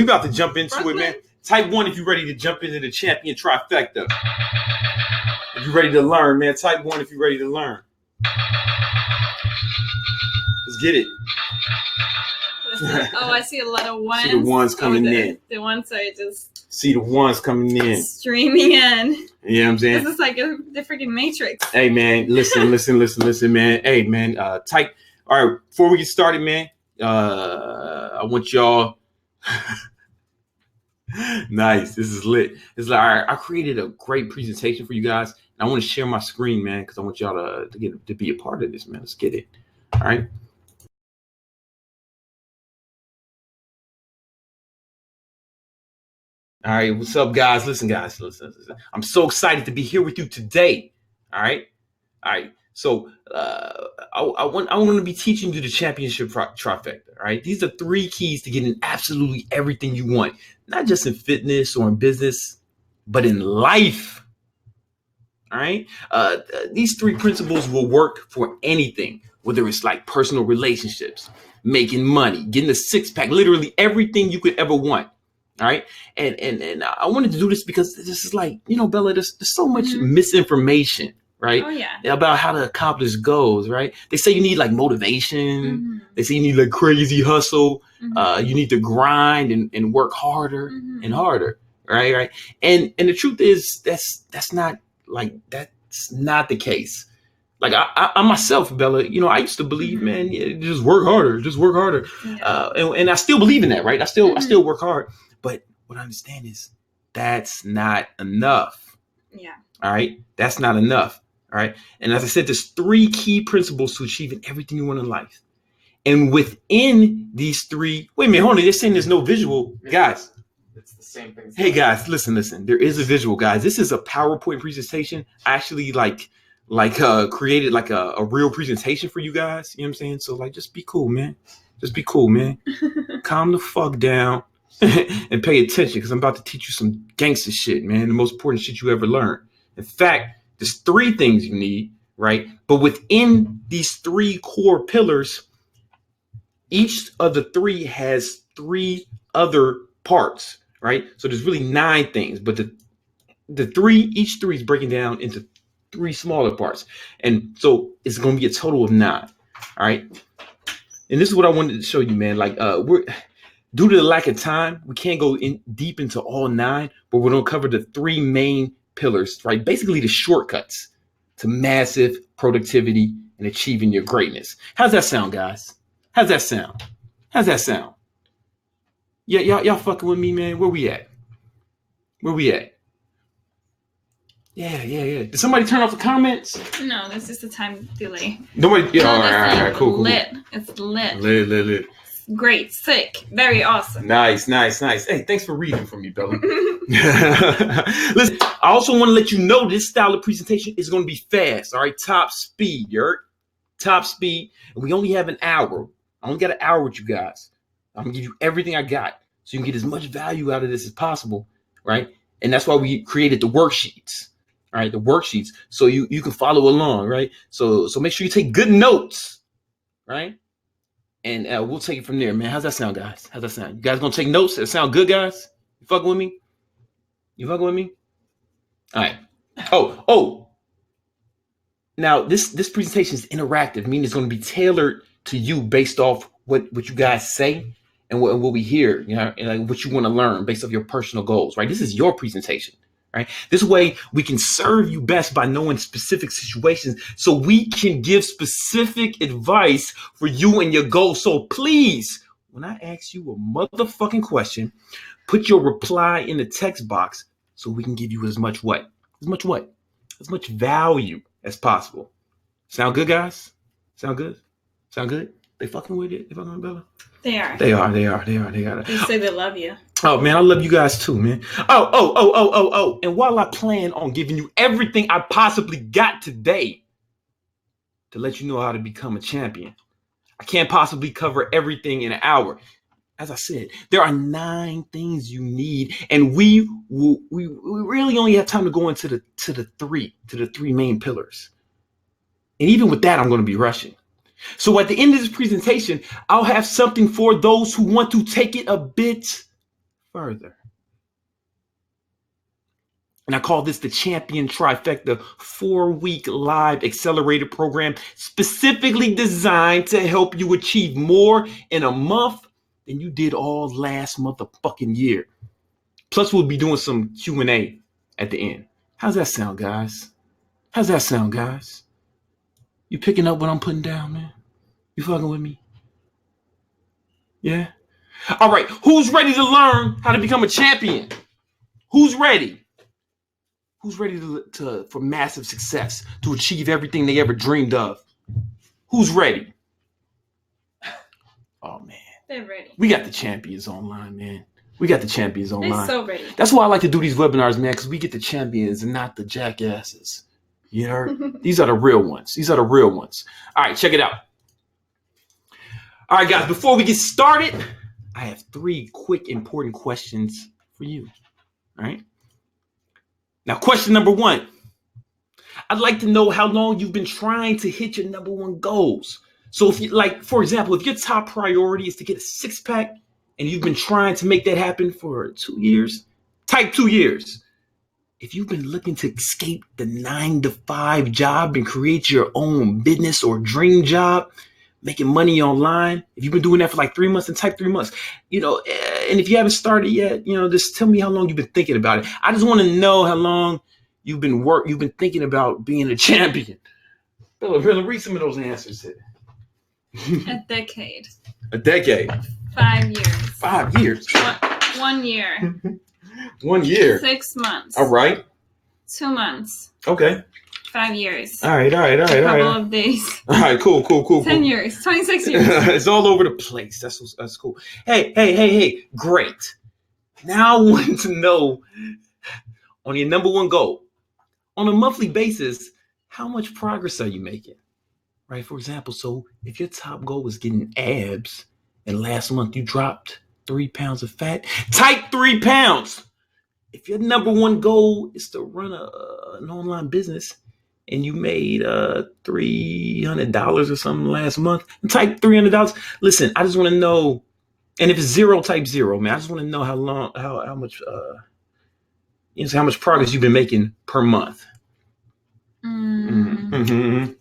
We about to jump into it, man. Type 1 if you're ready to jump into the champion trifecta. If you're ready to learn, man. Type 1 if you're ready to learn. Let's get it. Oh, I see a lot of ones. See the ones coming in. The ones are just... See the ones coming in. Streaming in. You know what I'm saying? This is like the freaking Matrix. Hey, man. Listen, man. Hey, man. Type. All right. Before we get started, man, I want y'all... Nice. This is lit. It's like, all right, I created a great presentation for you guys. And I want to share my screen, man, because I want y'all to be a part of this, man. Let's get it. All right. All right. What's up, guys? Listen, guys. Listen. I'm so excited to be here with you today. All right. All right. So I want to be teaching you the championship trifecta. All right. These are 3 keys to getting absolutely everything you want, not just in fitness or in business, but in life. All right. These 3 principles will work for anything, whether it's like personal relationships, making money, getting a 6-pack, literally everything you could ever want. All right. And I wanted to do this because this is like, Bella, there's so much misinformation. Right? Oh, yeah. About how to accomplish goals, right? They say you need like motivation. They say you need like crazy hustle. You need to grind and work harder and harder, right? And the truth is that's not the case. Like I myself, Bella, I used to believe, man, just work harder. Yeah. And I still believe in that, right? I still work hard. But what I understand is that's not enough. Yeah. All right. That's not enough. All right. And as I said, there's 3 key principles to achieving everything you want in life. And within these 3, wait a minute, hold on. They're saying there's no visual. Guys. It's the same thing. Hey, guys, listen. There is a visual, guys. This is a PowerPoint presentation. I actually created like a real presentation for you guys. You know what I'm saying? So just be cool, man. Calm the fuck down and pay attention because I'm about to teach you some gangster shit, man. The most important shit you ever learned. In fact, there's 3 things you need, right? But within these 3 core pillars, each of the 3 has 3 other parts, right? So there's really 9 things, but each 3 is breaking down into 3 smaller parts. And so it's going to be a total of 9, all right? And this is what I wanted to show you, man. We're due to the lack of time, we can't go in deep into all 9, but we're going to cover the 3 main pillars, right? Basically the shortcuts to massive productivity and achieving your greatness. How's that sound, guys? How's that sound? Yeah, y'all fucking with me, man. Where we at? Yeah. Did somebody turn off the comments? No, this is the time delay. Nobody. Yeah, no, all right, cool. Lit. It's lit. Lit. Great, sick, very awesome. Nice. Hey, thanks for reading for me, Bella. Listen, I also want to let you know this style of presentation is going to be fast. All right, top speed, top speed. And we only have an hour. I only got an hour with you guys. I'm gonna give you everything I got so you can get as much value out of this as possible, right? And that's why we created the worksheets. All right, the worksheets, so you can follow along, right? So make sure you take good notes, right? And we'll take it from there, man. How's that sound, guys? You guys gonna take notes? That sound good, guys? You fucking with me? All right. Oh. Now this presentation is interactive, meaning it's going to be tailored to you based off what you guys say and what we hear, and like what you want to learn based off your personal goals, right? This is your presentation, right? This way we can serve you best by knowing specific situations so we can give specific advice for you and your goals. So please, when I ask you a motherfucking question, put your reply in the text box so we can give you as much value as possible. Sound good, guys? Sound good? They fucking with it? They fucking with Bella? They are. They got it. They say they love you. Oh, man, I love you guys too, man. Oh. And while I plan on giving you everything I possibly got today to let you know how to become a champion, I can't possibly cover everything in an hour. As I said, there are 9 things you need, and we really only have time to go into the three main pillars. And even with that, I'm going to be rushing. So at the end of this presentation, I'll have something for those who want to take it a bit further. And I call this the Champion Trifecta 4-week live accelerator program specifically designed to help you achieve more in a month than you did all last motherfucking year. Plus, we'll be doing some Q&A at the end. How's that sound, guys? How's that sound, guys? You picking up what I'm putting down, man? You fucking with me? Yeah? All right, who's ready to learn how to become a champion? Who's ready? Who's ready for massive success, to achieve everything they ever dreamed of? Who's ready? Oh, man. They're ready. We got the champions online, man. We got the champions online. They're so ready. That's why I like to do these webinars, man, because we get the champions and not the jackasses. You heard? These are the real ones. These are the real ones. All right, check it out. All right, guys, before we get started, I have 3 quick, important questions for you. All right? Now, question number 1. I'd like to know how long you've been trying to hit your number 1 goals. So if you, like, for example, if your top priority is to get a 6-pack and you've been trying to make that happen for 2 years, type 2 years. If you've been looking to escape the 9-to-5 job and create your own business or dream job, making money online, if you've been doing that for like 3 months, then type 3 months. You know, and if you haven't started yet, you know, just tell me how long you've been thinking about it. I just want to know how long you've been thinking about being a champion. Bella, read some of those answers here. A decade. A decade. 5 years. 5 years. 1 year. 1 year. 6 months. All right. 2 months. Okay. 5 years. All right. A couple of days. All right. Cool. 10 years. 26 years. It's all over the place. That's cool. Hey. Great. Now I want to know, on your number 1 goal, on a monthly basis, how much progress are you making? Right? For example, so if your top goal was getting abs and last month you dropped 3 pounds of fat, type 3 pounds. If your number 1 goal is to run an online business and you made $300 or something last month, type $300. Listen, I just want to know, and if it's 0, type 0, man. I just want to know how much how much progress you've been making per month. 3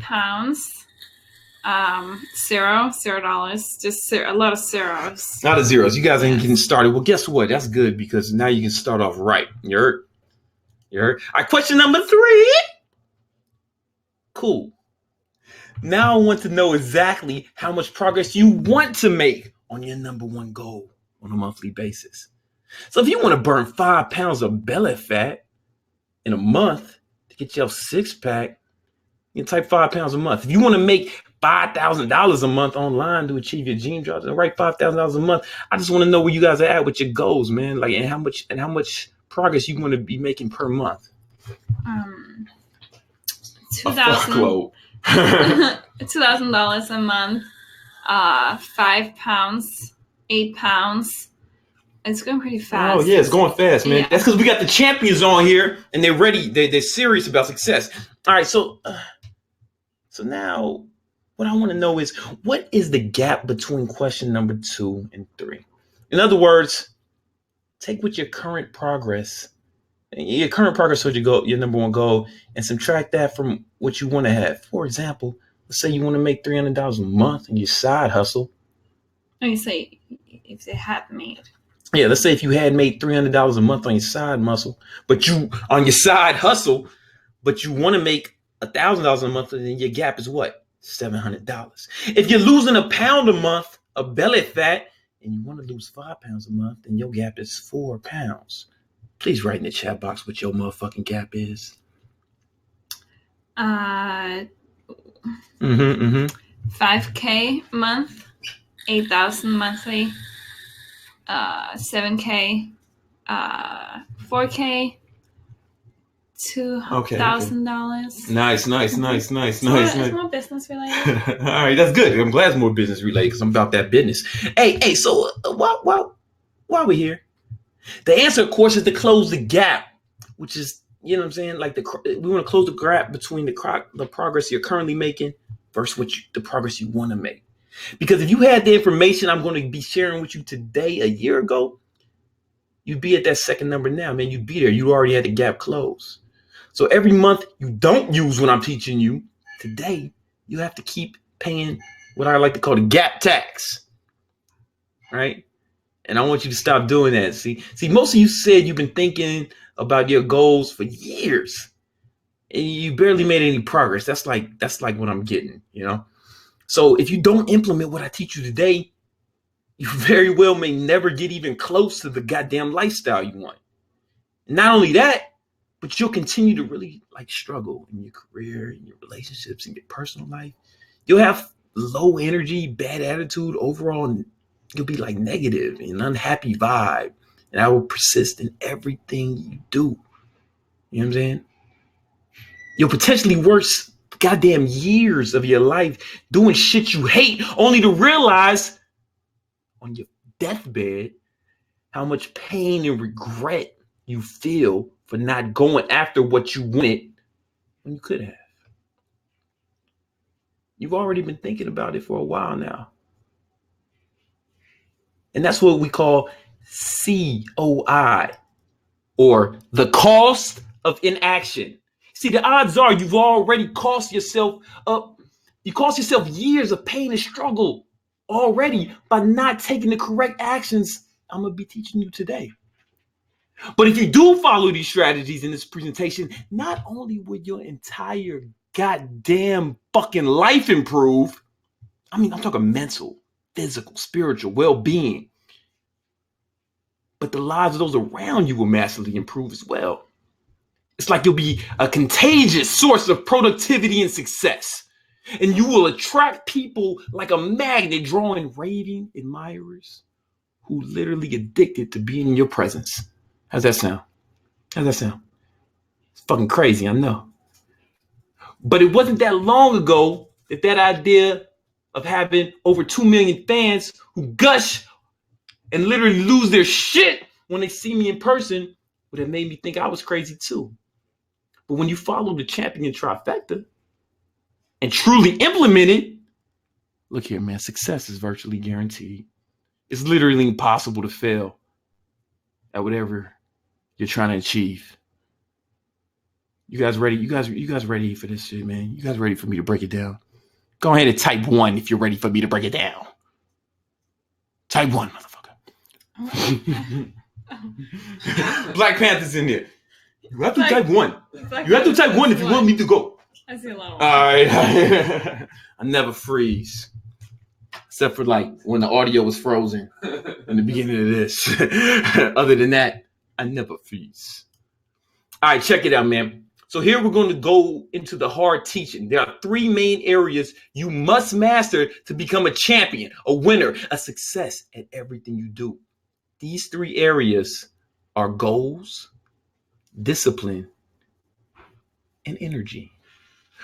pounds. $0. Just a lot of zeros. A lot of zeros. You guys ain't getting started. Well, guess what? That's good, because now you can start off right. You heard? All right, question number 3. Cool. Now I want to know exactly how much progress you want to make on your number 1 goal on a monthly basis. So if you want to burn 5 pounds of belly fat in a month to get your 6-pack, you can type 5 pounds a month. If you want to make $5,000 a month online to achieve your dream jobs, and write $5,000 a month. I just want to know where you guys are at with your goals, man. Like, and how much progress you want to be making per month. $2,000 a month. 5 pounds, 8 pounds. It's going pretty fast. Oh yeah, it's going fast, man. Yeah. That's because we got the champions on here and they're ready. They're serious about success. All right, so now what I want to know is, what is the gap between question number 2 and 3? In other words, take what your current progress towards your number 1 goal, and subtract that from what you want to have. For example, let's say you want to make $300 a month in your side hustle. And you say if they had made. Yeah, let's say if you had made $300 a month on your side hustle, but you want to make $1,000 a month, then your gap is what? $700. If you're losing a pound a month of belly fat and you want to lose 5 pounds a month, then your gap is 4 pounds. Please write in the chat box what your motherfucking gap is. 5K a month, 8,000 monthly, 7K, 4K, $2,000. Nice. Small business related. All right, that's good. I'm glad it's more business related, because I'm about that business. Hey, so why we here? The answer, of course, is to close the gap, which is, you know what I'm saying? Like, we want to close the gap between the progress you're currently making versus the progress you want to make. Because if you had the information I'm going to be sharing with you today a year ago, you'd be at that second number now, man. You'd be there. You already had the gap closed. So every month you don't use what I'm teaching you today, you have to keep paying what I like to call the gap tax, right? And I want you to stop doing that. See, most of you said you've been thinking about your goals for years, and you barely made any progress. That's like what I'm getting, you know? So if you don't implement what I teach you today, you very well may never get even close to the goddamn lifestyle you want. Not only that, but you'll continue to really like struggle in your career, in your relationships, in your personal life. You'll have low energy, bad attitude overall, and you'll be like negative and unhappy vibe. And that will persist in everything you do. You know what I'm saying? You'll potentially work goddamn years of your life doing shit you hate, only to realize on your deathbed how much pain and regret you feel for not going after what you wanted when you could have. You've already been thinking about it for a while now. And that's what we call COI, or the cost of inaction. See, the odds are you've already cost yourself up. You cost yourself years of pain and struggle already by not taking the correct actions I'm going to be teaching you today. But if you do follow these strategies in this presentation, not only will your entire goddamn fucking life improve, I mean, I'm talking mental, physical, spiritual well-being, but the lives of those around you will massively improve as well. It's like you'll be a contagious source of productivity and success. And you will attract people like a magnet, drawing raving admirers who literally addicted to being in your presence. How's that sound? It's fucking crazy, I know. But it wasn't that long ago that idea of having over 2 million fans who gush and literally lose their shit when they see me in person would have made me think I was crazy too. But when you follow the champion trifecta and truly implement it, look here, man, success is virtually guaranteed. It's literally impossible to fail at whatever you're trying to achieve. You guys ready? You guys ready for this shit, man? You guys ready for me to break it down? Go ahead and type 1 if you're ready for me to break it down. Type 1, motherfucker. Black Panther's in there. You have to type 1. You have to type 1 if you want me to go. I see a lot of All right. I never freeze. Except for like when the audio was frozen in the beginning of this. Other than that, I never freeze. All right, check it out, man. So here we're going to go into the hard teaching. There are 3 main areas you must master to become a champion, a winner, a success at everything you do. These 3 areas are goals, discipline, and energy.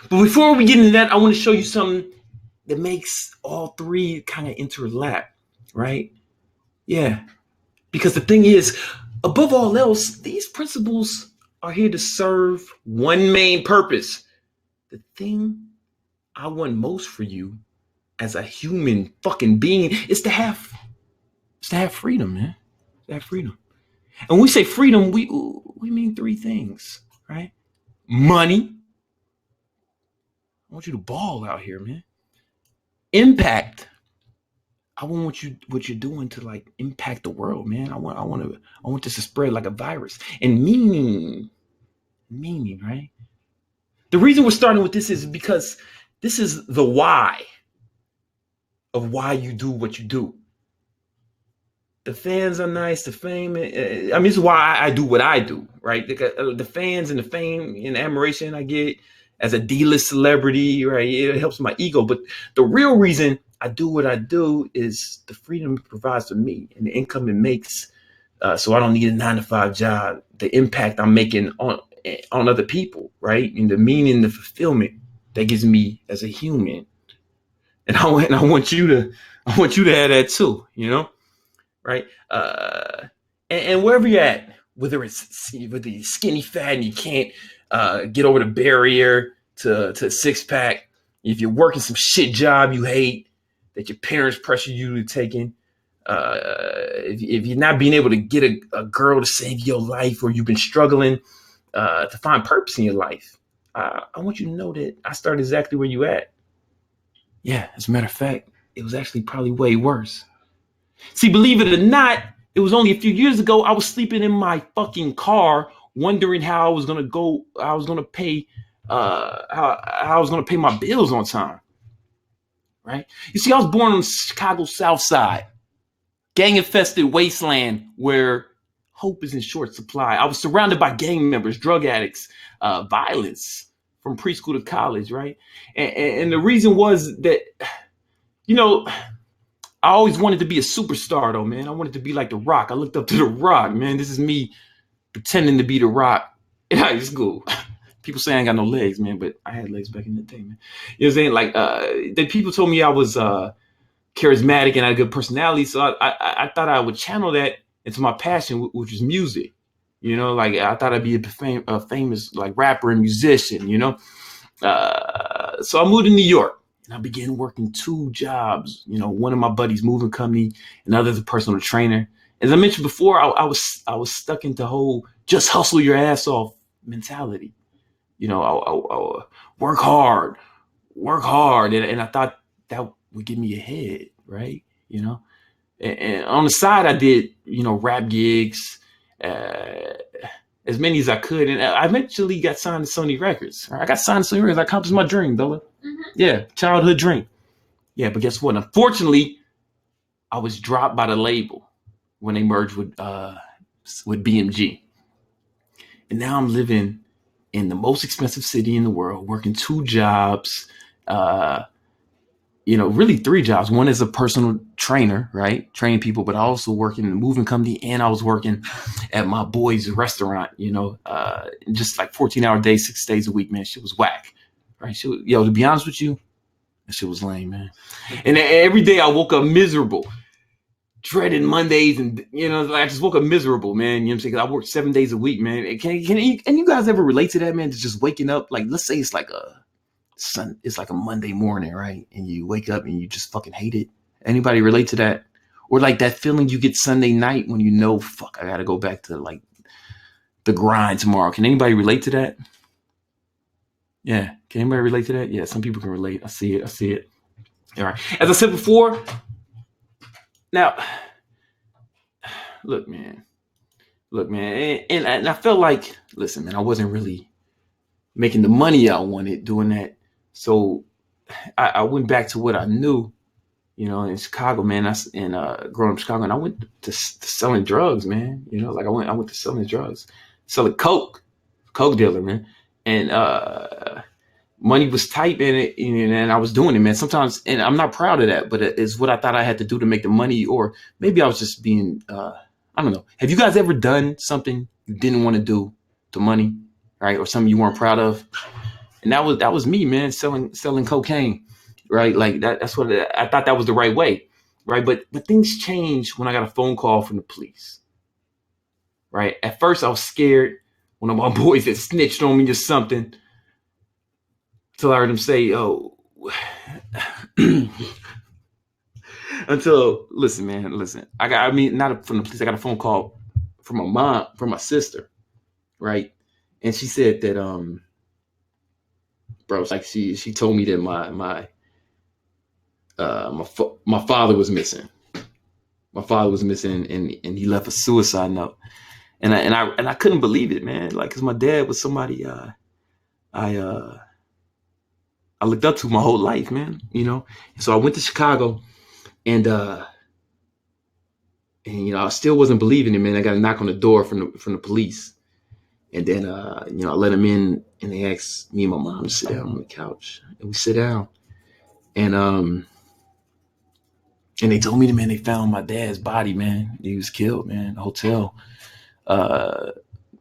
But before we get into that, I want to show you something that makes all 3 kind of interlap, right? Yeah. Because the thing is, above all else, these principles are here to serve one main purpose. The thing I want most for you as a human fucking being is to have freedom, man. To have freedom. And when we say freedom, we mean 3 things, right? Money. I want you to ball out here, man. Impact. I want what you're doing to like impact the world, man. I want this to spread like a virus. And meaning, right? The reason we're starting with this is because this is the why of why you do what you do. The fans are nice, the fame. I mean, this is why I do what I do, right? The fans and the fame and admiration I get as a D-list celebrity, right? It helps my ego. But the real reason I do what I do is the freedom it provides for me and the income it makes. So I don't need a 9-to-5 job. The impact I'm making on other people, right? And the meaning, the fulfillment that gives me as a human. And I want you to have that too, you know? Right? And wherever you're at, whether you're skinny fat and you can't get over the barrier to a 6-pack, if you're working some shit job you hate that your parents pressure you to take in, if you're not being able to get a girl to save your life, or you've been struggling to find purpose in your life, I want you to know that I started exactly where you at. Yeah, as a matter of fact, it was actually probably way worse. See, believe it or not, it was only a few years ago I was sleeping in my fucking car, wondering how I was gonna pay how I was gonna pay my bills on time. Right? You see, I was born on the Chicago South Side, gang-infested wasteland where hope is in short supply. I was surrounded by gang members, drug addicts, violence from preschool to college, right? And the reason was that, you know, I always wanted to be a superstar, though, man. I wanted to be like The Rock. I looked up to The Rock, man. This is me pretending to be The Rock in high school. People say I ain't got no legs, man, but I had legs back in the day, man. You know what I'm saying? Like, the people told me I was charismatic and I had a good personality, so I thought I would channel that into my passion, which was music. You know, like I thought I'd be a famous like rapper and musician. You know, so I moved to New York and I began working 2 jobs. You know, one of my buddies' moving company, another as a personal trainer. As I mentioned before, I was stuck into whole just hustle your ass off mentality. You know, I work hard, and I thought that would get me ahead, right? You know, and on the side, I did, you know, rap gigs, as many as I could, and I eventually got signed to Sony Records. I got signed to Sony Records. I accomplished my dream, Bella. Mm-hmm. Yeah, childhood dream. Yeah, but guess what? Unfortunately, I was dropped by the label when they merged with BMG, and now I'm living in the most expensive city in the world, working 2 jobs. You know, really 3 jobs. One is a personal trainer, right? Training people, but I also work in the moving company, and I was working at my boy's restaurant, you know, just like 14-hour days, 6 days a week, man. Shit was whack, right? To be honest with you, that shit was lame, man. And every day I woke up miserable, dreading Mondays, and, you know, I just woke up miserable, man. You know what I'm saying? 'Cause I worked 7 days a week, man. Can you guys ever relate to that, man? To just waking up, like, let's say it's like a Monday morning, right? And you wake up and you just fucking hate it. Anybody relate to that? Or like that feeling you get Sunday night when you know, fuck, I gotta go back to like the grind tomorrow. Can anybody relate to that? Yeah. Can anybody relate to that? Yeah, some people can relate. I see it. All right. As I said before, now, look, man. And I felt like, listen, man, I wasn't really making the money I wanted doing that. So I went back to what I knew, you know, in Chicago, man. Growing up in Chicago, and I went to selling drugs, man. You know, like I went to selling drugs, selling coke dealer, man. And money was tight, man, and I was doing it, man. Sometimes, and I'm not proud of that, but it's what I thought I had to do to make the money, or maybe I was just being, I don't know. Have you guys ever done something you didn't want to do to money, right, or something you weren't proud of? And that was me, man, selling cocaine, right? Like that's what I thought that was the right way, right? But things changed when I got a phone call from the police, right? At first I was scared. One of my boys had snitched on me or something, till I heard him say, "Oh," until listen. Not from the police. I got a phone call from my mom, from my sister, right? And she said that bro, it's like she told me that my father was missing. My father was missing, and he left a suicide note. And I couldn't believe it, man. Like, cause my dad was somebody I looked up to my whole life, man. You know. So I went to Chicago, and you know, I still wasn't believing it, man. I got a knock on the door from the police. And then, you know, I let them in, and they asked me and my mom to sit down on the couch, and we sit down, and they told me, man, they found my dad's body, man. He was killed, man, in a hotel,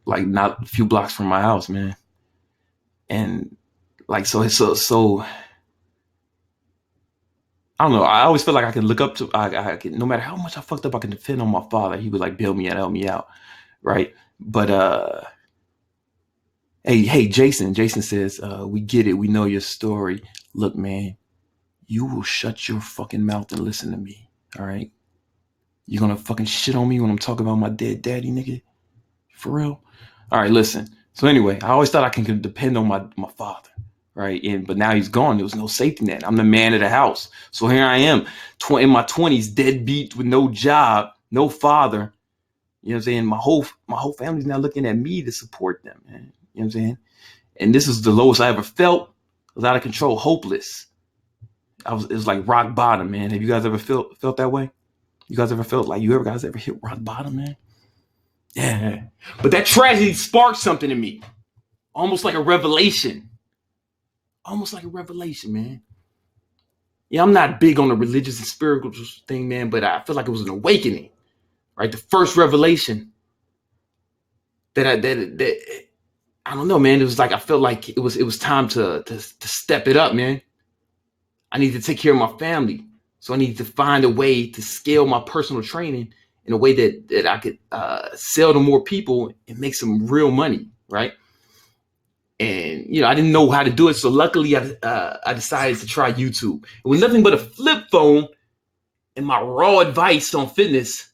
like not a few blocks from my house, man. And like, so I don't know. I always feel like I can look up to, I can, no matter how much I fucked up, I can depend on my father. He would like bail me out, help me out, right? But Hey, Jason says, we get it. We know your story. Look, man, you will shut your fucking mouth and listen to me. All right. You gonna fucking shit on me when I'm talking about my dead daddy, nigga? For real? All right, listen. So anyway, I always thought I could depend on my father, right? But now he's gone. There was no safety net. I'm the man of the house. So here I am, in my 20s, deadbeat with no job, no father. You know what I'm saying? My whole family's now looking at me to support them, man. You know what I'm saying? And this is the lowest I ever felt. I was out of control, hopeless. It was like rock bottom, man. Have you guys ever felt that way? You guys ever felt like guys ever hit rock bottom, man? Yeah. But that tragedy sparked something in me. Almost like a revelation. Almost like a revelation, man. Yeah, I'm not big on the religious and spiritual thing, man, but I feel like it was an awakening, right? The first revelation that I don't know, man. It was like I felt like it was time to step it up, man. I need to take care of my family. So I needed to find a way to scale my personal training in a way that I could sell to more people and make some real money, right? And, you know, I didn't know how to do it. So luckily, I decided to try YouTube. And with nothing but a flip phone and my raw advice on fitness,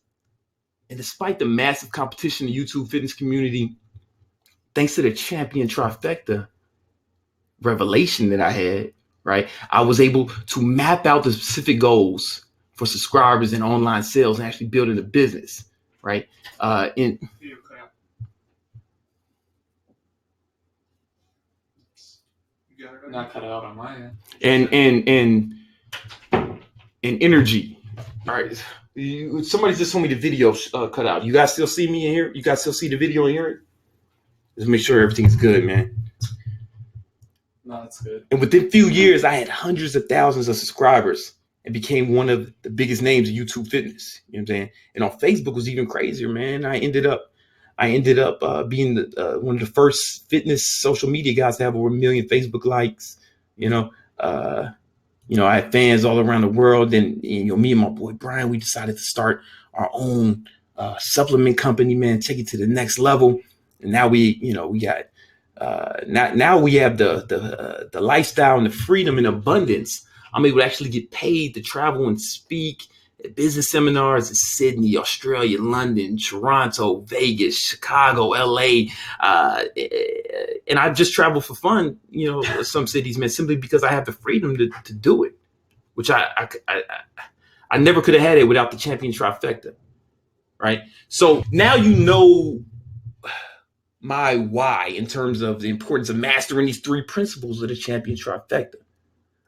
and despite the massive competition in the YouTube fitness community, thanks to the champion trifecta revelation that I had, right, I was able to map out the specific goals for subscribers and online sales and actually building a business, right? Not cut out on my end. And energy. All right. Somebody just told me the video cut out. You guys still see me in here? You guys still see the video and hear it? Just make sure everything's good, man. No, that's good. And within a few years, I had hundreds of thousands of subscribers and became one of the biggest names in YouTube fitness. You know what I'm saying? And on Facebook was even crazier, man. I ended up being one of the first fitness social media guys to have over 1 million Facebook likes. You know, I had fans all around the world. And me and my boy Brian, we decided to start our own supplement company, man, take it to the next level. And now we got now we have the lifestyle and the freedom and abundance. I'm able to actually get paid to travel and speak at business seminars in Sydney, Australia, London, Toronto, Vegas, Chicago, LA. And I just travel for fun, some cities, man, simply because I have the freedom to do it, which I never could have had it without the champion trifecta. Right. So now you know my why in terms of the importance of mastering these 3 principles of the champion trifecta.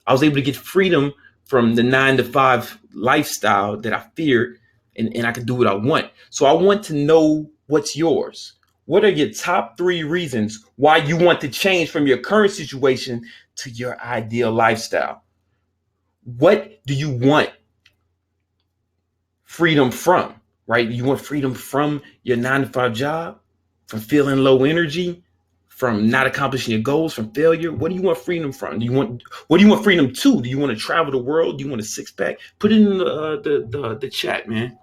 I was able to get freedom from the 9-to-5 lifestyle that I feared, and I could do what I want. So I want to know what's yours. What are your top 3 reasons why you want to change from your current situation to your ideal lifestyle? What do you want freedom from, right? You want freedom from your 9-to-5 job, from feeling low energy, from not accomplishing your goals, from failure? What do you want freedom from? What do you want freedom to? Do you want to travel the world? Do you want a 6-pack? Put it in the chat, man.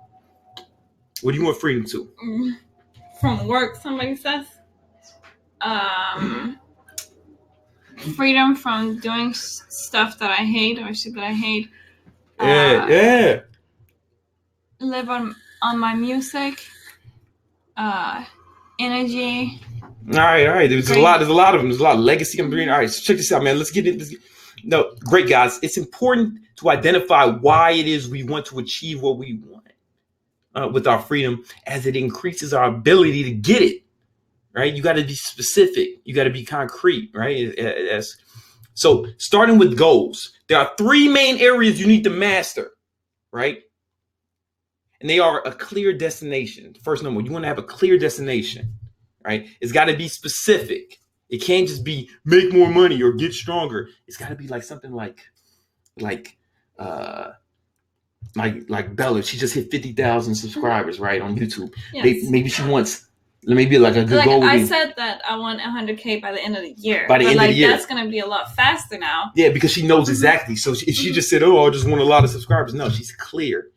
What do you want freedom to? From work, somebody says. Freedom from doing stuff that I hate or shit that I hate. Yeah. Live on my music. Energy. All right. There's a lot of them. There's a lot of legacy I'm doing. All right, so check this out, man. Let's get it. No, great guys. It's important to identify why it is we want to achieve what we want with our freedom, as it increases our ability to get it. Right? You got to be specific. You got to be concrete. Right? So starting with goals, there are 3 main areas you need to master. Right? And they are a clear destination. First number, you want to have a clear destination, right? It's got to be specific. It can't just be make more money or get stronger. It's got to be like something like Bella. She just hit 50,000 subscribers, right, on YouTube. Yes. Maybe she wants, maybe like a good goal. I said that I want 100K by the end of the year. By the end of the year. That's going to be a lot faster now. Yeah, because she knows exactly. So if she just said, I just want a lot of subscribers. No, she's clear.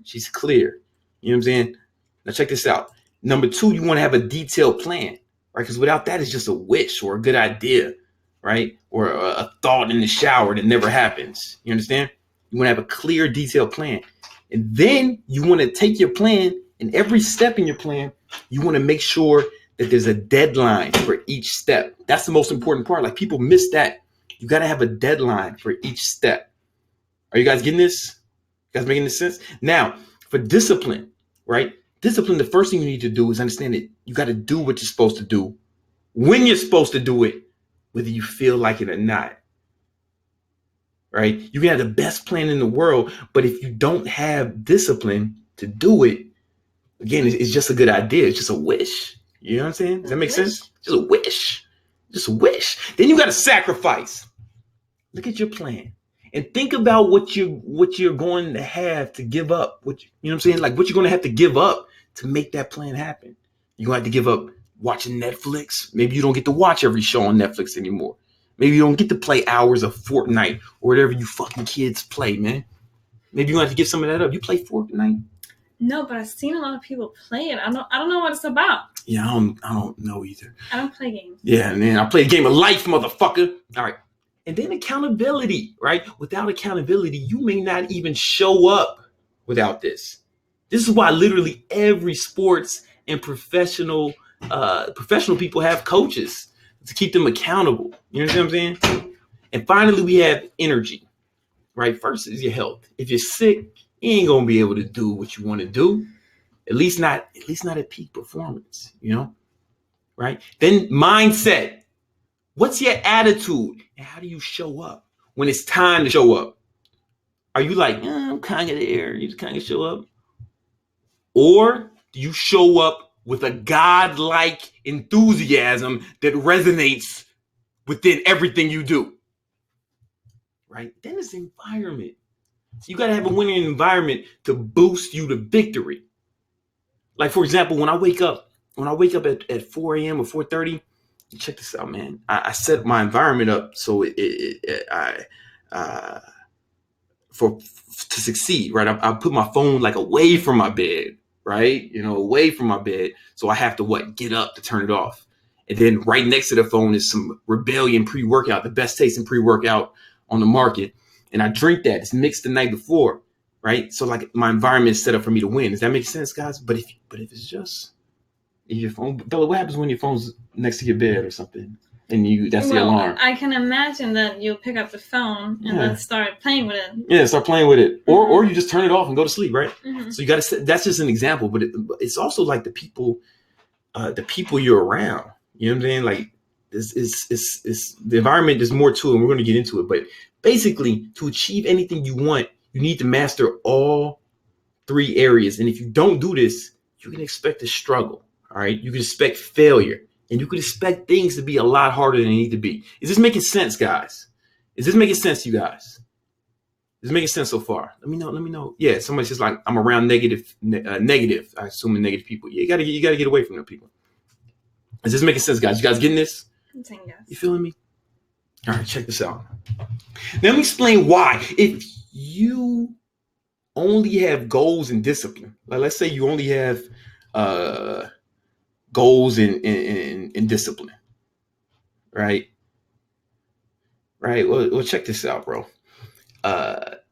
She's clear. You know what I'm saying? Now check this out. Number 2, you want to have a detailed plan, right? Because without that, it's just a wish or a good idea, right? Or a thought in the shower that never happens. You understand? You want to have a clear, detailed plan. And then you want to take your plan, and every step in your plan, you want to make sure that there's a deadline for each step. That's the most important part. Like, people miss that. You got to have a deadline for each step. Are you guys getting this? You guys making this sense? Now, for discipline, right? Discipline, the first thing you need to do is understand that you got to do what you're supposed to do when you're supposed to do it, whether you feel like it or not. Right? You can have the best plan in the world, but if you don't have discipline to do it, again, it's just a good idea. It's just a wish. You know what I'm saying? Does that make sense? Just a wish. Just a wish. Then you got to sacrifice. Look at your plan and think about what you're going to have to give up. You know what I'm saying? Like, what you're going to have to give up to make that plan happen. You're going to have to give up watching Netflix. Maybe you don't get to watch every show on Netflix anymore. Maybe you don't get to play hours of Fortnite or whatever you fucking kids play, man. Maybe you're going to have to give some of that up. You play Fortnite? No, but I've seen a lot of people play it. I don't know what it's about. Yeah, I don't know either. I don't play games. Yeah, man, I play a game of life, motherfucker. All right. And then accountability, right? Without accountability, you may not even show up without this. This is why literally every sports and professional people have coaches to keep them accountable. You know what I'm saying? And finally, we have energy, right? First is your health. If you're sick, you ain't gonna be able to do what you want to do. At least not at peak performance, you know? Right? Then mindset. What's your attitude? And how do you show up when it's time to show up? Are you like, I'm kind of there, you just kind of show up? Or do you show up with a godlike enthusiasm that resonates within everything you do? Right? Then it's environment. So you got to have a winning environment to boost you to victory. Like, for example, when I wake up at 4 a.m. or 4:30, check this out, man. I set my environment up so to succeed, right? I put my phone like away from my bed, right? You know, away from my bed. So I have to get up to turn it off. And then right next to the phone is some Rebellion pre-workout, the best tasting pre-workout on the market. And I drink that. It's mixed the night before, right? So like my environment is set up for me to win. Does that make sense, guys? But if it's just your phone, Bella, what happens when your phone's next to your bed or something, and that's the alarm? I can imagine that you'll pick up the phone and then start playing with it. Yeah, start playing with it, or you just turn it off and go to sleep, right? Mm-hmm. So you got to. That's just an example, but it's also like the people you're around. You know what I'm saying? Like this is the environment. There's more to it, and we're going to get into it, but basically, to achieve anything you want, you need to master all three areas. And if you don't do this, you can expect to struggle. All right. You can expect failure, and you can expect things to be a lot harder than they need to be. Is this making sense, guys? Is this making sense to you guys? Is it making sense so far? Let me know. Yeah. Somebody's just like, I'm around negative. I assume negative people. Yeah, you gotta get away from them people. Is this making sense, guys? You guys getting this? I'm saying yes. You feeling me? All right, check this out. Let me explain why. If you only have goals and discipline, like let's say you only have goals and discipline, right? Right. Well, check this out, bro. But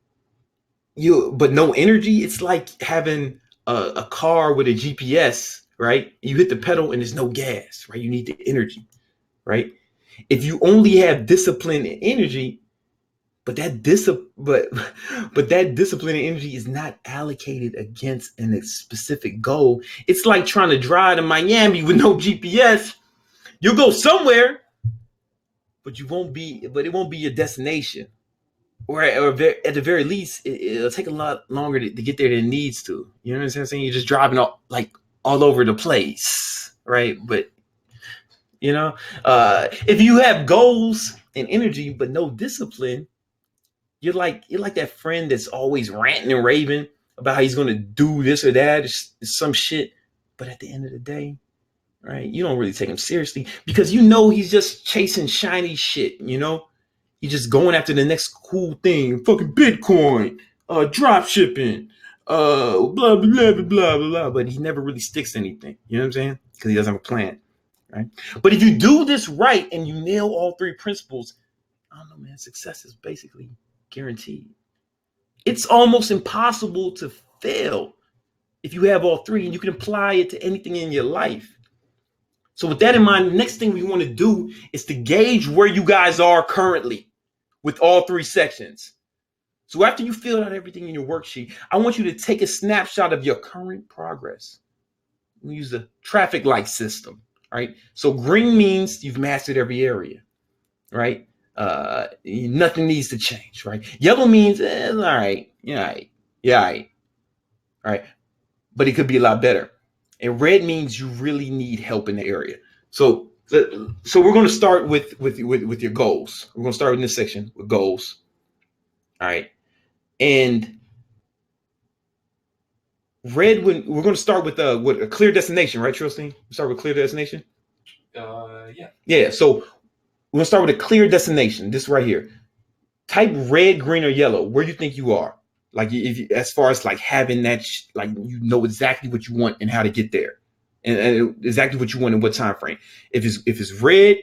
no energy. It's like having a car with a GPS, right? You hit the pedal and there's no gas, right? You need the energy, right? If you only have discipline and energy, but that discipline and energy is not allocated against a specific goal, it's like trying to drive to Miami with no GPS. You'll go somewhere, but it won't be your destination. Or at the very least, it'll take a lot longer to get there than it needs to. You know what I'm saying? You're just driving all over the place, right? But if you have goals and energy but no discipline, you're like that friend that's always ranting and raving about how he's going to do this or that. It's some shit. But at the end of the day, right, you don't really take him seriously because he's just chasing shiny shit, He's just going after the next cool thing, fucking Bitcoin, drop shipping, blah, blah, blah, blah, blah, blah. But he never really sticks to anything. You know what I'm saying? Because he doesn't have a plan. Right. But if you do this right and you nail all three principles, I don't know, man, success is basically guaranteed. It's almost impossible to fail if you have all three, and you can apply it to anything in your life. So with that in mind, the next thing we want to do is to gauge where you guys are currently with all three sections. So after you fill out everything in your worksheet, I want you to take a snapshot of your current progress. We use the traffic light system, right? So green means you've mastered every area, right? Nothing needs to change, right? Yellow means, all right, all right. But it could be a lot better. And red means you really need help in the area. So we're going to start with your goals. We're going to start in this section with goals. All right. And red, we're going to start with a clear destination, right, Tristan? Start with clear destination? Yeah. Yeah. So we're going to start with a clear destination. This right here. Type red, green, or yellow. Where you think you are. Like as far as like having that, like you know exactly what you want and how to get there, and exactly what you want in what time frame. If it's red,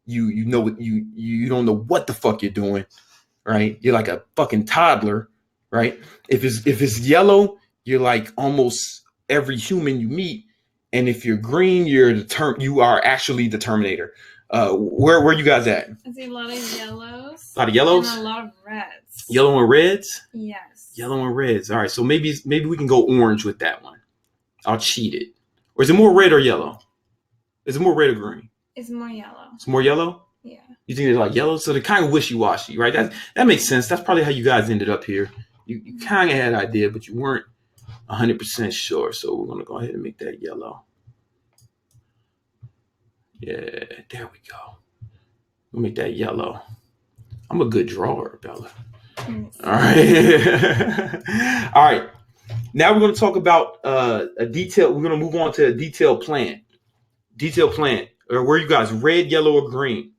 you know you don't know what the fuck you're doing, right? You're like a fucking toddler, right? If it's yellow, you're like almost every human you meet, and if you're green, you are actually the Terminator. Where you guys at? I see a lot of yellows. A lot of yellows. And a lot of reds. Yellow and reds. Yes. Yellow and reds. All right, so maybe we can go orange with that one. I'll cheat it. Or is it more red or yellow? Is it more red or green? It's more yellow. It's more yellow? Yeah. You think it's like yellow? So they're kind of wishy-washy, right? That makes sense. That's probably how you guys ended up here. You kind of had an idea, but you weren't 100% sure. So we're going to go ahead and make that yellow. Yeah, there we go. We'll make that yellow. I'm a good drawer, Bella. All right. All right. Now we're going to talk about a detail. We're going to move on to a detailed plan. Detailed plan. Or where you guys, red, yellow, or green?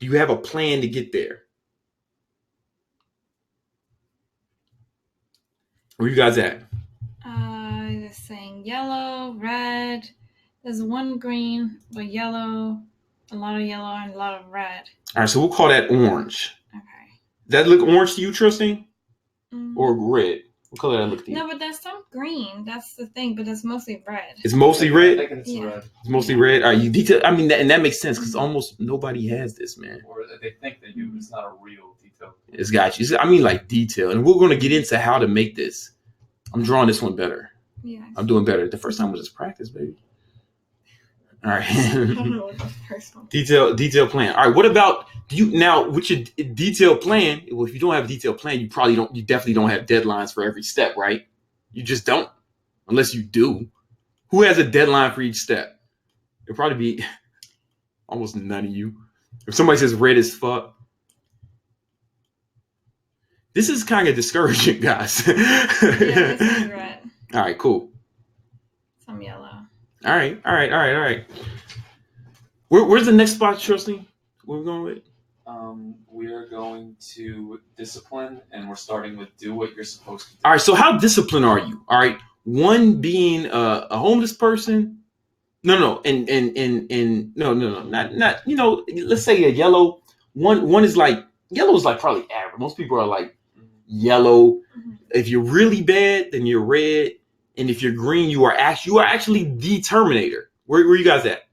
Do you have a plan to get there? Where you guys at? Just saying yellow, red. There's one green, but yellow, a lot of yellow, and a lot of red. All right, so we'll call that orange. Okay. Does that look orange to you, Tristan? Or red? What color that look to you? No, but there's some green. That's the thing, but it's mostly red. It's mostly red? I think it's red. It's mostly red? All right, you detail. I mean, and that makes sense because almost nobody has this, man. Or they think they do, but it's not a real detail. It's got you. I mean, like detail. And we're going to get into how to make this. I'm drawing this one better. Yeah. I'm doing better. The first time was just practice, baby. All right. I don't know what the first one. Detail plan. All right. What about now with your detailed plan? Well, if you don't have a detailed plan, you definitely don't have deadlines for every step, right? You just don't, unless you do. Who has a deadline for each step? It'll probably be almost none of you. If somebody says red as fuck, this is kind of discouraging, guys. Yeah, this is red. All right, cool. Some yellow. All right. Where's the next spot, Tristan? Where are we going with? We are going to discipline, and we're starting with do what you're supposed to do. All right, so how disciplined are you? All right, one being a homeless person. No, not. Let's say a yellow. One is like yellow is like probably average. Most people are like yellow. Mm-hmm. If you're really bad, then you're red. And if you're green, you are actually the Terminator. Where you guys at?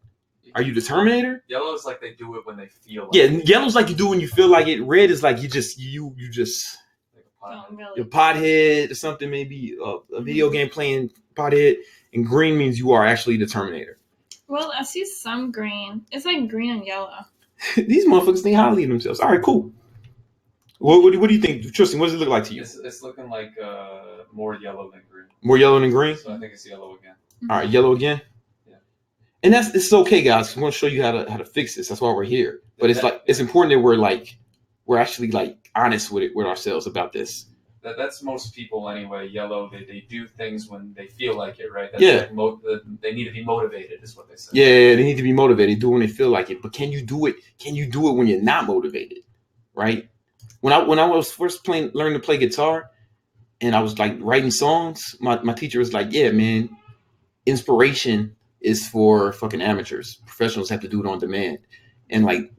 Are you the Terminator? Yellow is like they do it when they feel like it. Yellow's like you do when you feel like it. Red is like you just like your pothead or something, maybe a video game playing pothead. And green means you are actually the Terminator. Well, I see some green. It's like green and yellow. These motherfuckers think highly of themselves. All right, cool. What do you think, Tristan? What does it look like to you? It's looking like more yellow than green. More yellow than green? So I think it's yellow again. All right, yellow again? Yeah. And it's okay, guys. We want to show you how to fix this. That's why we're here. But it's important that we're actually like honest with ourselves about this. That's most people anyway. Yellow, they do things when they feel like it, right? That's yeah. Like they need to be motivated, is what they say. Yeah, they need to be motivated. Do it when they feel like it. But can you do it? Can you do it when you're not motivated? Right? When I was first learning to play guitar, and I was like writing songs, my teacher was like, "Yeah, man, inspiration is for fucking amateurs. Professionals have to do it on demand." And like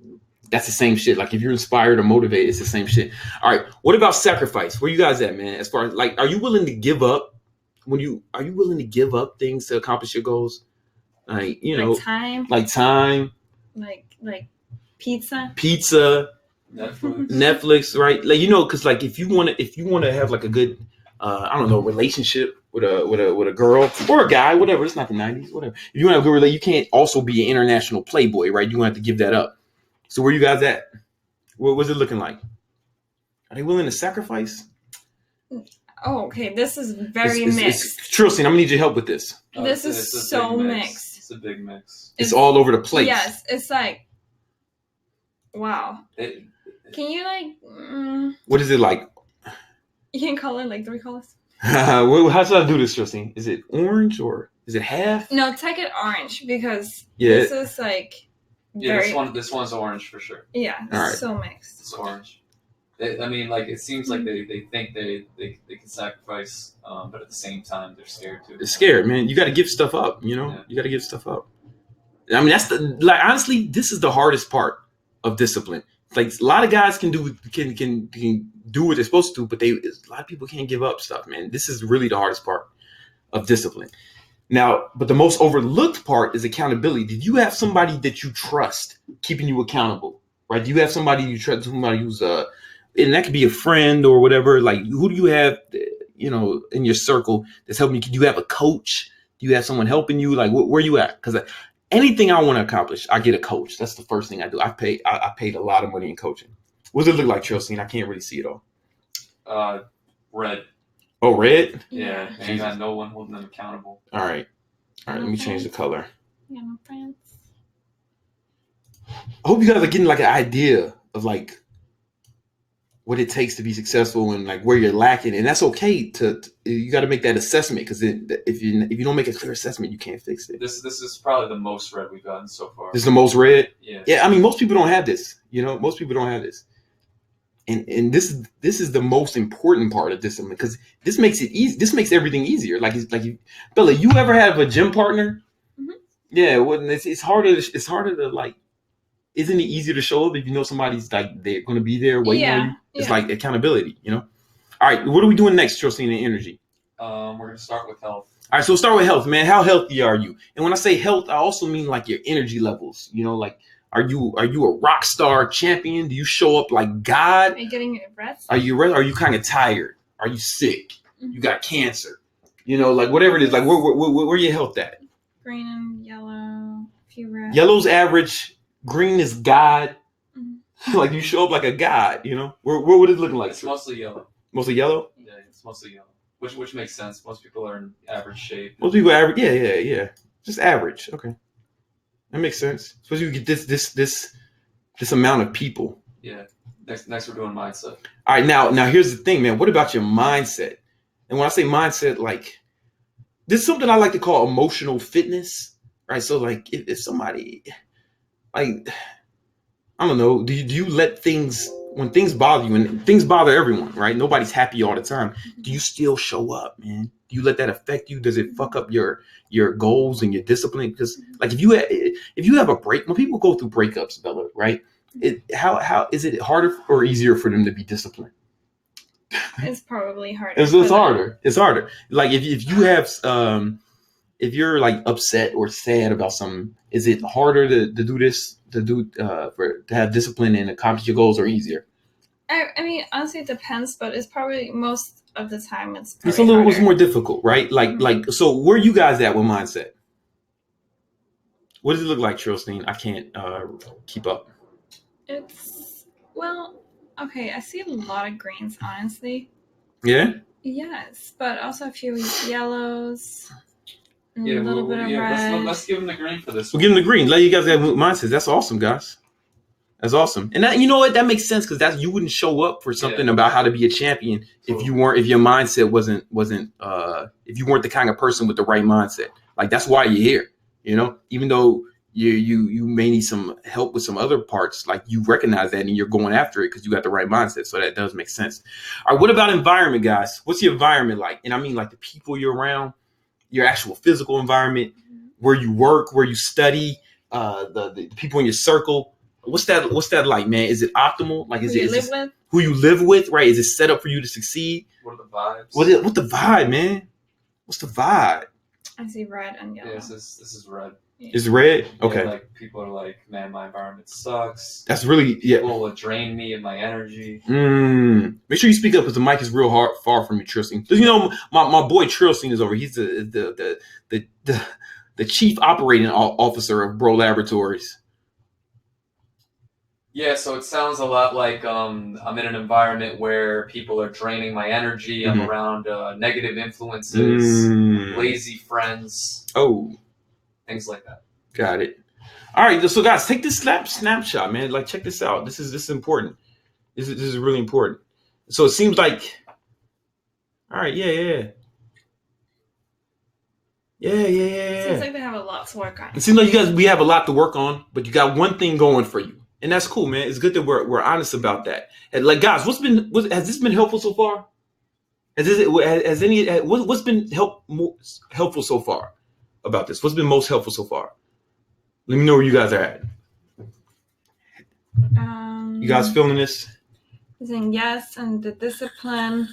That's the same shit. Like if you're inspired or motivated, it's the same shit. All right. What about sacrifice? Where you guys at, man? As far as like, are you willing to give up are you willing to give up things to accomplish your goals? Like, like time, like time, like pizza. Netflix, right? Like, because like if you want to have like a good, I don't know, relationship with a girl or a guy, whatever. It's not the 90s, whatever. If you want to have a good relationship, you can't also be an international playboy, right? You have to give that up. So where you guys at? What was it looking like? Are they willing to sacrifice? Oh, okay. This is very mixed. Trilcine, I'm gonna need your help with this. This is so mixed. It's a big mix. It's all over the place. Yes, it's like, wow. Can you like? What is it like? You can color like 3 colors. How should I do this, Trilcine? Is it orange or is it half? No, take it orange because Yeah. this is like. Yeah, this one's orange for sure. Yeah, it's right. so mixed. It's orange. I mean, like it seems like they think they can sacrifice, but at the same time they're scared too. They're scared, man. You got to give stuff up. Yeah. You got to give stuff up. I mean, that's honestly, this is the hardest part of discipline. Like a lot of guys can do what they're supposed to do, but a lot of people can't give up stuff, man. This is really the hardest part of discipline. Now, but the most overlooked part is accountability. Did you have somebody that you trust keeping you accountable, right? Do you have somebody you trust, somebody who's and that could be a friend or whatever. Like, who do you have, in your circle that's helping you? Do you have a coach? Do you have someone helping you? Like, where you at? Because anything I want to accomplish, I get a coach. That's the first thing I do. I paid a lot of money in coaching. What does it look like, Trilcine? I can't really see it all. Red. Oh, red? Yeah. And you got no one holding them accountable. All right. Let me change the color. Yeah, my friends. I hope you guys are getting like an idea of like what it takes to be successful and like where you're lacking, and that's okay. You got to make that assessment because if you don't make a clear assessment, you can't fix it. This is probably the most red we've gotten so far. This is the most red. Yeah. I mean, most people don't have this. Most people don't have this, and this is the most important part of discipline because this makes it easy. This makes everything easier. Bella, you ever have a gym partner? Mm-hmm. Yeah. Well, it's harder. It's harder to like. Isn't it easier to show up if you know somebody's like they're going to be there waiting on you? It's like accountability, All right, what are we doing next, Trilcine, and energy? We're going to start with health. All right, so start with health, man. How healthy are you? And when I say health, I also mean like your energy levels. Like are you a rock star champion? Do you show up like God? Are you getting rest? Are you rest? Are you kind of tired? Are you sick? Mm-hmm. You got cancer? Like whatever it is. Like where your health at? Green and yellow, a few red. Yellow's average. Green is God. Mm-hmm. Like you show up like a God, Where would it look like? It's mostly yellow. Mostly yellow? Yeah, it's mostly yellow. Which makes sense. Most people are in average shape. Most people are average. Yeah. Just average. Okay. That makes sense. Especially you get this amount of people. Yeah. Next we're doing mindset. All right, now here's the thing, man. What about your mindset? And when I say mindset, like this is something I like to call emotional fitness. Right. So like if somebody like, I don't know, do you let things, when things bother you, and things bother everyone, right? Nobody's happy all the time. Do you still show up, man? Do you let that affect you? Does it fuck up your goals and your discipline? Because like if you have a break, when people go through breakups, Bella, right? How is it harder or easier for them to be disciplined? It's probably harder. It's harder. It's harder. Like if you have if you're like upset or sad about something, is it harder to do this, to have discipline and accomplish your goals, or easier? I mean, honestly, it depends, but it's probably most of the time it's more difficult, right? Like so where you guys at with mindset? What does it look like, Trilcine? I can't keep up. It's okay. I see a lot of greens, honestly. Yeah. Yes, but also a few yellows. Yeah, a little bit of red. Let's give them the green for this. We'll give them the green. Let you guys have mindsets. That's awesome, guys. That's awesome. And that, you know what? That makes sense because you wouldn't show up for something about how to be a champion if your mindset wasn't if you weren't the kind of person with the right mindset. Like that's why you're here. Even though you may need some help with some other parts, like you recognize that and you're going after it because you got the right mindset. So that does make sense. All right, what about environment, guys? What's your environment like? And I mean like the people you're around. Your actual physical environment, where you work, where you study, the people in your circle. what's that like, man? Is it optimal? Like, Who you live with? who you live with, right? Is it set up for you to succeed? What are the vibes? What's the vibe, man? What's the vibe? I see red and yellow. Yeah, this is red. Is red? Okay. Yeah, like people are like, man, my environment sucks. That's really People will drain me of my energy. Make sure you speak up because the mic is real far from you, Trilstein. You know, my boy Trilstein is over. He's the chief operating officer of Bro Laboratories. Yeah, so it sounds a lot like I'm in an environment where people are draining my energy. I'm around negative influences, lazy friends. Oh, things like that. Got it. All right, so guys, take this snapshot, man. Like, check this out. This is important. This is really important. So it seems like, all right, yeah. Seems like they have a lot to work on. It seems like we have a lot to work on, but you got one thing going for you, and that's cool, man. It's good that we're honest about that. And like, guys, has this been helpful so far? What's been helpful so far about this? What's been most helpful so far? Let me know where you guys are at. You guys feeling this? Saying yes, and the discipline,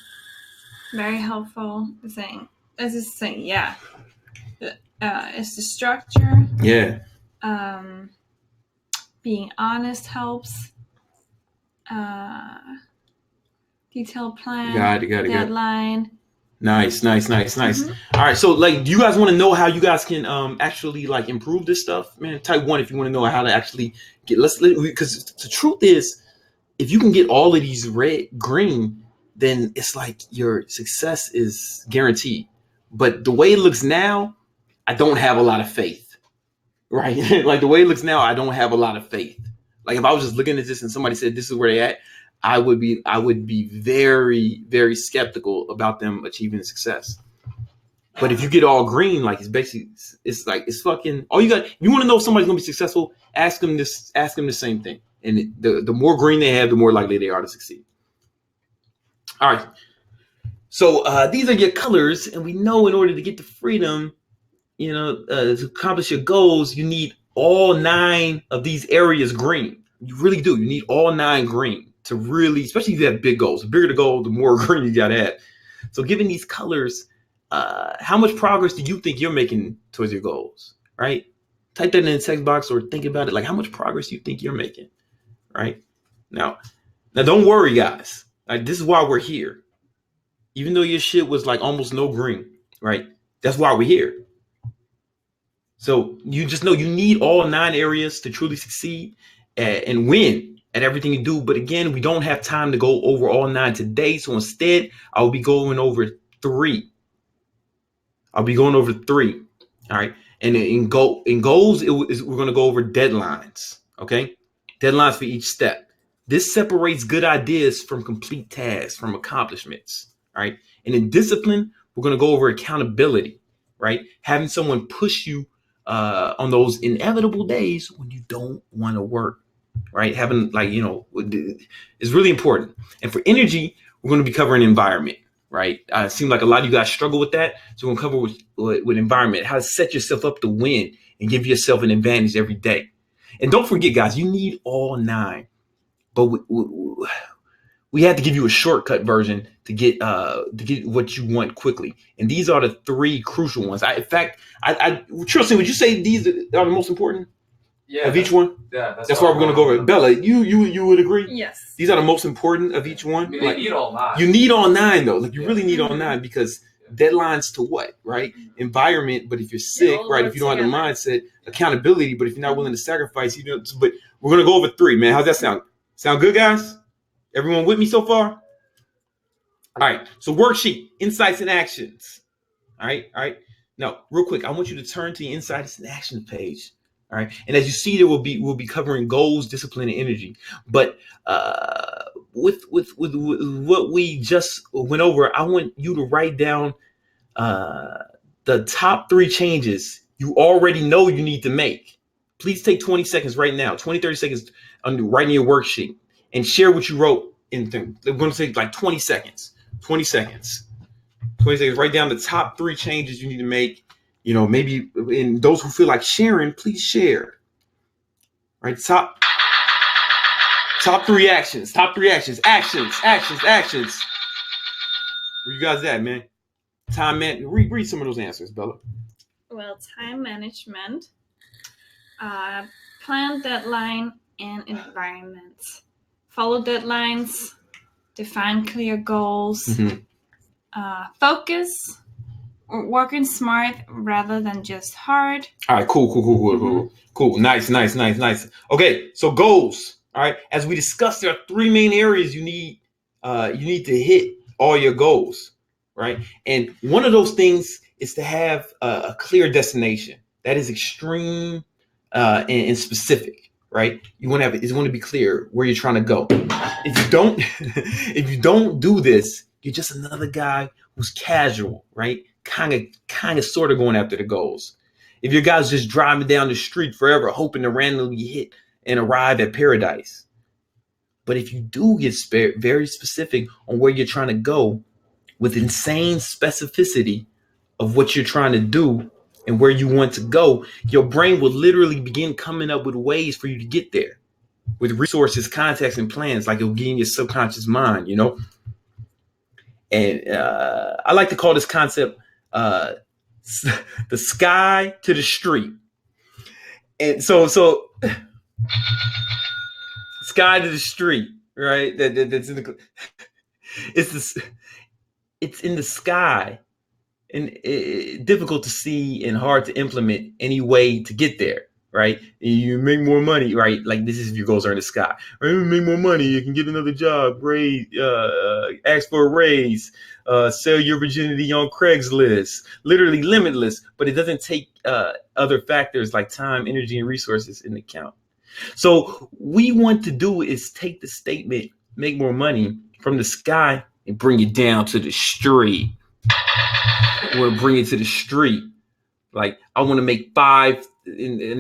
very helpful. It's just saying yeah. It's the structure. Yeah. Being honest helps. Detailed plan. Got it. Deadline. Nice. Mm-hmm. All right, so like, do you guys want to know how you guys can actually like improve this stuff, man? Type 1 if you want to know how to actually get. Because the truth is, if you can get all of these green, then it's like your success is guaranteed. But the way it looks now, I don't have a lot of faith, right? Like the way it looks now, I don't have a lot of faith. Like if I was just looking at this and somebody said this is where they're at, I would be very, very skeptical about them achieving success. But if you get all green, like it's fucking all you got. If you want to know if somebody's gonna be successful, ask them the same thing. And the more green they have, the more likely they are to succeed. All right. So these are your colors, and we know in order to get to freedom, to accomplish your goals, you need all 9 of these areas green. You really do. You need all 9 green to really, especially if you have big goals. The bigger the goal, the more green you gotta have. So given these colors, how much progress do you think you're making towards your goals, right? Type that in the text box or think about it. Like how much progress you think you're making, right? Now don't worry, guys. Like this is why we're here. Even though your shit was like almost no green, right? That's why we're here. So you just know you need all 9 areas to truly succeed and win at everything you do. But again, we don't have time to go over all 9 today. So instead, I will be going over 3. All right. And in goals, we're going to go over deadlines. Okay. Deadlines for each step. This separates good ideas from complete tasks, from accomplishments. All right. And in discipline, we're going to go over accountability, right? Having someone push you on those inevitable days when you don't want to work, right? Having is really important. And for energy, we're going to be covering environment, right? It seems like a lot of you guys struggle with that. So we're going to cover with environment, how to set yourself up to win and give yourself an advantage every day. And don't forget, guys, you need all 9, but we had to give you a shortcut version to get what you want quickly. And these are the 3 crucial ones. Tristan, would you say these are the most important? Yeah. Of each one? Yeah. That's why we're going to go over it. Bella, you would agree? Yes. These are the most important of each one? You need all 9. You need all 9, though. Like, you really need all 9 because deadlines to what, right? Environment, but if you're sick, right? If you don't have the mindset, accountability, but if you're not willing to sacrifice, but we're going to go over 3, man. How's that sound? Sound good, guys? Everyone with me so far? All right. So worksheet, insights and actions. All right. Now, real quick, I want you to turn to the insights and actions page. All right. And as you see, we'll be covering goals, discipline, and energy. But with what we just went over, I want you to write down the top 3 changes you already know you need to make. Please take 20 seconds right now, 30 seconds on writing your worksheet. And share what you wrote in them. We're going to take like 20 seconds. 20 seconds. Write down the top 3 changes you need to make. Maybe in those who feel like sharing, please share. Right, top. Top 3 actions. Top 3 actions. Actions. Where you guys at, man? Time man. Read some of those answers, Bella. Well, time management, plan deadline, and environment. Follow deadlines, define clear goals, focus, working smart rather than just hard. All right, cool. Nice. Okay, so goals. All right, as we discussed, there are 3 main areas you need to hit all your goals, right? And one of those things is to have a clear destination that is extreme and specific, right? You want to be clear where you're trying to go. If you don't do this, you're just another guy who's casual, right? Kind of sort of going after the goals. If your guy's just driving down the street forever, hoping to randomly hit and arrive at paradise. But if you do get very specific on where you're trying to go with insane specificity of what you're trying to do and where you want to go, your brain will literally begin coming up with ways for you to get there with resources, contacts, and plans, like it'll get in your subconscious mind, you know? And I like to call this concept the sky to the street. And so sky to the street, right? That's in the it's in the sky, and difficult to see and hard to implement any way to get there, right? You make more money, right? Like this is if your goals are in the sky. Right? Make more money, you can get another job, raise, ask for a raise, sell your virginity on Craigslist, literally limitless, but it doesn't take other factors like time, energy, and resources into account. So what we want to do is take the statement, make more money from the sky and bring it down to the street. We'll bring it to the street. Like I want to make an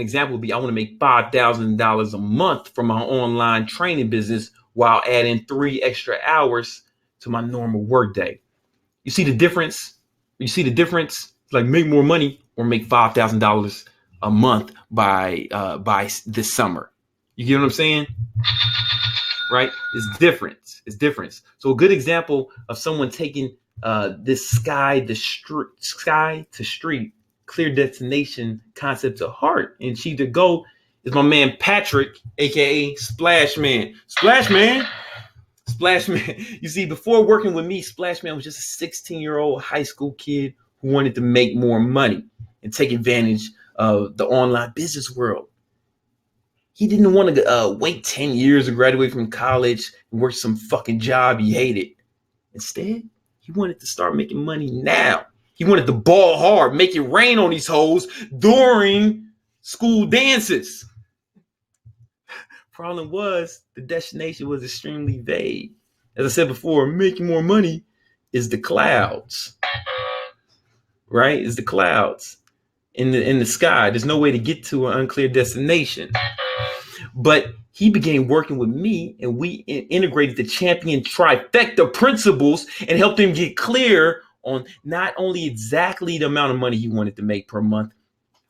example would be I want to make $5,000 a month from my online training business while adding 3 extra hours to my normal workday. You see the difference? Like make more money or make $5,000 a month by this summer. You get what I'm saying? Right? It's different. So a good example of someone taking this sky to street clear destination concept to heart and achieve their goal is my man Patrick, aka Splash Man. You see, before working with me, Splash Man was just a 16-year-old high school kid who wanted to make more money and take advantage of the online business world. He didn't want to wait 10 years to graduate from college and work some fucking job he hated. Instead, he wanted to start making money now. He wanted to ball hard, make it rain on these hoes during school dances. Problem was, the destination was extremely vague. As I said before, making more money is the clouds, right? It's the clouds in the sky. There's no way to get to an unclear destination. But he began working with me, and we integrated the champion trifecta principles and helped him get clear on not only exactly the amount of money he wanted to make per month,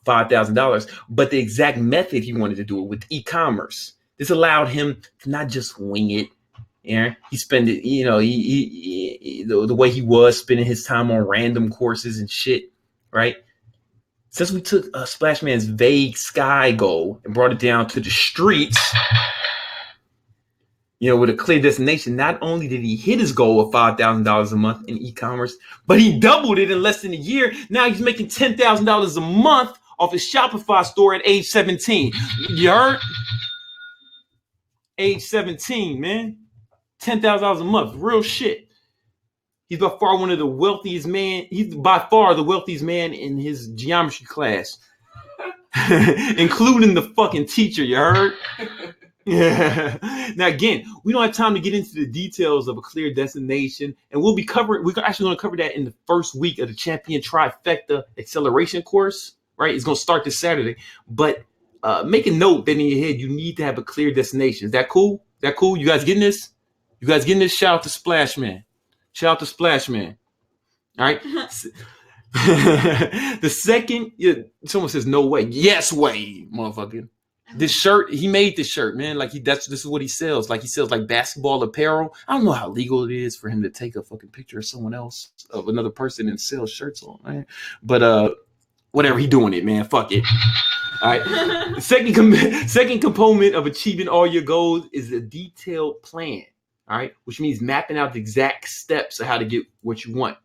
$5,000, but the exact method he wanted to do it with e-commerce. This allowed him to not just wing it. He spent it, the way he was spending his time on random courses and shit, right? Since we took Splash Man's vague sky goal and brought it down to the streets, with a clear destination, not only did he hit his goal of $5,000 a month in e-commerce, but he doubled it in less than a year. Now he's making $10,000 a month off his Shopify store at age 17. You heard? Age 17, man. $10,000 a month. Real shit. He's by far one of the wealthiest man. He's by far the wealthiest man in his geometry class, including the fucking teacher. You heard? Yeah. Now again, we don't have time to get into the details of a clear destination, and we're actually going to cover that in the first week of the Champion Trifecta Acceleration course. Right? It's going to start this Saturday. But make a note that in your head you need to have a clear destination. Is that cool? You guys getting this? Shout out to Splash Man. All right. The second, someone says no way. Yes way, motherfucker. This shirt, he made this shirt, man. Like this is what he sells. Like he sells like basketball apparel. I don't know how legal it is for him to take a fucking picture of someone else, of another person, and sell shirts on, man. But whatever, he doing it, man. Fuck it. All right. The second component of achieving all your goals is a detailed plan. All right, which means mapping out the exact steps of how to get what you want.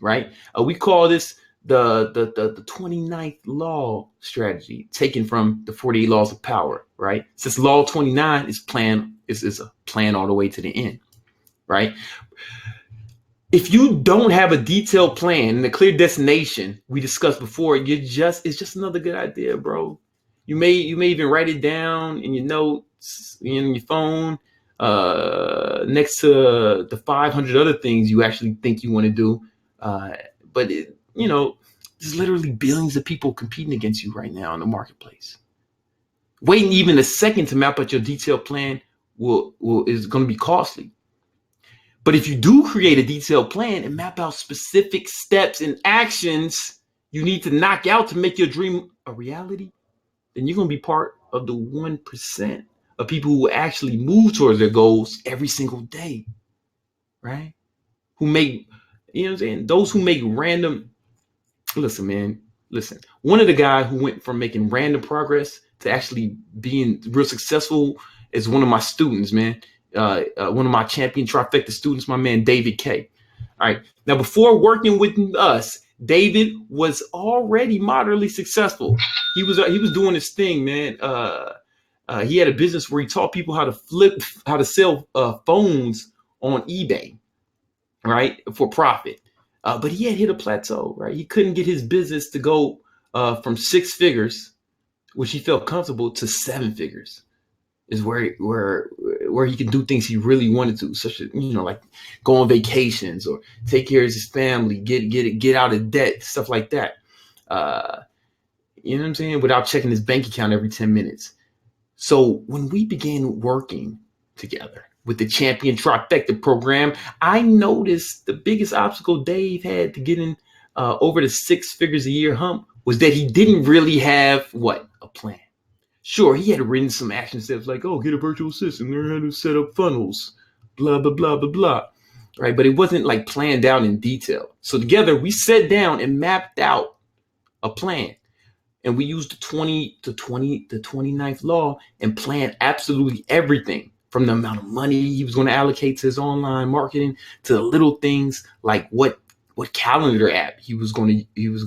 Right. We call this the 29th law strategy, taken from the 48 laws of power. Right. Since law 29 is a plan all the way to the end. Right. If you don't have a detailed plan and a clear destination, we discussed before, it's just another good idea, bro. You may even write it down in your notes, in your phone, next to the 500 other things you actually think you want to do. But there's literally billions of people competing against you right now in the marketplace. Waiting even a second to map out your detailed plan is going to be costly. But if you do create a detailed plan and map out specific steps and actions you need to knock out to make your dream a reality, then you're going to be part of the 1% of people who actually move towards their goals every single day, right? Who make, you know what I'm saying? Those who make random, listen, one of the guys who went from making random progress to actually being real successful is one of my students, man. One of my champion trifecta students, my man, David K. All right. Now, before working with us, David was already moderately successful. He was doing his thing, man. He had a business where he taught people how to sell phones on eBay, right, for profit. But he had hit a plateau, right? He couldn't get his business to go from 6 figures, which he felt comfortable, to 7 figures. Is where he can do things he really wanted to, such as like go on vacations or take care of his family, get out of debt, stuff like that. You know what I'm saying? Without checking his bank account every 10 minutes. So when we began working together with the Champion Trifecta program, I noticed the biggest obstacle Dave had to getting over the 6 figures a year hump was that he didn't really have a plan. Sure, he had written some action steps like, get a virtual assistant, learn how to set up funnels, blah, blah, blah, blah, blah, right? But it wasn't like planned out in detail. So together we sat down and mapped out a plan. And we used the 29th law and planned absolutely everything, from the amount of money he was going to allocate to his online marketing to the little things like what calendar app he was going to use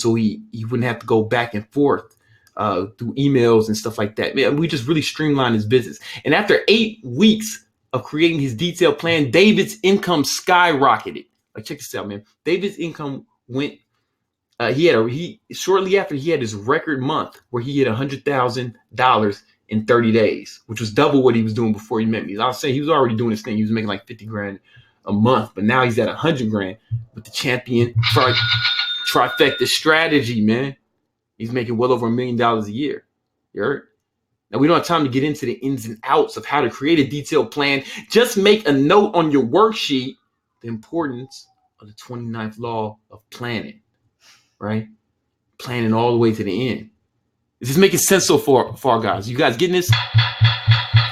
so he wouldn't have to go back and forth through emails and stuff like that. Man, we just really streamlined his business. And after 8 weeks of creating his detailed plan, David's income skyrocketed. Like, check this out, man. David's income went. Shortly after he had his record month where he hit $100,000 in 30 days, which was double what he was doing before he met me. I was saying he was already doing this thing. He was making like 50 grand a month, but now he's at 100 grand with the Champion Trifecta strategy, man. He's making well over $1 million a year. You heard? Now, we don't have time to get into the ins and outs of how to create a detailed plan. Just make a note on your worksheet, the importance of the 29th law of planning, right? Planning all the way to the end. Is this making sense so far, guys? You guys getting this?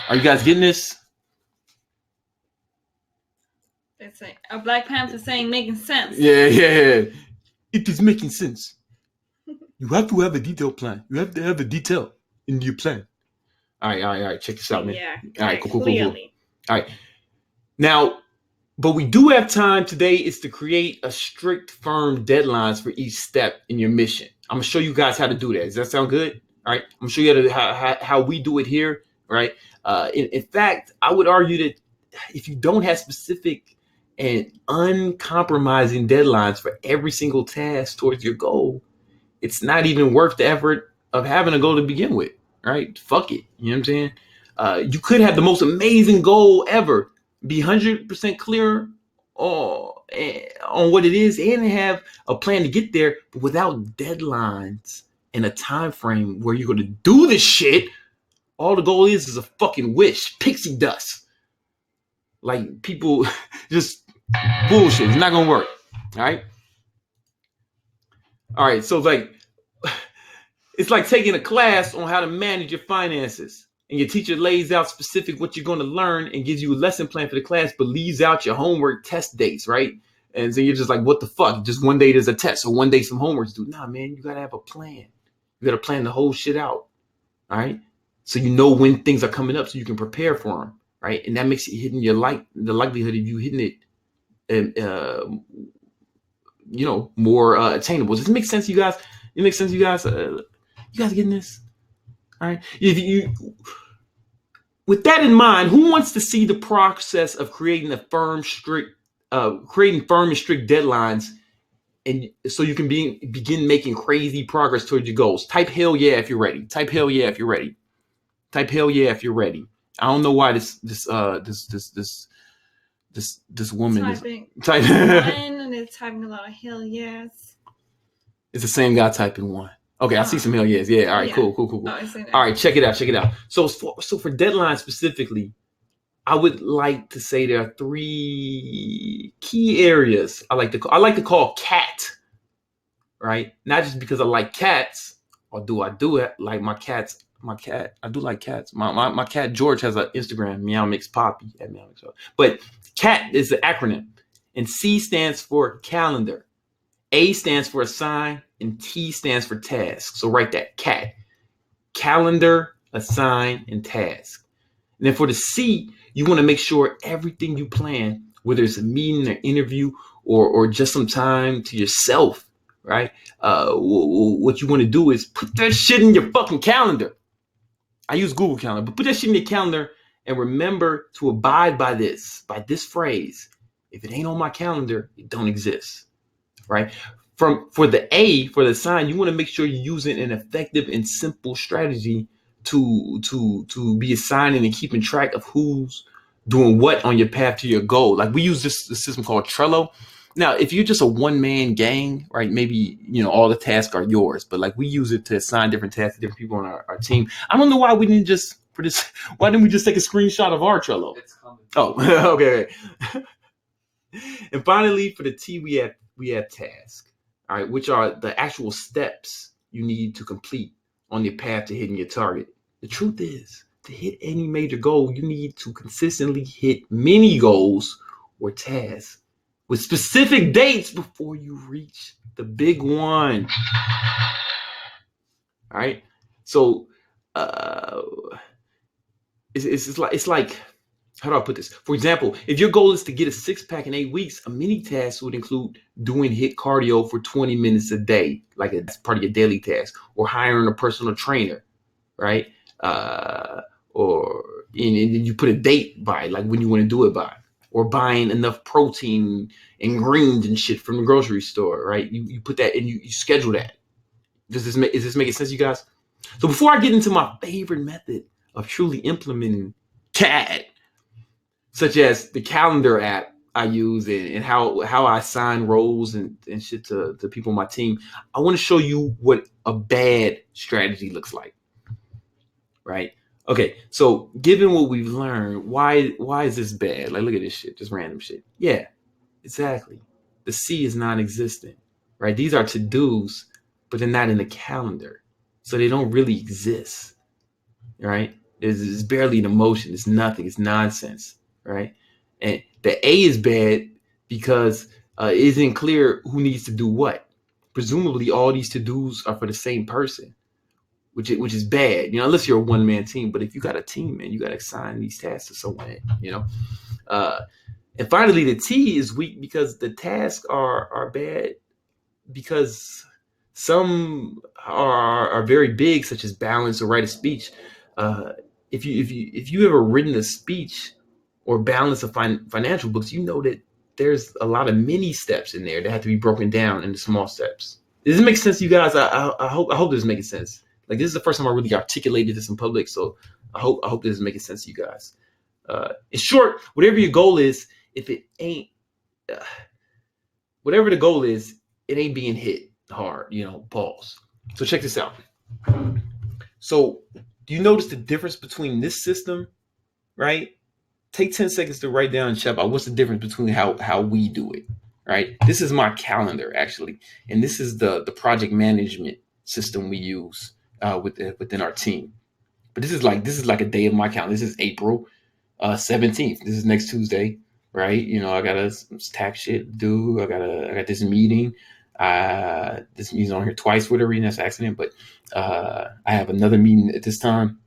Are you guys getting this? It's a Black Panther saying making sense. Yeah. It is making sense. You have to have a detailed plan. You have to have a detail in your plan. All right. Check this out, man. Yeah. All right, cool. Clearly. All right. Now, but we do have time today is to create a strict, firm deadlines for each step in your mission. I'm going to show you guys how to do that. Does that sound good? All right. I'm going to show you how we do it here, right? In fact, I would argue that if you don't have specific and uncompromising deadlines for every single task towards your goal, it's not even worth the effort of having a goal to begin with, right? Fuck it. You know what I'm saying? You could have the most amazing goal ever, be 100% clear on what it is, and have a plan to get there, but without deadlines and a time frame where you're going to do this shit. All the goal is a fucking wish, pixie dust. Like, people just bullshit. It's not going to work. All right. So like, It's like taking a class on how to manage your finances. And your teacher lays out specific what you're going to learn and gives you a lesson plan for the class, but leaves out your homework test dates, right? And so you're just like, what the fuck? Just one day there's a test, so one day some homework's due. Nah, man, you gotta have a plan. You gotta plan the whole shit out, all right? So you know when things are coming up, so you can prepare for them, right? And that makes it hitting your the likelihood of you hitting it, more attainable. Does it make sense, you guys? It makes sense, you guys. You guys getting this? All right. With that in mind, who wants to see the process of creating firm and strict deadlines, and so you can begin making crazy progress towards your goals? Type hell yeah if you're ready. Type hell yeah if you're ready. Type hell yeah if you're ready. I don't know why this woman is typing one and it's typing a lot of hell yes. It's the same guy typing one. Okay, I see some hell yes. Yeah, all right, cool. All right, check it out. So for deadlines specifically, I would like to say there are 3 key areas I like to call cat, right? Not just because I like cats, or do I do it like my cat. I do like cats. My cat George has an Instagram, Meow Mix Poppy at Meow Mix. But cat is the acronym, and C stands for calendar, A stands for assign, and T stands for task. So write that: cat, calendar, assign, and task. And then for the C, you want to make sure everything you plan, whether it's a meeting, an interview, or just some time to yourself, right? What you want to do is put that shit in your fucking calendar. I use Google Calendar, but put that shit in your calendar and remember to abide by this phrase: if it ain't on my calendar, it don't exist, right? For the A, for the sign, you want to make sure you're using an effective and simple strategy to be assigning and keeping track of who's doing what on your path to your goal. Like we use this system called Trello. Now, if you're just a one-man gang, right, maybe, all the tasks are yours, but like we use it to assign different tasks to different people on our team. I don't know why we didn't just, why didn't we just take a screenshot of our Trello? It's coming. Oh, okay. And finally, for the T, we have tasks, all right, which are the actual steps you need to complete on your path to hitting your target. The truth is, to hit any major goal, you need to consistently hit mini goals or tasks with specific dates before you reach the big one. All right. So it's like, how do I put this? For example, if your goal is to get a 6-pack in 8 weeks, a mini task would include doing HIIT cardio for 20 minutes a day, like that's part of your daily task, or hiring a personal trainer, right? Or you put a date by, like when you want to do it by, or buying enough protein and greens and shit from the grocery store, right? You put that and you schedule that. Is this making sense, you guys? So before I get into my favorite method of truly implementing CAD, such as the calendar app I use and how I assign roles and shit to people on my team, I want to show you what a bad strategy looks like, right? Okay, so given what we've learned, why is this bad? Like, look at this shit, just random shit. Yeah, exactly. The C is non-existent, right? These are to-dos, but they're not in the calendar, so they don't really exist, right? It's barely an emotion. It's nothing. It's nonsense, right? And the A is bad because it isn't clear who needs to do what. Presumably, all these to-dos are for the same person, which is bad, unless you're a one-man team. But if you got a team, man, you got to assign these tasks to someone, And finally, the T is weak because the tasks are bad because some are very big, such as balance or write a speech. If you ever written a speech or balance of financial books, you know that there's a lot of mini steps in there that have to be broken down into small steps. Does this make sense, you guys? I hope this is making sense. Like, this is the first time I really articulated this in public, so I hope this is making sense to you guys. In short, whatever your goal is, if it ain't, whatever the goal is, it ain't being hit hard, pause. So check this out. So do you notice the difference between this system, right? Take 10 seconds to write down and check out what's the difference between how we do it, right? This is my calendar, actually, and this is the project management system we use. within our team. But this is like a day of my calendar. This is April 17th. This is next Tuesday, right? You know, I got some tax shit to do. I got this meeting. This meeting's on here twice for the reason that's accident, but I have another meeting at this time.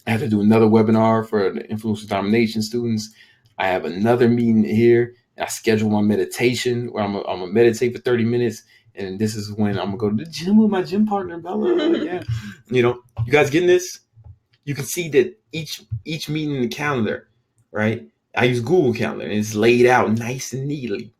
I have to do another webinar for the influencer domination students. I have another meeting here. I schedule my meditation where I'm gonna meditate for 30 minutes. And this is when I'm gonna go to the gym with my gym partner, Bella. Yeah. You know, you guys getting this? You can see that each meeting in the calendar, right? I use Google Calendar and it's laid out nice and neatly.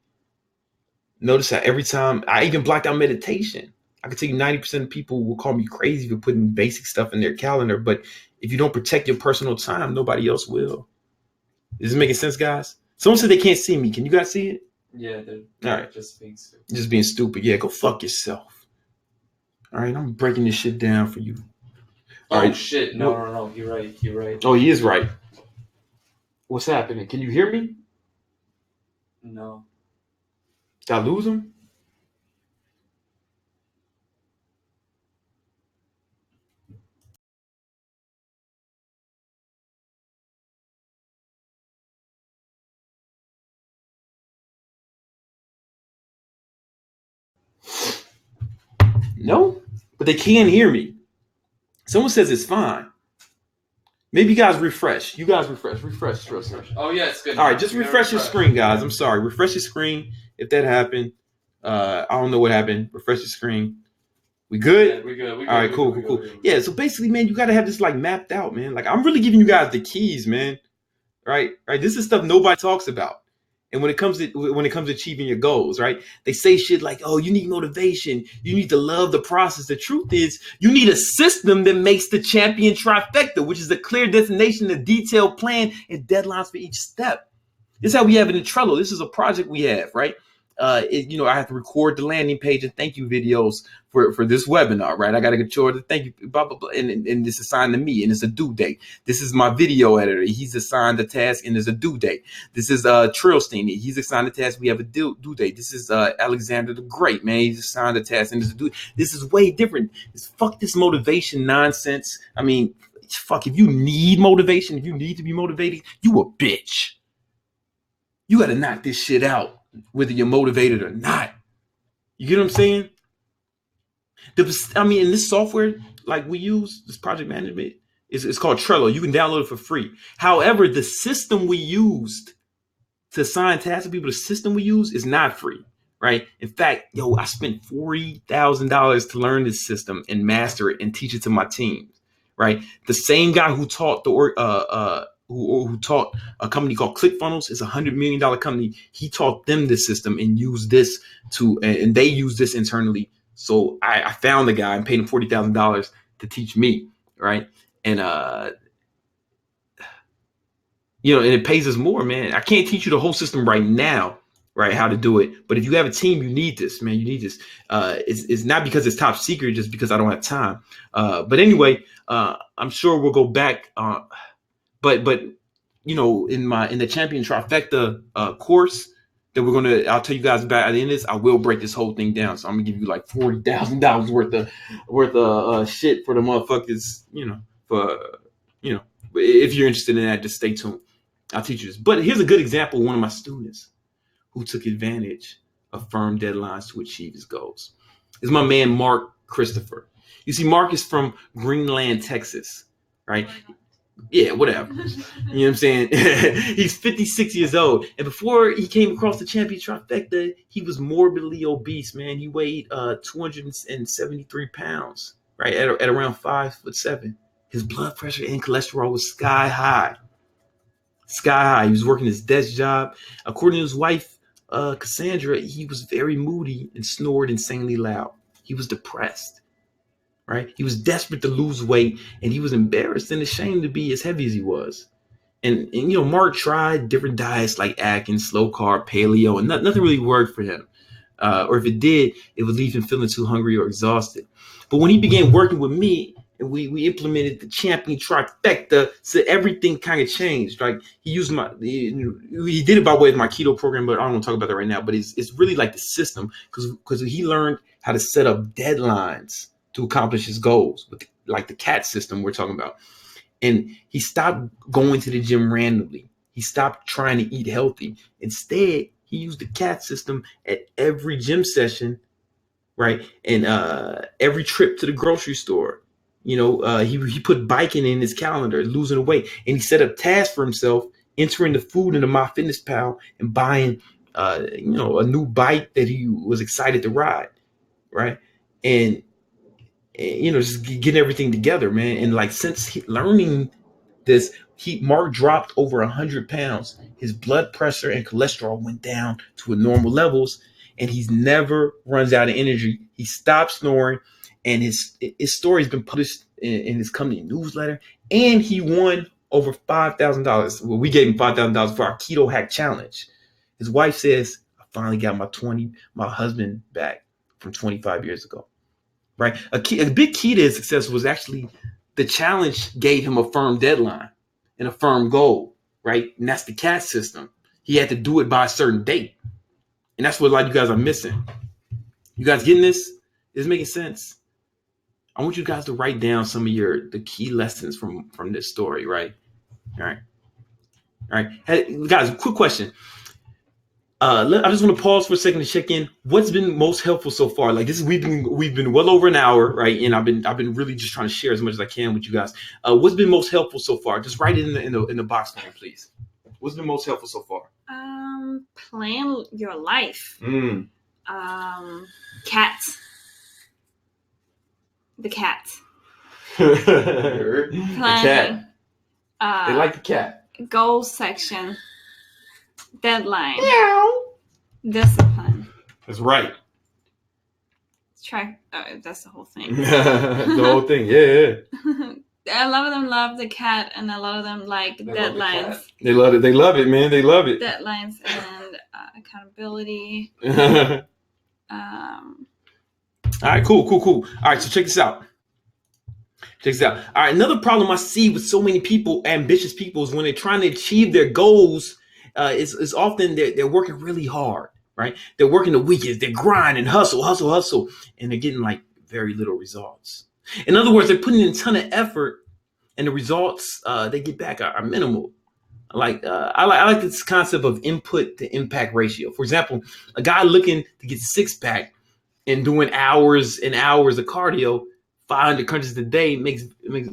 Notice how every time I even blocked out meditation. I can tell you 90% of people will call me crazy for putting basic stuff in their calendar, but if you don't protect your personal time, nobody else will. Is this making sense, guys? Someone said they can't see me. Can you guys see it? Yeah, they're All right. just being stupid. Just being stupid. Yeah, go fuck yourself. All right, I'm breaking this shit down for you. All right. Shit. No. You're right. Oh, he is right. What's happening? Can you hear me? No. Did I lose him? No, but they can hear me. Someone says it's fine. Maybe you guys refresh. Refresh. Oh yeah, it's good. All right, just refresh your screen, guys. I'm sorry. Refresh your screen if that happened. I don't know what happened. Refresh your screen. We good? Yeah, we good. All right, cool. Yeah, so basically, man, you got to have this like mapped out, man. Like I'm really giving you guys the keys, man. Right? This is stuff nobody talks about. And when it comes to achieving your goals, right? They say shit like, "Oh, you need motivation. You need to love the process." The truth is, you need a system that makes the champion trifecta, which is a clear destination, a detailed plan, and deadlines for each step. This is how we have it in Trello. This is a project we have, right? I have to record the landing page and thank you videos for this webinar, right? I got to control the thank you, blah, blah, blah. And it's assigned to me and it's a due date. This is my video editor. He's assigned the task and there's a due date. This is Trillstein. He's assigned the task. We have a due date. This is Alexander the Great, man. He's assigned the task and there's a due. This is way different. Fuck this motivation nonsense. I mean, fuck, if you need motivation, if you need to be motivated, you a bitch. You got to knock this shit out, whether you're motivated or not. You get what I'm saying? In this software, like we use, this project management, it's called Trello. You can download it for free. However, the system we used to assign tasks to people, the system we use is not free, right? In fact, I spent $40,000 to learn this system and master it and teach it to my team, right? The same guy who taught who taught a company called ClickFunnels, is $100 million company. He taught them this system and used this and they use this internally. So I found the guy and paid him $40,000 to teach me, right? And and it pays us more, man. I can't teach you the whole system right now, right? How to do it. But if you have a team, you need this, man. You need this. It's not because it's top secret, just because I don't have time. But anyway, I'm sure we'll go back. But in the Champion Trifecta course that I'll tell you guys about at the end of this, I will break this whole thing down. So I'm gonna give you like $40,000 worth of shit for the motherfuckers, if you're interested in that, just stay tuned. I'll teach you this. But here's a good example of one of my students who took advantage of firm deadlines to achieve his goals. It's my man, Mark Christopher. You see, Mark is from Greenland, Texas, right? Yeah, whatever. You know what I'm saying? He's 56 years old. And before he came across the Champion Trifecta, he was morbidly obese, man. He weighed 273 pounds, right? At around 5'7". His blood pressure and cholesterol was sky high. Sky high. He was working his desk job. According to his wife, Cassandra, he was very moody and snored insanely loud. He was depressed. Right? He was desperate to lose weight and he was embarrassed and ashamed to be as heavy as he was. And Mark tried different diets like Atkins, low carb, paleo, and nothing really worked for him. Or if it did, it would leave him feeling too hungry or exhausted. But when he began working with me and we implemented the Champion Trifecta, so everything kind of changed. Like he did it by way of my keto program, but I don't want to talk about that right now. But it's really like the system because he learned how to set up deadlines to accomplish his goals like the CAT system we're talking about. And he stopped going to the gym randomly. He stopped trying to eat healthy. Instead, he used the CAT system at every gym session, right? And every trip to the grocery store. He put biking in his calendar, losing weight, and he set up tasks for himself, entering the food into MyFitnessPal and buying, a new bike that he was excited to ride, right? And just getting everything together, man. And like since learning this, Mark dropped over 100 pounds. His blood pressure and cholesterol went down to normal levels, and he's never runs out of energy. He stopped snoring, and his story has been published in his company newsletter. And he won over $5,000. Well, we gave him $5,000 for our Keto Hack Challenge. His wife says, "I finally got my husband back from 25 years ago." Right? A big key to his success was actually the challenge gave him a firm deadline and a firm goal, right? And that's the CAT system. He had to do it by a certain date. And that's what a lot of you guys are missing. You guys getting this? Is it making sense? I want you guys to write down some of the key lessons from this story, right? All right. Hey, guys, quick question. I just want to pause for a second to check in. What's been most helpful so far? Like this, we've been well over an hour, right? And I've been really just trying to share as much as I can with you guys. What's been most helpful so far? Just write it in the box for me, please. What's been most helpful so far? Plan your life. Cats. The cat. The cat. They like the cat. Goals section. Deadline. Meow. Discipline. That's right. Track. That's the whole thing. The whole thing. Yeah. A lot of them love the cat, and a lot of them like deadlines. They love it. They love it, man. They love it. Deadlines and accountability. All right, cool. All right, so check this out. All right, another problem I see with so many people, ambitious people, is when they're trying to achieve their goals, it's often they're working really hard, right? They're working the weekends, they're grinding, hustle, and they're getting like very little results. In other words, they're putting in a ton of effort, and the results they get back are minimal. I like this concept of input to impact ratio. For example, a guy looking to get six pack and doing hours and hours of cardio, 500 crunches a day makes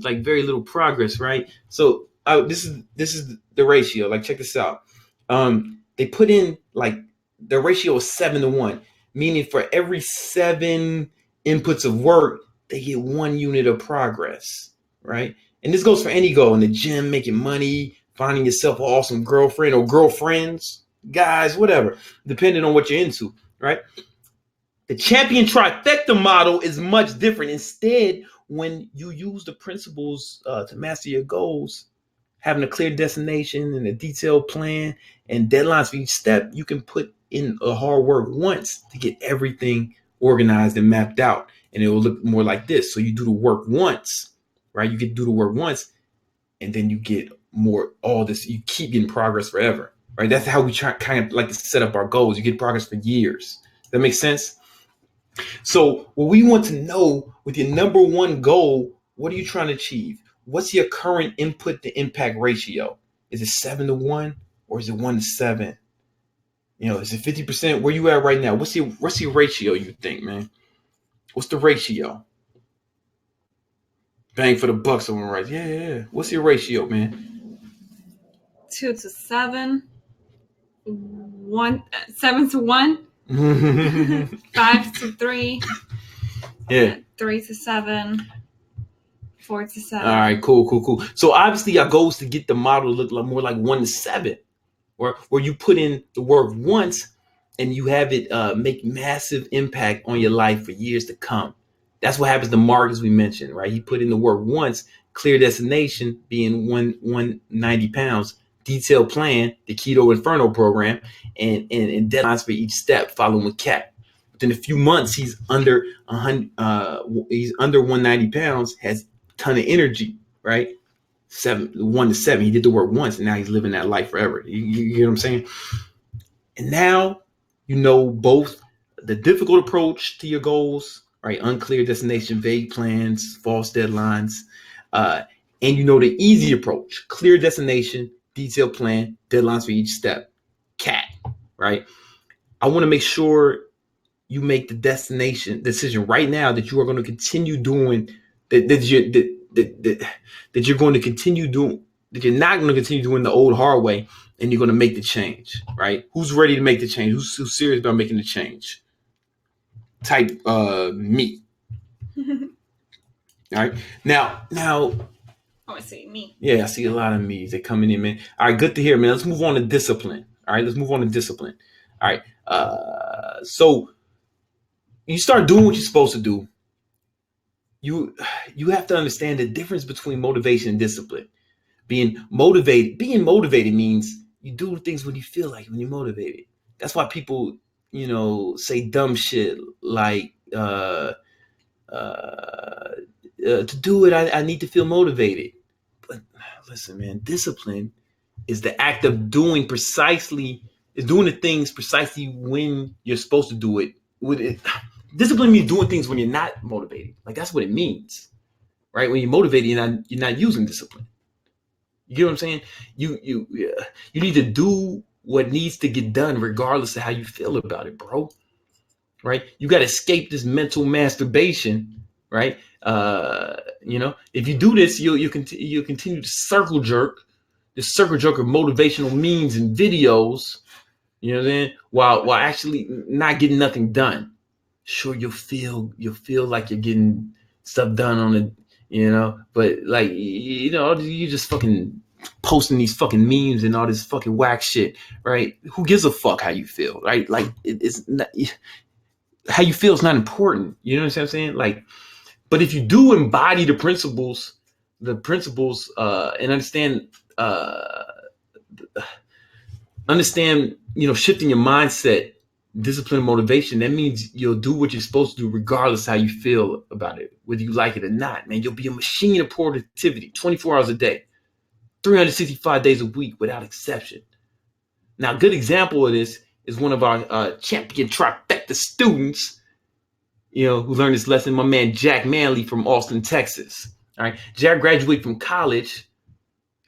like very little progress, right? So this is the ratio. Like check this out. They put in like the ratio is 7-1, meaning for every 7 inputs of work, they get 1 unit of progress, right? And this goes for any goal in the gym, making money, finding yourself an awesome girlfriend or girlfriends, guys, whatever, depending on what you're into, right? The champion trifecta model is much different. Instead, when you use the principles to master your goals, having a clear destination and a detailed plan and deadlines for each step, you can put in a hard work once to get everything organized and mapped out. And it will look more like this. So you do the work once, right? You get to do the work once, and then you get all this. You keep getting progress forever, right? That's how we kind of like to set up our goals. You get progress for years. That makes sense? So what we want to know with your number one goal, what are you trying to achieve? What's your current input to impact ratio? Is it 7-1 or is it 1-7? Is it 50%? Where you at right now? What's your ratio, you think, man? What's the ratio? Bang for the buck, someone writes. Yeah. What's your ratio, man? 2-7. 7-1. 5-3. Yeah. 3-7. 4-7. All right, cool. So obviously our goal is to get the model to look more like 1-7, where you put in the work once and you have it make massive impact on your life for years to come. That's what happens to Mark, as we mentioned, right? He put in the work once, clear destination being 190 pounds, detailed plan, the Keto Inferno program, and deadlines for each step, following with CAT. Within a few months, he's under 190 pounds, has a ton of energy, right? 1-7. He did the work once, and now he's living that life forever. You get what I'm saying? And now you know both the difficult approach to your goals right? Unclear destination, vague plans, false deadlines. And you know the easy approach: clear destination, detailed plan, deadlines for each step. CAT, right? I want to make sure you make the destination decision right now that you are going to continue doing that you're going to continue doing, that you're not going to continue doing the old hard way, and you're going to make the change, right? Who's ready to make the change? Who's serious about making the change? Type me. All right. Now. Oh, I see me. Yeah, I see a lot of me's. They're coming in, man. All right, good to hear, man. Let's move on to discipline. All right, let's move on to discipline. All right. So you start doing what you're supposed to do. You have to understand the difference between motivation and discipline. Being motivated means you do things when you feel like it, when you're motivated. That's why people, say dumb shit like to do it, I need to feel motivated. But listen, man, discipline is the act of doing the things precisely when you're supposed to do it. Discipline means doing things when you're not motivated. Like, that's what it means, right? When you're motivated, you're not using discipline. You get what I'm saying? You need to do what needs to get done, regardless of how you feel about it, bro. Right? You got to escape this mental masturbation, right? If you do this, you'll continue to circle jerk of motivational memes and videos. You know what I'm saying? While actually not getting nothing done. Sure, you'll feel like you're getting stuff done on it, but like, you just fucking posting these fucking memes and all this fucking whack shit, right? Who gives a fuck how you feel, right? Like, it's not, how you feel is not important. You know what I'm saying? Like, but if you do embody the principles, and understand, shifting your mindset, discipline, and motivation, that means you'll do what you're supposed to do regardless how you feel about it, whether you like it or not, man. You'll be a machine of productivity 24 hours a day, 365 days a week without exception. Now, a good example of this is one of our champion trifecta students, who learned this lesson, my man Jack Manley from Austin, Texas. All right. Jack graduated from college.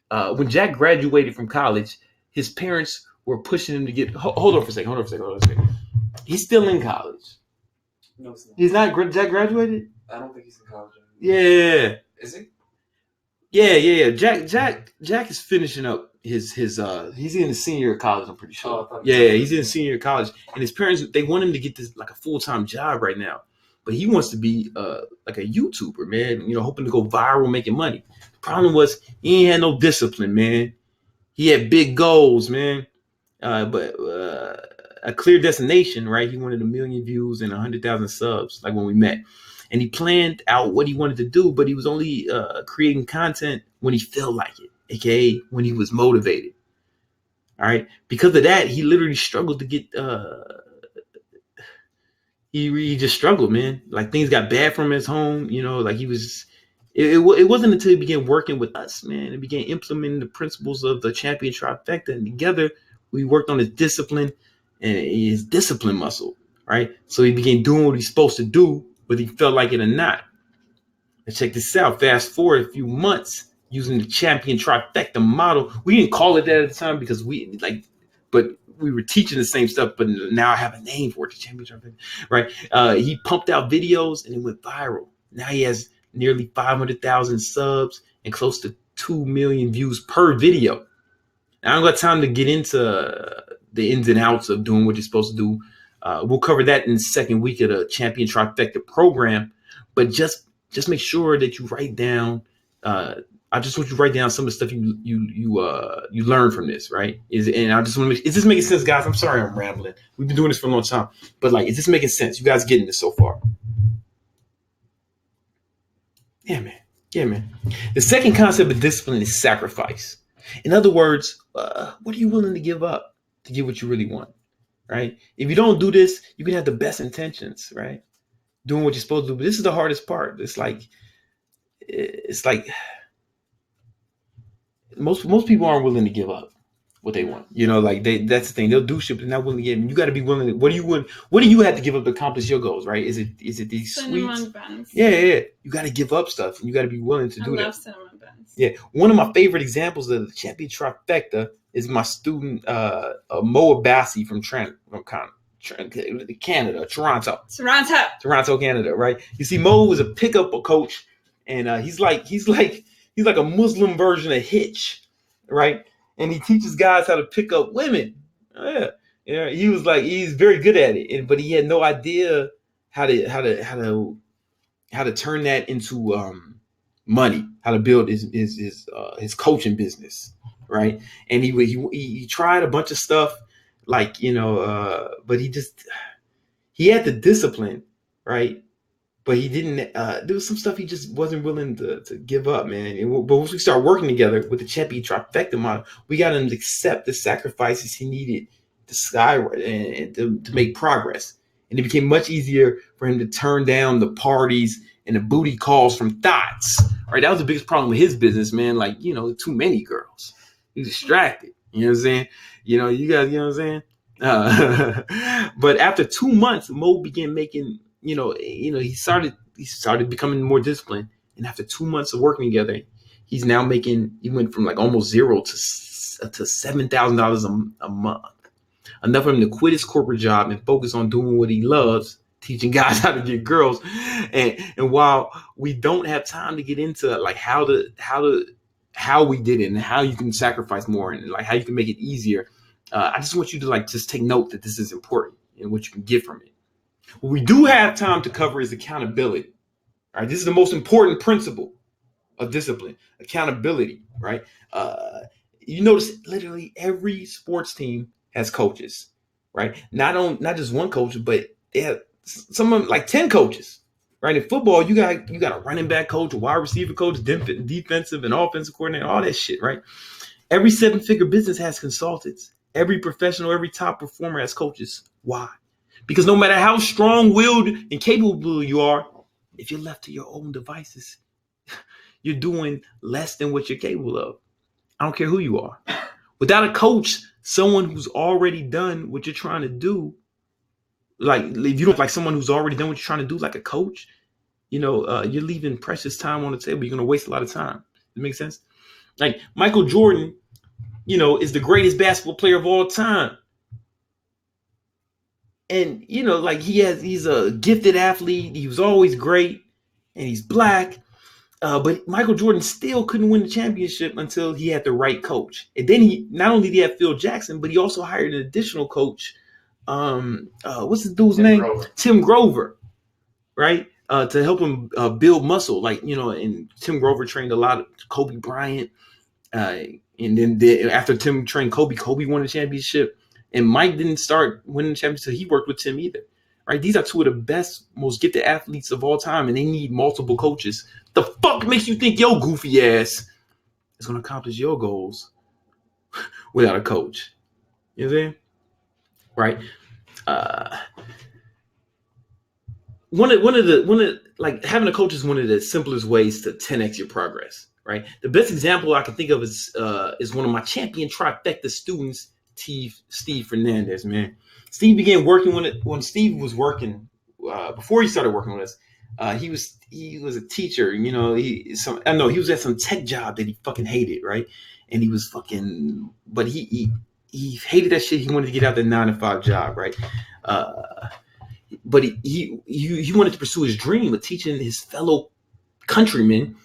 When Jack graduated from college, his parents were pushing him to get. Hold on for a second. He's still in college. No, he's not. Jack graduated? I don't think he's in college anymore. Yeah. Is he? Yeah. Jack is finishing up his he's in the senior year of college, I'm pretty sure. He's in the senior year of college, and his parents, they want him to get this like a full-time job right now, but he wants to be like a YouTuber, man. Hoping to go viral, making money. The problem was he ain't had no discipline, man. He had big goals, man. But a clear destination, right? He wanted 1 million views and 100,000 subs, like when we met. And he planned out what he wanted to do, but he was only creating content when he felt like it, aka when he was motivated. All right. Because of that, he literally struggled to get. He just struggled, man. Like, things got bad from his home. Like, he was. It wasn't until he began working with us, man, and began implementing the principles of the champion trifecta, and together we worked on his discipline and his discipline muscle, right? So he began doing what he's supposed to do, whether he felt like it or not. And check this out. Fast forward a few months using the champion trifecta model. We didn't call it that at the time because but we were teaching the same stuff, but now I have a name for it, the champion trifecta, right? He pumped out videos and it went viral. Now he has nearly 500,000 subs and close to 2 million views per video. Now, I don't got time to get into the ins and outs of doing what you're supposed to do. We'll cover that in the second week of the Champion Trifecta program. But just make sure that you write down. I just want you to write down some of the stuff you learn from this, right? And I just want to is this making sense, guys? I'm sorry I'm rambling. We've been doing this for a long time, but like, is this making sense? You guys getting this so far? Yeah, man. The second concept of discipline is sacrifice. In other words, what are you willing to give up to get what you really want, right? If you don't do this, you can have the best intentions, right? Doing what you're supposed to do, but this is the hardest part. It's like most people aren't willing to give up. what they want. You know, like that's the thing. They'll do shit, but they're not willing to give. You got to be willing to, what do you have to give up to accomplish your goals, right? Is it these Cinnamon sweets? buns. Yeah. You got to give up stuff, and you got to be willing to do I that. love cinnamon buns. Yeah. One of my favorite examples of the champion trifecta is my student Mo Abassi from Canada, Toronto, Canada, right? You see, Mo was a pickup coach, and he's like a Muslim version of Hitch, right? And he teaches guys how to pick up women. Yeah, he's very good at it, but he had no idea how to turn that into money, how to build his coaching business, right? And he tried a bunch of stuff, like, but he had the discipline, right? But he didn't. There was some stuff he just wasn't willing to give up, man. But once we start working together with the champion trifecta model, we got him to accept the sacrifices he needed to skyward and to make progress. And it became much easier for him to turn down the parties and the booty calls from thoughts. Right, that was the biggest problem with his business, man. Like, too many girls. He's distracted. You know what I'm saying? You guys. You know what I'm saying? But after 2 months, Mo began making. He started becoming more disciplined, and after 2 months of working together, he went from like almost zero to $7,000 a month, enough for him to quit his corporate job and focus on doing what he loves, teaching guys how to get girls. And while we don't have time to get into like how we did it and how you can sacrifice more and like how you can make it easier, I just want you to just take note that this is important and what you can get from it. What we do have time to cover is accountability. All right, this is the most important principle of discipline: accountability. Right? You notice literally every sports team has coaches. Right? Not just one coach, but they have some of them like 10 coaches. Right? In football, you got a running back coach, a wide receiver coach, defensive and offensive coordinator, all that shit. Right? Every 7-figure business has consultants. Every professional, every top performer has coaches. Why? Because no matter how strong-willed and capable you are, if you're left to your own devices, you're doing less than what you're capable of. I don't care who you are. Without a coach, someone who's already done what you're trying to do, like if you don't like someone who's already done what you're trying to do, like a coach, you're leaving precious time on the table. You're going to waste a lot of time. Does it make sense? Like Michael Jordan, is the greatest basketball player of all time. And, he's a gifted athlete. He was always great and he's black. But Michael Jordan still couldn't win the championship until he had the right coach. And then he not only did he have Phil Jackson, but he also hired an additional coach. What's the dude's name? Grover. Tim Grover, right? To help him build muscle. And Tim Grover trained a lot of Kobe Bryant. And then after Tim trained Kobe won the championship. And Mike didn't start winning the championship. He worked with Tim either, right? These are two of the best, most gifted athletes of all time, and they need multiple coaches. The fuck makes you think your goofy ass is going to accomplish your goals without a coach? You know what I'm saying? Right? Having a coach is one of the simplest ways to 10x your progress, right? The best example I can think of is one of my champion trifecta students, Steve Fernandez, man. Steve began working when Steve was working before he started working with us. He was a teacher, he was at some tech job that he fucking hated, right? And he was but he hated that shit. He wanted to get out the 9-to-5 job, right? But he wanted to pursue his dream of teaching his fellow countrymen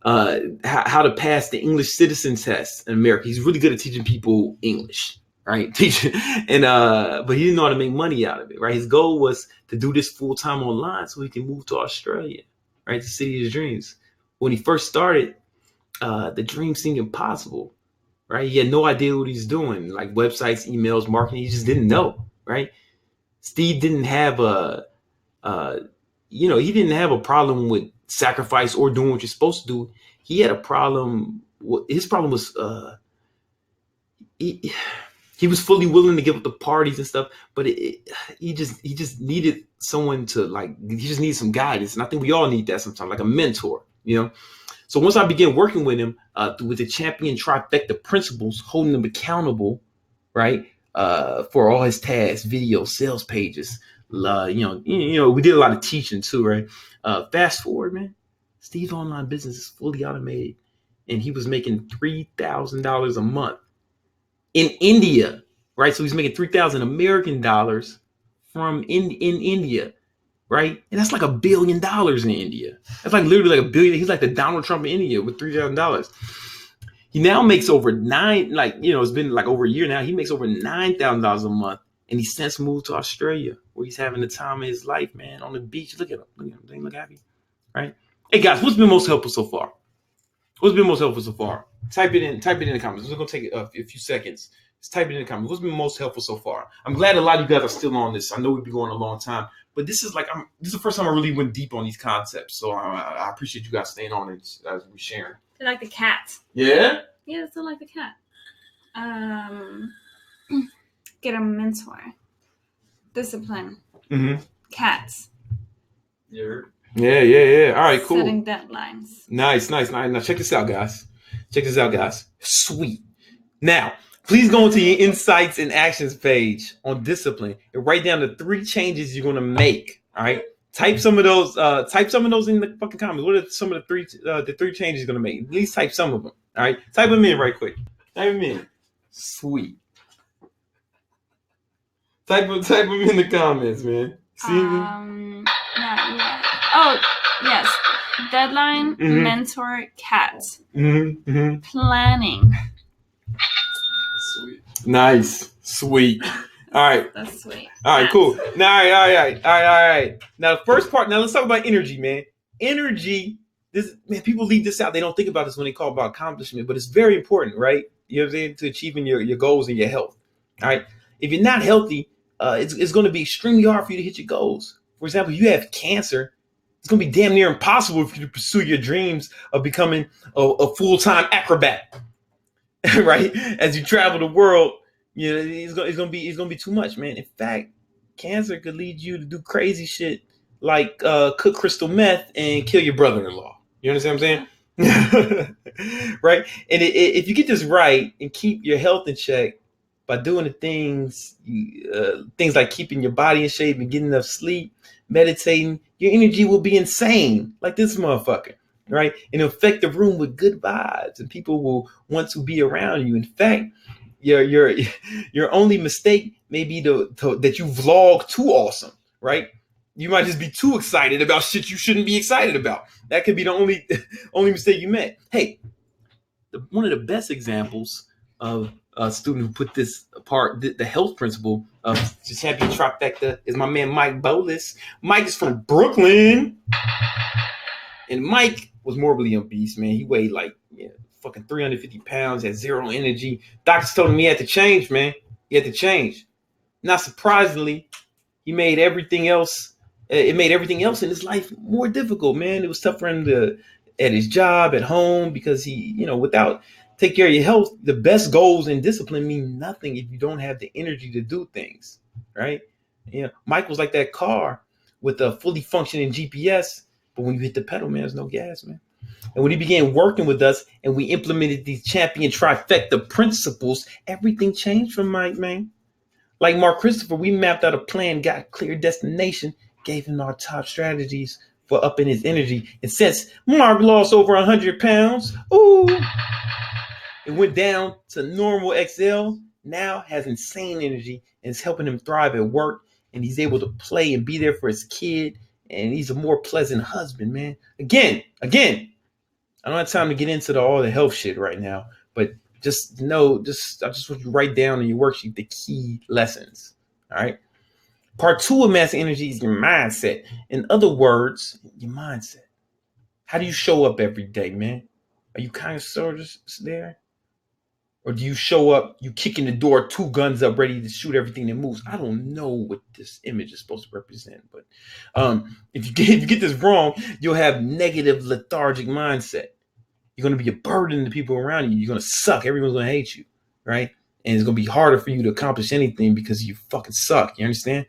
how to pass the English citizen test in America. He's really good at teaching people English. Right, teaching, and but he didn't know how to make money out of it. Right, his goal was to do this full time online so he can move to Australia, right, the city of his dreams. When he first started, the dream seemed impossible. Right, he had no idea what he's doing, like websites, emails, marketing. He just didn't know. Right, Steve didn't have he didn't have a problem with sacrifice or doing what you're supposed to do. He had a problem. His problem was he was fully willing to give up the parties and stuff, but he just needed someone to he just needed some guidance. And I think we all need that sometimes, like a mentor, So once I began working with him with the champion trifecta principles, holding them accountable, right? For all his tasks, videos, sales pages. We did a lot of teaching too, right? Fast forward, man. Steve's online business is fully automated, and he was making $3,000 a month in India, right? So he's making 3,000 American dollars from in India, right? And that's like $1 billion in India. That's like literally like $1 billion. He's like the Donald Trump in India with $3,000. He now makes over it's been like over a year now. He makes over $9,000 a month, and he since moved to Australia, where he's having the time of his life, man, on the beach. Look at him. They look happy, right? Hey guys, what's been most helpful so far? What's been most helpful so far? Type it in the comments. It's gonna take a few seconds. Just type it in the comments. What's been most helpful so far? I'm glad a lot of you guys are still on this. I know we've been going a long time, but this is the first time I really went deep on these concepts. So I appreciate you guys staying on it as we're sharing. They're like the cat. Yeah? Yeah, it's still like the cat. Get a mentor. Discipline. Mm-hmm. Cats. Yeah. Yeah. All right, cool. Setting deadlines. Nice. Now check this out, guys. Sweet. Now, please go into your insights and actions page on discipline and write down the 3 changes you're gonna make. All right. Type some of those in the fucking comments. What are some of the 3 changes you're gonna make? At least type some of them. All right. Type them in right quick. Type them in. Sweet. Type them in the comments, man. See Not yet. Oh, yes. Deadline, mentor, cat. Planning. Sweet. Nice. Sweet. All right. That's sweet. All right, cool. Now, all right. Now, the first part. Now, let's talk about energy, man. Energy. People leave this out. They don't think about this when they call about accomplishment, but it's very important, right? You know what I'm saying? To achieving your goals and your health. All right. If you're not healthy, it's going to be extremely hard for you to hit your goals. For example, if you have cancer, it's going to be damn near impossible for you to pursue your dreams of becoming a full-time acrobat, right? As you travel the world, it's going to be too much, man. In fact, cancer could lead you to do crazy shit like cook crystal meth and kill your brother-in-law. You understand what I'm saying? Right? And if you get this right and keep your health in check by doing the things like keeping your body in shape and getting enough sleep, meditating, your energy will be insane, like this motherfucker, right? And it'll affect the room with good vibes, and people will want to be around you. In fact, your only mistake may be that you vlog too awesome, right? You might just be too excited about shit you shouldn't be excited about. That could be the only mistake you made. Hey, one of the best examples of a student who put this apart, the health principle of the champion trifecta, is my man Mike Bolis. Mike is from Brooklyn, and Mike was morbidly obese, man. He weighed like fucking 350 pounds, had zero energy. Doctors told him he had to change, man. He had to change. Not surprisingly, he made everything else. It made everything else in his life more difficult, man. It was tough for him at his job, at home, because he, without take care of your health, the best goals and discipline mean nothing if you don't have the energy to do things, right? Mike was like that car with a fully functioning GPS, but when you hit the pedal, man, there's no gas, man. And when he began working with us and we implemented these champion trifecta principles, everything changed for Mike, man. Like Mark Christopher, we mapped out a plan, got a clear destination, gave him our top strategies for upping his energy. And since Mark lost over 100 pounds, it went down to normal XL, now has insane energy and is helping him thrive at work. And he's able to play and be there for his kid. And he's a more pleasant husband, man. Again, I don't have time to get into all the health shit right now, but just know, I just want you to write down in your worksheet the key lessons. All right. Part 2 of master energy is your mindset. In other words, your mindset. How do you show up every day, man? Are you kind of sort of there? Or do you show up, you kick in the door, 2 guns up, ready to shoot everything that moves? I don't know what this image is supposed to represent, but if you get this wrong, you'll have negative, lethargic mindset. You're going to be a burden to people around you. You're going to suck. Everyone's going to hate you, right? And it's going to be harder for you to accomplish anything because you fucking suck. You understand?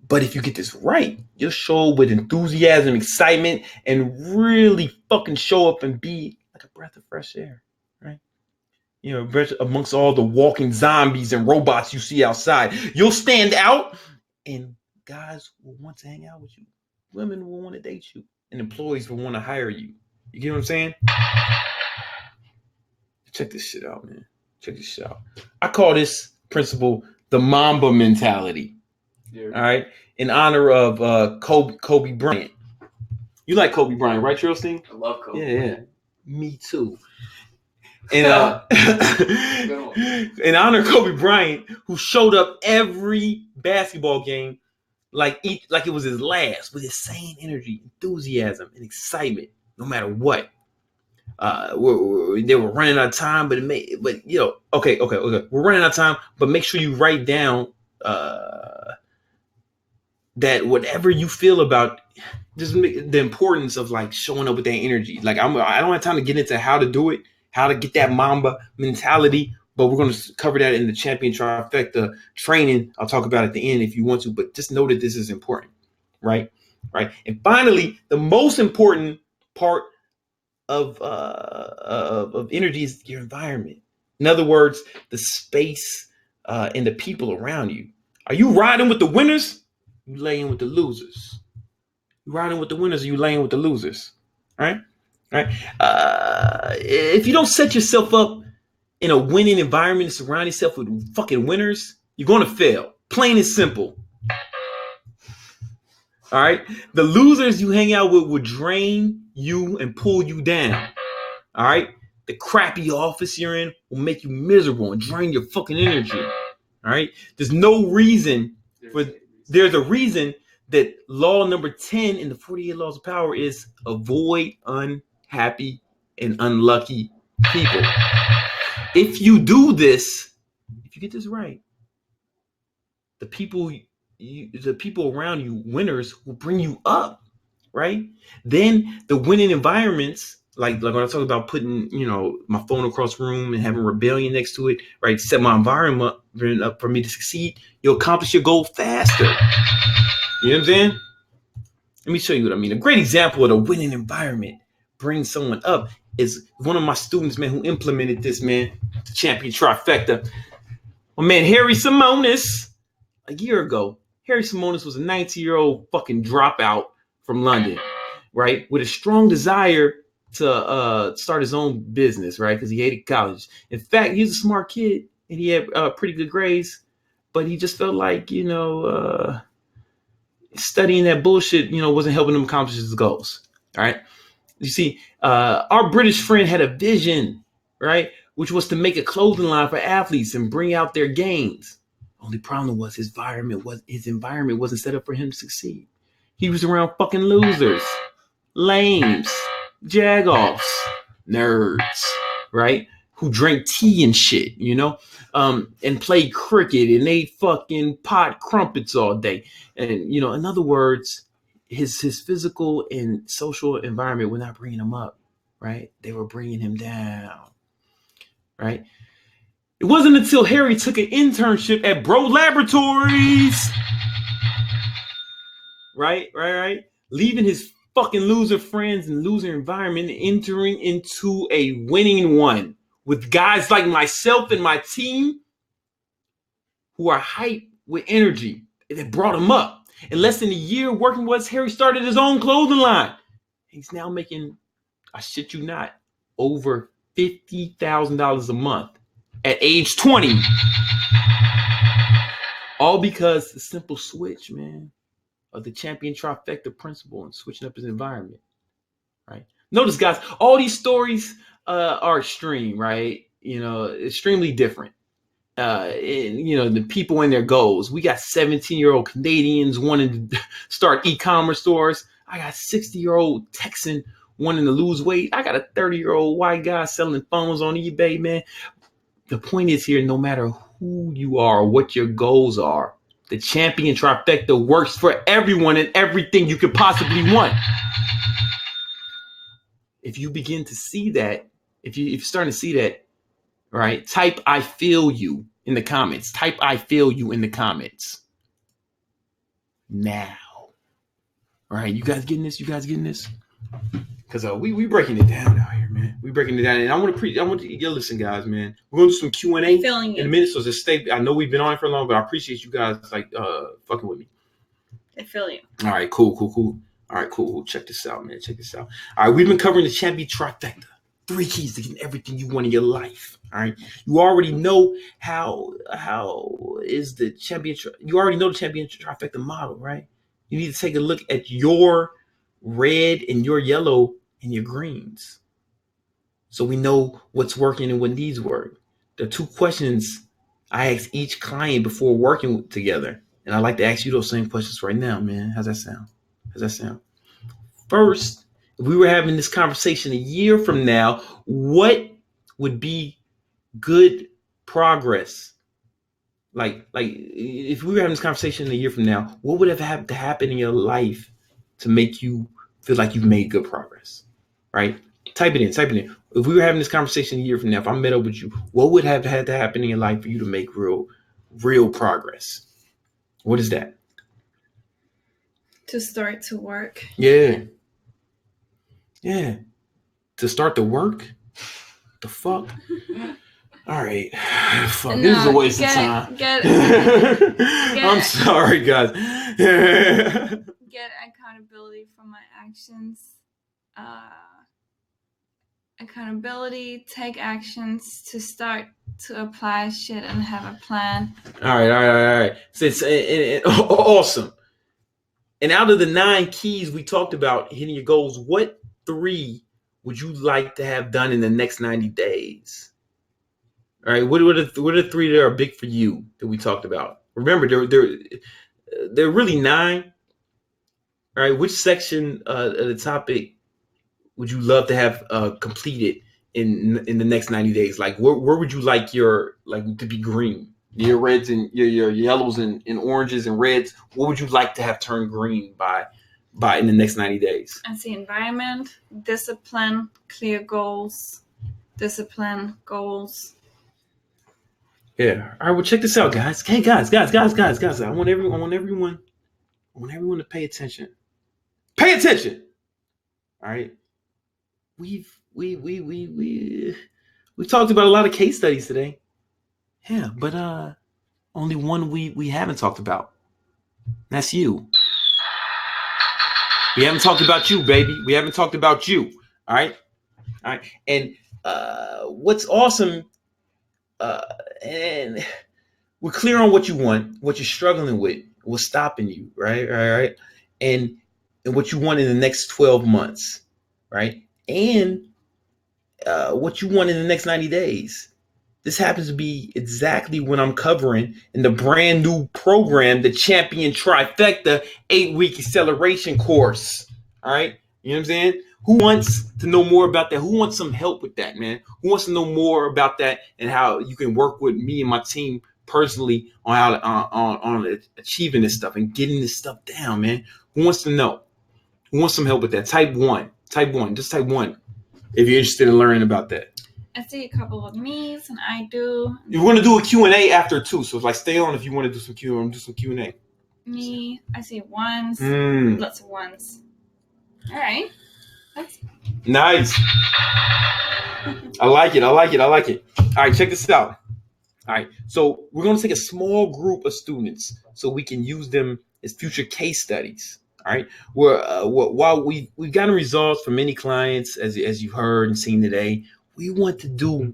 But if you get this right, you'll show up with enthusiasm, excitement, and really fucking show up and be like a breath of fresh air, right? amongst all the walking zombies and robots you see outside. You'll stand out, and guys will want to hang out with you. Women will want to date you, and employees will want to hire you. You get what I'm saying? Check this shit out, man. Check this shit out. I call this principle the Mamba mentality. Yeah. All right, in honor of Kobe Bryant. You like Kobe Bryant, right, Charleston? I love Kobe. Yeah. Me too. And in honor of Kobe Bryant, who showed up every basketball game like it was his last, with his same energy, enthusiasm, and excitement, no matter what. They were running out of time, okay. We're running out of time, but make sure you write down that whatever you feel about just the importance of like showing up with that energy. Like I don't have time to get into how to do it, how to get that Mamba mentality, but we're going to cover that in the Champion Trifecta training. I'll talk about it at the end if you want to, but just know that this is important, right? And finally, the most important part of energy is your environment. In other words, the space and the people around you. Are you riding with the winners? You laying with the losers. You riding with the winners, or you laying with the losers. All right. If you don't set yourself up in a winning environment and surround yourself with fucking winners, you're gonna fail. Plain and simple. All right. The losers you hang out with will drain you and pull you down. All right. The crappy office you're in will make you miserable and drain your fucking energy. All right. There's a reason that law number 10 in the 48 laws of power is avoid unhappy and unlucky people. If you do this, if you get this right, the people around you, winners, will bring you up, right? Then the winning environments, like when I talk about putting, my phone across the room and having rebellion next to it, right? Set my environment up for me to succeed. You'll accomplish your goal faster. You know what I'm saying? Let me show you what I mean. A great example of the winning environment bring someone up is one of my students, man, who implemented this, man, the Champion Trifecta. My man, Harry Simonis, a year ago. Harry Simonis was a 19-year-old fucking dropout from London, right? With a strong desire to start his own business, right? Because he hated college. In fact, he was a smart kid and he had pretty good grades, but he just felt like, studying that bullshit, wasn't helping him accomplish his goals. All right. You see, our British friend had a vision, right? Which was to make a clothing line for athletes and bring out their gains. Only problem was his environment wasn't set up for him to succeed. He was around fucking losers, lames, jagoffs, nerds, right? Who drank tea and shit, and played cricket and ate fucking pot crumpets all day. And, in other words, his physical and social environment were not bringing him up, right? They were bringing him down, right? It wasn't until Harry took an internship at Bro Laboratories, right? Leaving his fucking loser friends and loser environment and entering into a winning one with guys like myself and my team who are hyped with energy that brought him up. In less than a year working with us, Harry started his own clothing line. He's now making, I shit you not, over $50,000 a month at age 20. All because the simple switch, man, of the Champion Trifecta principle and switching up his environment, right? Notice, guys, all these stories are extreme, right? Extremely different. The people and their goals. We got 17-year-old Canadians wanting to start e-commerce stores. I got 60-year-old Texan wanting to lose weight. I got a 30-year-old white guy selling phones on eBay, man. The point is here, no matter who you are or what your goals are, the Champion Trifecta works for everyone and everything you could possibly want. If you begin to see that, if you're starting to see that, right, type I feel you in the comments. Type I feel you in the comments. Now. All right, you guys getting this? Because we breaking it down out here, man. We breaking it down. And I want to listen, guys, man. We're gonna do some Q&A Feeling in a you. minute. So just stay. I know we've been on for long, but I appreciate you guys fucking with me. I feel you. All right, cool. All right, cool. Check this out, man. Check this out. All right, we've been covering the champion trifecta. 3 keys to getting everything you want in your life. All right, you already know how is the champion. You already know the champion trifecta model, right? You need to take a look at your red and your yellow and your greens, so we know what's working and what needs work. The 2 questions I ask each client before working together, and I'd like to ask you those same questions right now, man. How's that sound? First, if we were having this conversation a year from now, what would be good progress? Like if we were having this conversation a year from now, what would have to happen in your life to make you feel like you've made good progress? Right? Type it in. If we were having this conversation a year from now, if I met up with you, what would have had to happen in your life for you to make real progress? What is that? To start to work. Yeah. To start the work? The fuck? All right. Fuck. This is a waste of time. I'm sorry, guys. Get accountability for my actions. Accountability, take actions to start to apply shit and have a plan. All right. So it's awesome. And out of the 9 keys we talked about hitting your goals, what 3 would you like to have done in the next 90 days? All right, what are the 3 that are big for you that we talked about? Remember, there are really 9. All right, which section of the topic would you love to have completed in the next 90 days? Like, where would you like to be green? Your reds and your yellows and oranges and reds. What would you like to have turned green by in the next 90 days? As the environment, discipline, clear goals, discipline, goals. Yeah. All right. Well, check this out, guys. Hey, guys. I want everyone to pay attention. Pay attention. All right. We've talked about a lot of case studies today. Yeah, but only one we haven't talked about. That's you. We haven't talked about you, baby. We haven't talked about you. All right. And what's awesome, and we're clear on what you want, what you're struggling with, what's stopping you, right? And what you want in the next 12 months, right? And what you want in the next 90 days. This happens to be exactly what I'm covering in the brand new program, the Champion Trifecta 8-week acceleration course. All right. You know what I'm saying? Who wants to know more about that? Who wants some help with that, man? Who wants to know more about that and how you can work with me and my team personally on how on achieving this stuff and getting this stuff down, man? Who wants to know? Who wants some help with that? Type 1. Just type 1 if you're interested in learning about that. I see a couple of me's and I do. You're going to do a Q&A after too, so like stay on if you want to do some Q&A. Me, I see ones, lots of ones. All right. That's nice. I like it. All right, check this out. All right, so we're going to take a small group of students so we can use them as future case studies. All right, while we've gotten results from many clients, as you've heard and seen today, we want to do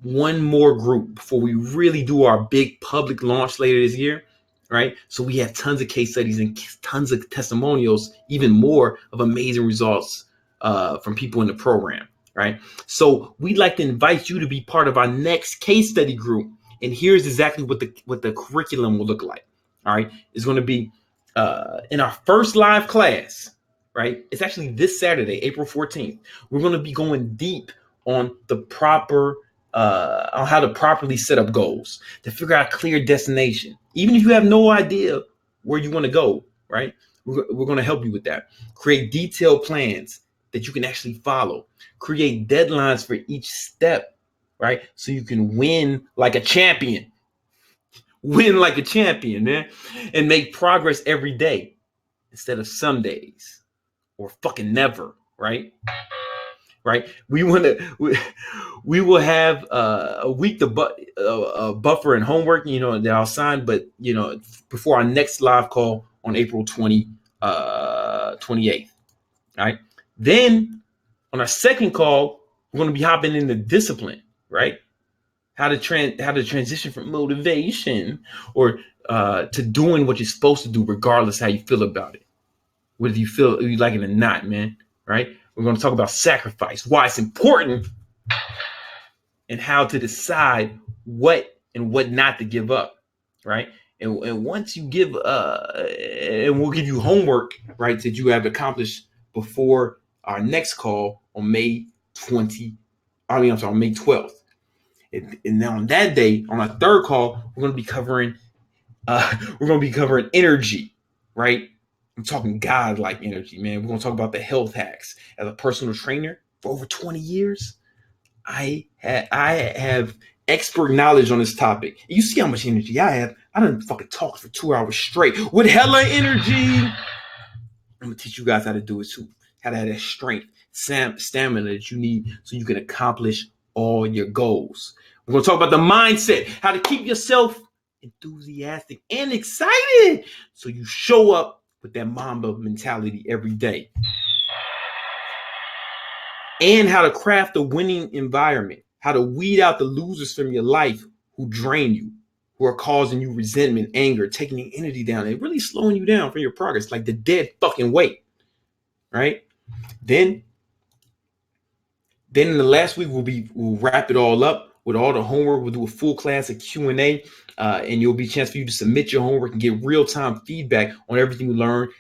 one more group before we really do our big public launch later this year, right? So we have tons of case studies and tons of testimonials, even more of amazing results from people in the program, right? So we'd like to invite you to be part of our next case study group. And here's exactly what the curriculum will look like, all right? It's going to be in our first live class, right? It's actually this Saturday, April 14th. We're going to be going deep on the proper, on how to properly set up goals, to figure out a clear destination. Even if you have no idea where you want to go, right? We're going to help you with that. Create detailed plans that you can actually follow. Create deadlines for each step, right? So you can win like a champion. Win like a champion, man. And make progress every day instead of some days. Or fucking never, right? right? We will have a week to buffer and homework, that I'll sign, but before our next live call on April 28th. All right. Then on our second call, we're going to be hopping into discipline, right? How to transition from motivation or to doing what you're supposed to do, regardless how you feel about it. Whether you feel you like it or not, man. Right? We're going to talk about sacrifice, why it's important, and how to decide what and what not to give up. Right? And once you give, and we'll give you homework, right, that you have accomplished before our next call on May 12th. And now on that day, on our third call, we're going to be covering energy, right? I'm talking God-like energy, man. We're going to talk about the health hacks. As a personal trainer for over 20 years, I have expert knowledge on this topic. You see how much energy I have. I done fucking talk for 2 hours straight with hella energy. I'm going to teach you guys how to do it too. How to have that strength, stamina that you need so you can accomplish all your goals. We're going to talk about the mindset, how to keep yourself enthusiastic and excited so you show up with that Mamba mentality every day. And how to craft a winning environment, how to weed out the losers from your life who drain you, who are causing you resentment, anger, taking your energy down, and really slowing you down for your progress, like the dead fucking weight, right? Then in the last week, we'll wrap it all up with all the homework. We'll do a full class of Q&A, and it'll be a chance for you to submit your homework and get real-time feedback on everything you learned,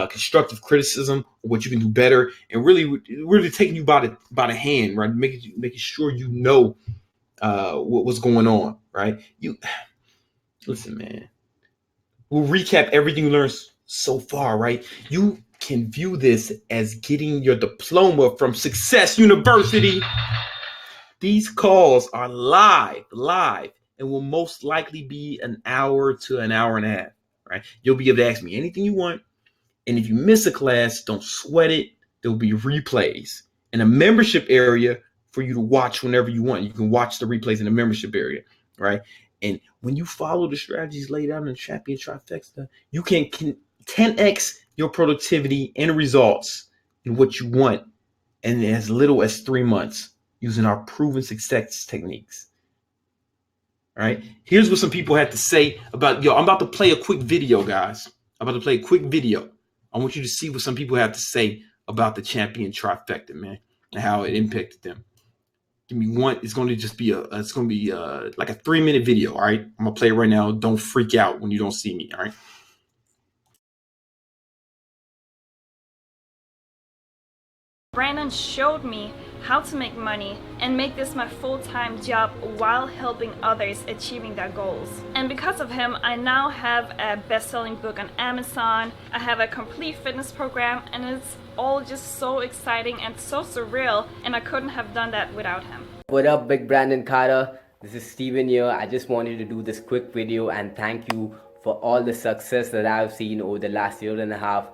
constructive criticism, what you can do better, and really taking you by the hand, right? Making sure you know what's going on, right? Listen, man. We'll recap everything you learned so far, right? You can view this as getting your diploma from Success University. These calls are live, and will most likely be an hour to an hour and a half, right? You'll be able to ask me anything you want. And if you miss a class, don't sweat it. There'll be replays and a membership area for you to watch whenever you want. You can watch the replays in the membership area, right? And when you follow the strategies laid out in the Champion Trifecta, you can 10x your productivity and results in what you want in as little as 3 months using our proven success techniques. All right. Here's what some people had to say about, I'm about to play a quick video, guys. I'm about to play a quick video. I want you to see what some people have to say about the Champion Trifecta, man, and how it impacted them. Give me one. It's going to just be like a 3-minute video. All right. I'm going to play it right now. Don't freak out when you don't see me. All right. Brandon showed me how to make money and make this my full-time job while helping others achieving their goals. And because of him, I now have a best-selling book on Amazon. I have a complete fitness program, and it's all just so exciting and so surreal, and I couldn't have done that without him. What up, Big Brandon Carter? This is Steven here. I just wanted to do this quick video and thank you for all the success that I've seen over the last 1.5 years.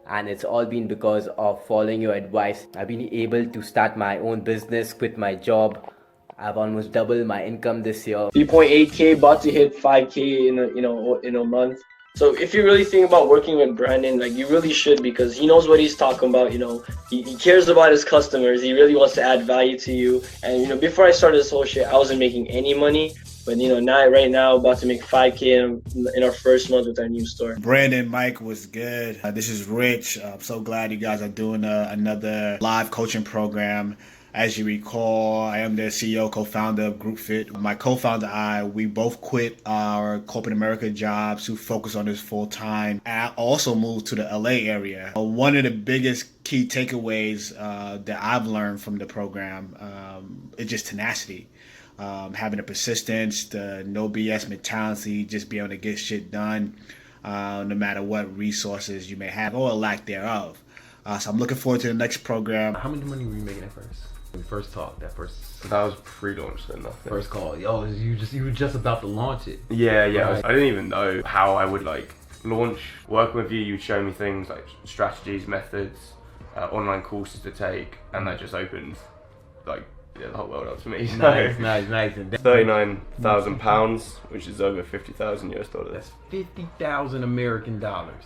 And it's all been because of following your advice. I've been able to start my own business, quit my job. I've almost doubled my income this year. 3.8K, about to hit 5K in a month. So if you really think about working with Brandon, like, you really should, because he knows what he's talking about. He cares about his customers. He really wants to add value to you. And before I started this whole shit, I wasn't making any money. But right now, about to make 5K in our first month with our new store. Brandon, Mike, was good. This is Rich. I'm so glad you guys are doing another live coaching program. As you recall, I am the CEO, co-founder of GroupFit. My co-founder we both quit our corporate America jobs to focus on this full time. I also moved to the LA area. One of the biggest key takeaways that I've learned from the program is just tenacity. Having the persistence, the no BS mentality, just be able to get shit done, no matter what resources you may have or lack thereof. So I'm looking forward to the next program. How much money were you making at first? When we first talked, that was pre-launch, so nothing. first call. Yo, you were just about to launch it. Yeah. Right. I didn't even know how I would launch. Working with you, you'd show me things like strategies, methods, online courses to take, and that just opened like the whole world up to me. So Nice. And £39,000, which is over 50,000 US dollars. that's 50,000 American dollars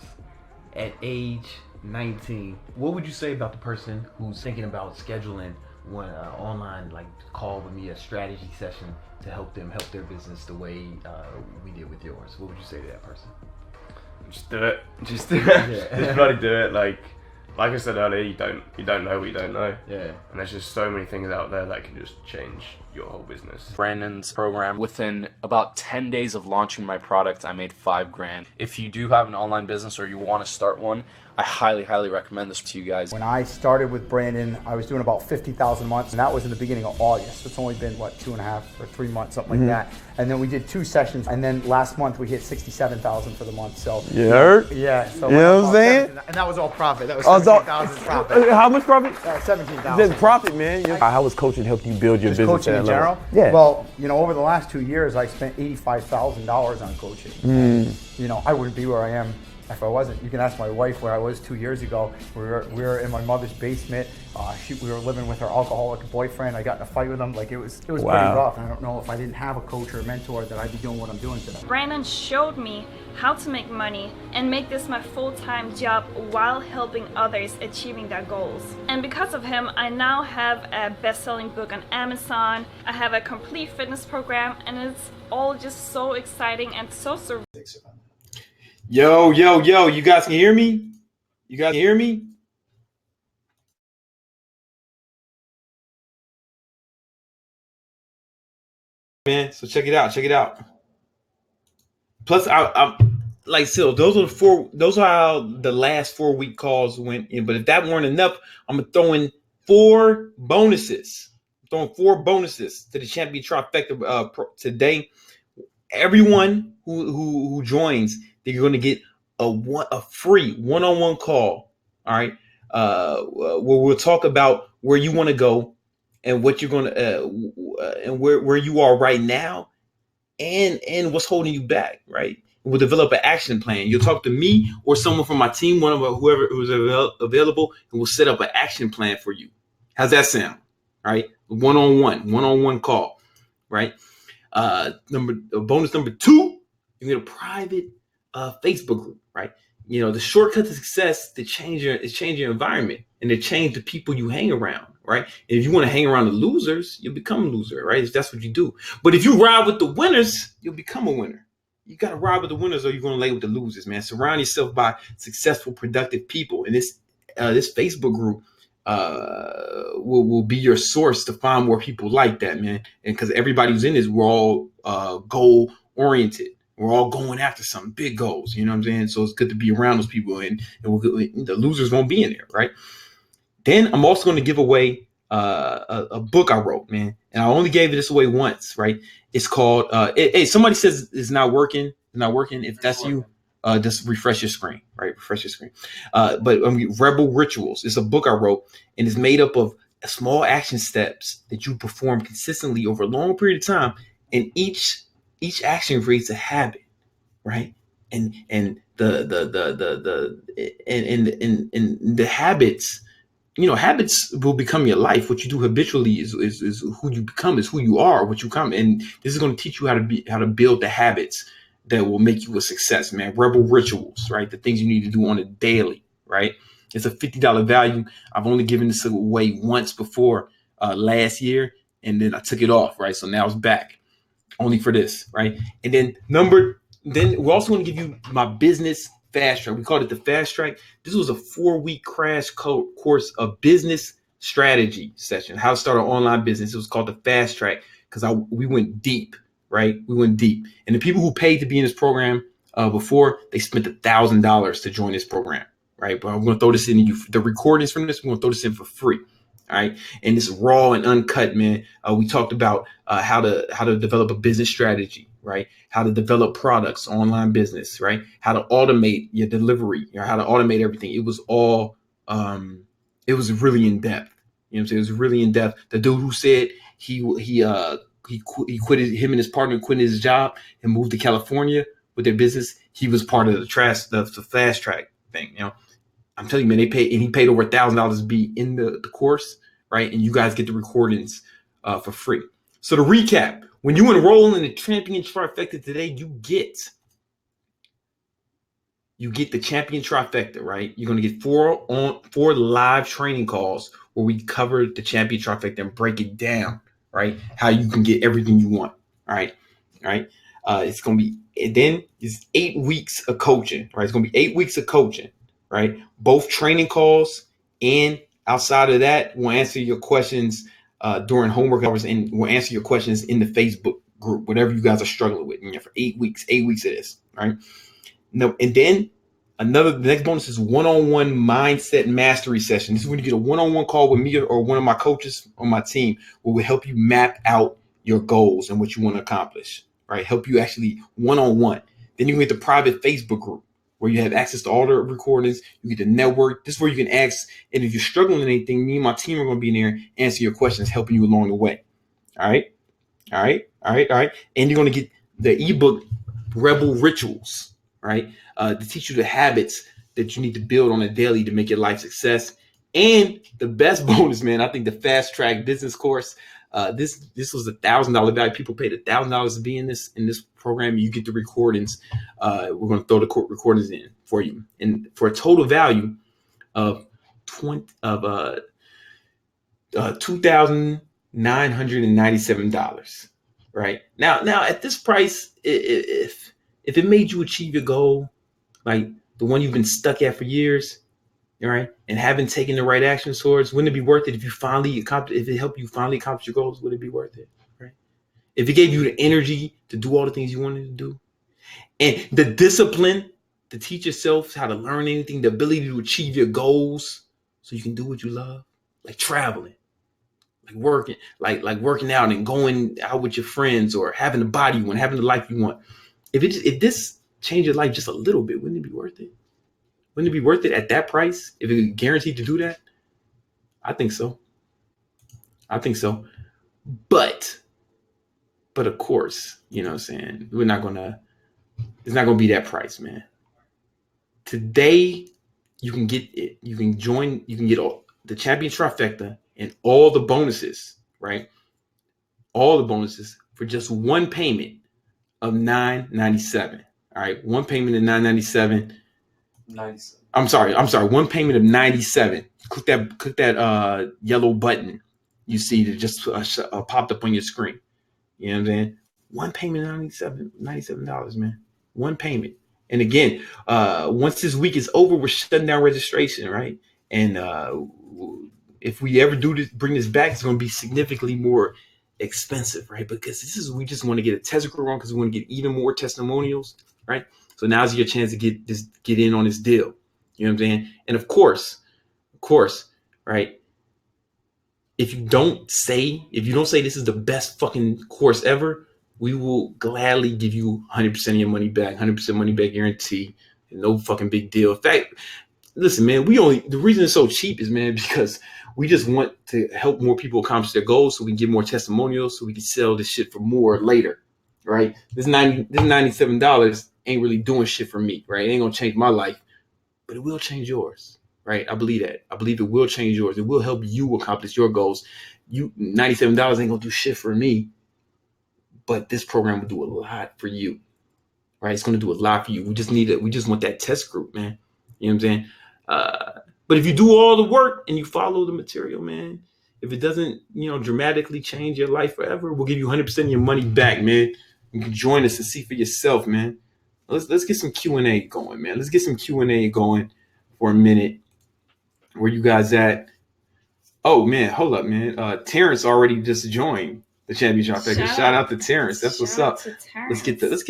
at age 19. What would you say about the person who's thinking about scheduling one online like call with me, a strategy session to help them help their business the way we did with yours? What would you say to that person? Just do it. Just do it. Yeah. Just bloody do it. Like I said earlier, you don't know what you don't know. Yeah. And there's just so many things out there that can just change your whole business. Brandon's program. Within about 10 days of launching my product, I made $5,000. If you do have an online business or you want to start one, I highly recommend this to you guys. When I started with Brandon, I was doing about 50,000 a month, and that was in the beginning of August. It's only been, what, 2.5 or 3 months, something like that. And then we did 2 sessions, and then last month we hit 67,000 for the month. So you heard? yeah. So you know what I'm saying? And that was all profit. That was 17,000 profit. How much profit? 17,000. That's profit, man. How was coaching helped you build your Just business? coaching in general? Yeah. Well, you know, over the last 2 years, I spent $85,000 on coaching. You know, I wouldn't be where I am if I wasn't. You can ask my wife where I was 2 years ago. We were in my mother's basement. We were living with her alcoholic boyfriend. I got in a fight with him. Like it was pretty rough. I don't know if I didn't have a coach or a mentor that I'd be doing what I'm doing today. Brandon showed me how to make money and make this my full-time job while helping others achieving their goals. And because of him, I now have a best-selling book on Amazon. I have a complete fitness program, and it's all just so exciting and so surreal. Yo, you guys can hear me? You guys can hear me? Man, so check it out. Plus, I'm like, still, those are how the last 4-week calls went in. But if that weren't enough, I'm gonna throw in 4 bonuses. Throwing 4 bonuses to the champion trifecta today. Everyone who joins, they're going to get a free one-on-one call. All right, where we'll talk about where you want to go and what you're going to and where you are right now, and what's holding you back. Right, we'll develop an action plan. You'll talk to me or someone from my team, whoever who's available, and we'll set up an action plan for you. How's that sound? All right, one-on-one call. Right. Bonus number 2, you get a private Facebook group, right? You know, the shortcut to success to change your environment and to change the people you hang around, right? And if you want to hang around the losers, you'll become a loser, right? That's what you do. But if you ride with the winners, you'll become a winner. You got to ride with the winners or you're going to lay with the losers, man. Surround yourself by successful, productive people. And this Facebook group will be your source to find more people like that, man. And because everybody who's in this, we're all goal oriented. We're all going after some big goals, you know what I'm saying? So it's good to be around those people, and the losers won't be in there, right? Then I'm also going to give away a book I wrote, man, and I only gave this away once, right? It's called. Hey, somebody says it's not working. If that's you, just refresh your screen, right? Refresh your screen. But Rebel Rituals. It's a book I wrote, and it's made up of small action steps that you perform consistently over a long period of time, and each action creates a habit, right? And the habits, you know, habits will become your life. What you do habitually is who you become, is who you are, what you come. And this is going to teach you how to build the habits that will make you a success, man. Rebel Rituals, right? The things you need to do on a daily, right? It's a $50 value. I've only given this away once before last year, and then I took it off, right? So now it's back. Only for this, right? And then we're also going to give you my business fast track. We called it the fast track. This was a 4-week crash course of business strategy session, how to start an online business. It was called the fast track because we went deep, right? We went deep. And the people who paid to be in this program before, they spent $1,000 to join this program, right? But I'm going to throw this in you. The recordings from this, we're going to throw this in for free. All right. And it's raw and uncut, man. We talked about how to develop a business strategy, right? How to develop products, online business, right? How to automate your delivery, how to automate everything. It was all, it was really in depth. You know what I'm saying? It was really in depth. The dude who said he quit, him and his partner quit his job and moved to California with their business. He was part of the fast track thing, you know. I'm telling you, man, he paid over $1,000 to be in the course, right? And you guys get the recordings for free. So to recap, when you enroll in the Champion Trifecta today, you get the Champion Trifecta, right? You're going to get four live training calls where we cover the Champion Trifecta and break it down, right? How you can get everything you want, all right? It's going to be, and then it's 8 weeks of coaching, right? It's going to be 8 weeks of coaching, right? Both training calls, and outside of that, we'll answer your questions during homework hours, and we'll answer your questions in the Facebook group, whatever you guys are struggling with, for 8 weeks of this, right? No, and then the next bonus is one-on-one mindset mastery session. This is when you get a one-on-one call with me or one of my coaches on my team, where we help you map out your goals and what you want to accomplish, right? Help you actually one-on-one. Then you get the private Facebook group where you have access to all the recordings. You get the network. This is where you can ask. And if you're struggling with anything, me and my team are going to be in there, answer your questions, helping you along the way. All right. And you're going to get the ebook Rebel Rituals, right? To teach you the habits that you need to build on a daily to make your life success. And the best bonus, man, I think the Fast Track Business course. This was $1,000 value. People paid $1,000 to be in this program. You get the recordings. We're going to throw the recordings in for you, and for a total value of $2,997. Right now at this price, if it made you achieve your goal, like the one you've been stuck at for years, all right, and haven't taken the right action towards, wouldn't it be worth it if it helped you finally accomplish your goals? Would it be worth it, right? If it gave you the energy to do all the things you wanted to do, and the discipline to teach yourself how to learn anything, the ability to achieve your goals so you can do what you love, like traveling, like working, like working out and going out with your friends, or having the body you want, having the life you want. If this changed your life just a little bit, wouldn't it be worth it? Wouldn't it be worth it at that price if it guaranteed to do that? I think so. But of course, you know what I'm saying? It's not gonna be that price, man. Today, you can get it. You can get all the Champion Trifecta and all the bonuses, right? All the bonuses for just one payment of $997. All right, one payment of $997. 97. I'm sorry. One payment of $97. Click that yellow button you see that just popped up on your screen. You know what I'm saying? One payment of $97, man. One payment. And again, once this week is over, we're shutting down registration, right? And if we ever bring this back, it's going to be significantly more expensive, right? Because we just want to get a test group on, because we want to get even more testimonials, right? So now's your chance to get in on this deal. You know what I'm saying? And of course, right? If you don't say this is the best fucking course ever, we will gladly give you 100% of your money back, 100% money back guarantee. No fucking big deal. In fact, listen, man, the reason it's so cheap is, man, because we just want to help more people accomplish their goals, so we can get more testimonials, so we can sell this shit for more later, right? This $97 ain't really doing shit for me, right? It ain't gonna change my life, but it will change yours, right? I believe that. I believe it will change yours. It will help you accomplish your goals. $97 ain't gonna do shit for me, but this program will do a lot for you, right? It's gonna do a lot for you. We just want that test group, man. You know what I'm saying? But if you do all the work and you follow the material, man, if it doesn't, dramatically change your life forever, we'll give you 100% of your money back, man. You can join us and see for yourself, man. Let's get some Q&A going, man. Let's get some Q&A going for a minute. Where you guys at? Oh man, hold up, man. Terrence already just joined the championship. Shout out to Terrence. That's what's up. Let's get this.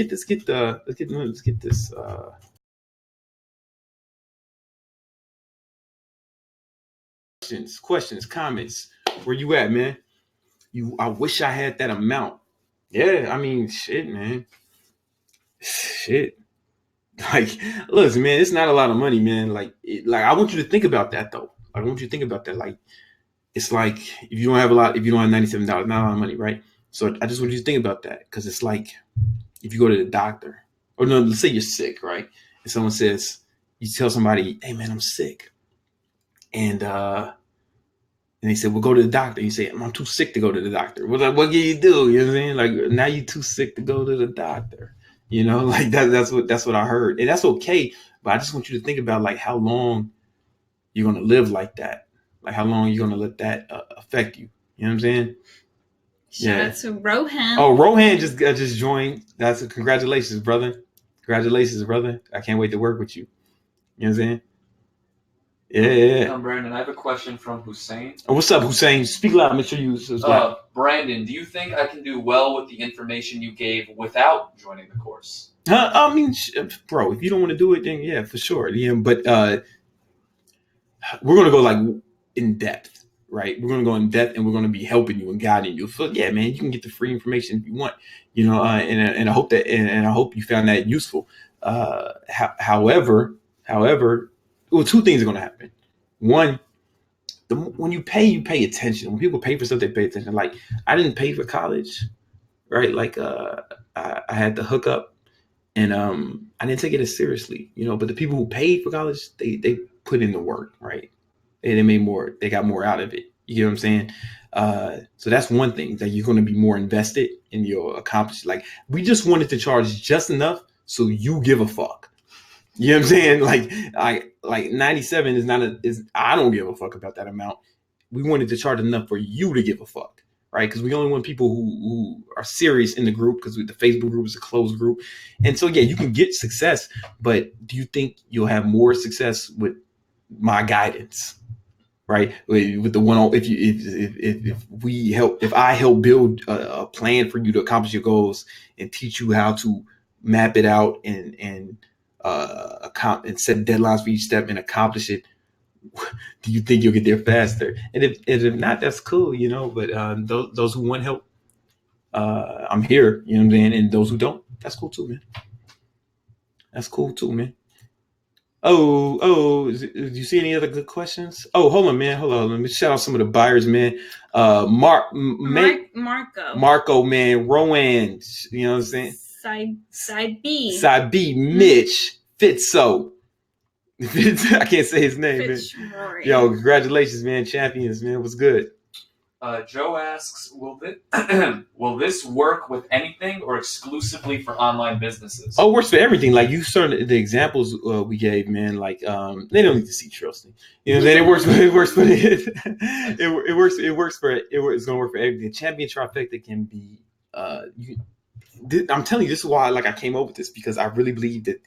Questions, comments. Where you at, man? I wish I had that amount. Yeah, I mean, shit, man. Shit. Like, listen, man, it's not a lot of money, man. Like I want you to think about that, though. I want you to think about that. Like, it's like if you don't have $97, not a lot of money, right? So I just want you to think about that, because it's like if you go to the doctor, or no, let's say you're sick, right? And someone says, you tell somebody, "Hey, man, I'm sick," and And they said, well, go to the doctor. You say, I'm too sick to go to the doctor. Well, like, what can you do? You know what I'm saying? Like, now you're too sick to go to the doctor. You know, like that's what I heard. And that's okay. But I just want you to think about like how long you're going to live like that. Like how long you're going to let that affect you. You know what I'm saying? Shout out to Rohan. Oh, Rohan just joined. That's a congratulations, brother. Congratulations, brother. I can't wait to work with you. You know what I'm saying? Yeah. Brandon, I have a question from Hussein. Oh, what's up, Hussein? Speak loud. Make sure you subscribe. Brandon, do you think I can do well with the information you gave without joining the course? I mean, bro, if you don't want to do it, then yeah, for sure. Yeah, but we're gonna go like in depth, right? We're gonna go in depth, and we're gonna be helping you and guiding you. So yeah, man, you can get the free information if you want, you know. And I hope that, and I hope you found that useful. However, well, two things are gonna happen. One, when you pay attention. When people pay for stuff, they pay attention. Like I didn't pay for college, right? Like I had the hookup. And I didn't take it as seriously, you know. But the people who paid for college, they put in the work, right? And they got more out of it. You know what I'm saying? So that's one thing, that you're going to be more invested in your accomplishment. Like we just wanted to charge just enough so you give a fuck. You know what I'm saying? Like 97 is I don't give a fuck about that amount. We wanted to charge enough for you to give a fuck. Right, because we only want people who are serious in the group, because the Facebook group is a closed group, and so yeah, you can get success, but do you think you'll have more success with my guidance? Right, with the one, if I help build a plan for you to accomplish your goals and teach you how to map it out and set deadlines for each step and accomplish it. Do you think you'll get there faster? And if not, that's cool, you know. But those who want help, I'm here, you know what I'm saying. And those who don't, that's cool too, man. That's cool too, man. Oh, do you see any other good questions? Oh, hold on, man. Hold on. Let me shout out some of the buyers, man. Marco, man. Rowan, you know what I'm saying. Side B, Mitch, Fitzo. I can't say his name, man. Yo, congratulations, man. Champions, man. What's good? Joe asks, will this work with anything or exclusively for online businesses? Oh, it works for everything. Like you saw the examples we gave, man. Like they don't need to see Trusty. You know what I'm saying? It works for it's gonna work for everything. Champion trifecta can be I'm telling you, this is why I came up with this, because I really believe that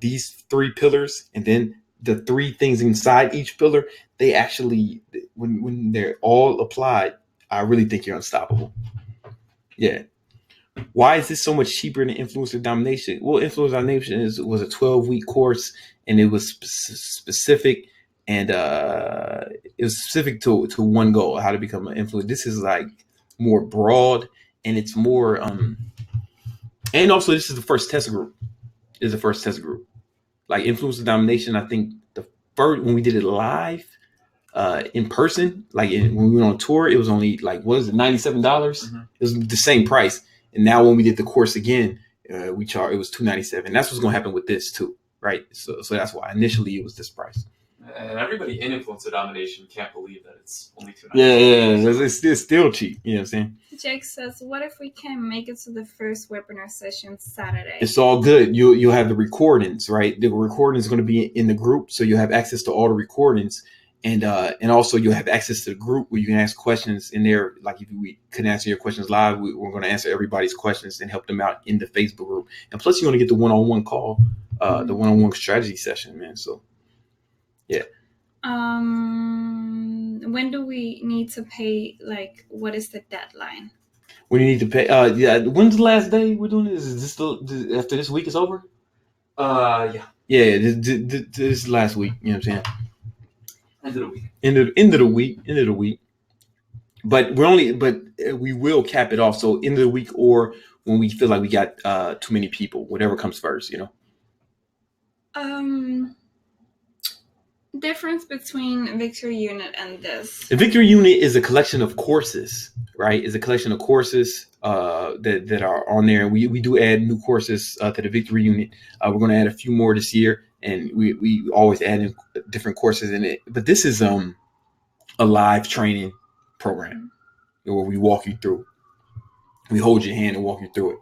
these three pillars and then the three things inside each pillar, they actually, when they're all applied, I really think you're unstoppable. Yeah. Why is this so much cheaper than Influencer Domination? Well, Influencer Domination was a 12-week course, and it was specific, and it was specific to one goal, how to become an influencer. This is like more broad, and it's more, and also this is the first test group. Like Influencer Domination, I think the first, when we did it live in person, when we went on tour, it was only $97? Mm-hmm. It was the same price. And now when we did the course again, it was $297. That's what's going to happen with this too, right? So that's why initially it was this price. And everybody in Influencer Domination can't believe that it's only $297. Yeah, it's still cheap. You know what I'm saying? Jake says, what if we can't make it to the first webinar session Saturday? It's all good. You'll have the recordings, right? The recording is going to be in the group, so you'll have access to all the recordings, and also you'll have access to the group where you can ask questions in there. Like if we couldn't answer your questions live, we're going to answer everybody's questions and help them out in the Facebook group. And plus, you're going to get the one-on-one call, the one-on-one strategy session, man. So, yeah. When do we need to pay? What is the deadline? When you need to pay? When's the last day we're doing this? Is this after this week is over? Yeah. Yeah, this is last week. You know what I'm saying? End of the week. End of the week. But we will cap it off. So end of the week, or when we feel like we got too many people, whatever comes first, you know. Difference between Victory Unit and this. The Victory Unit is a collection of courses, right? It's a collection of courses that are on there. We do add new courses to the Victory Unit. We're going to add a few more this year, and we always add in different courses in it. But this is a live training program where we walk you through. We hold your hand and walk you through it.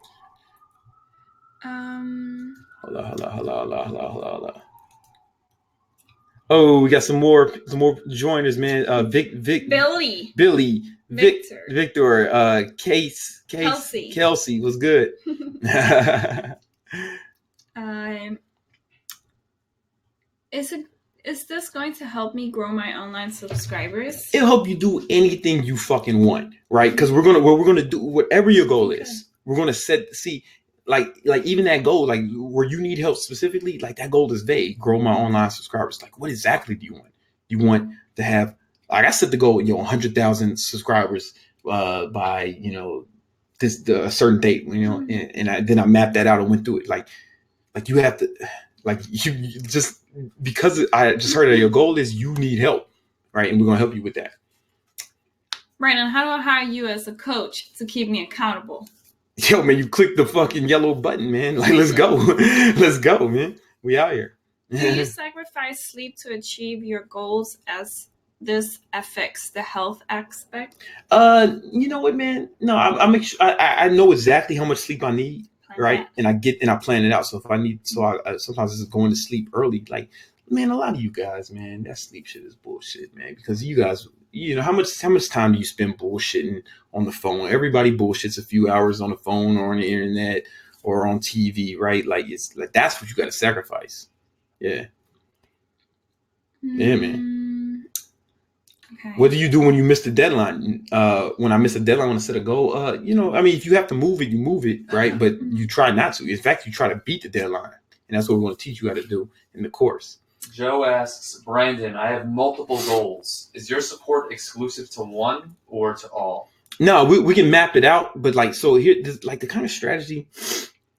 Hold on. Oh, we got some more joiners, man. Billy, Victor, Kelsey was good. Is this going to help me grow my online subscribers? It'll help you do anything you fucking want, right? Because we're gonna do whatever your goal is. We're gonna like even that goal, like where you need help specifically, like that goal is vague. Grow my online subscribers. Like, what exactly do you want? You want to have, like I set the goal, 100,000 subscribers by a certain date, then I mapped that out and went through it. Like you have to, like you just, because I just heard that your goal is you need help, right? And we're gonna help you with that. Brandon, how do I hire you as a coach to keep me accountable? Yo, man, you click the fucking yellow button, man. Like, let's go. Let's go, man. We out here. Do you sacrifice sleep to achieve your goals, as this affects the health aspect? You know what, man? No, I make sure I know exactly how much sleep I need, right? And I plan it out. So if I need, I sometimes just going to sleep early. Like, man, a lot of you guys, man, that sleep shit is bullshit, man. Because you guys, how much time do you spend bullshitting on the phone? Everybody bullshits a few hours on the phone or on the internet or on TV, right? Like, it's like that's what you got to sacrifice. Yeah. Yeah, man. Okay. What do you do when you miss the deadline? When I miss a deadline, when I set a goal, if you have to move it, you move it, right? But you try not to. In fact, you try to beat the deadline. And that's what we're going to teach you how to do in the course. Joe asks, Brandon, I have multiple goals. Is your support exclusive to one or to all? No, we can map it out. But the kind of strategy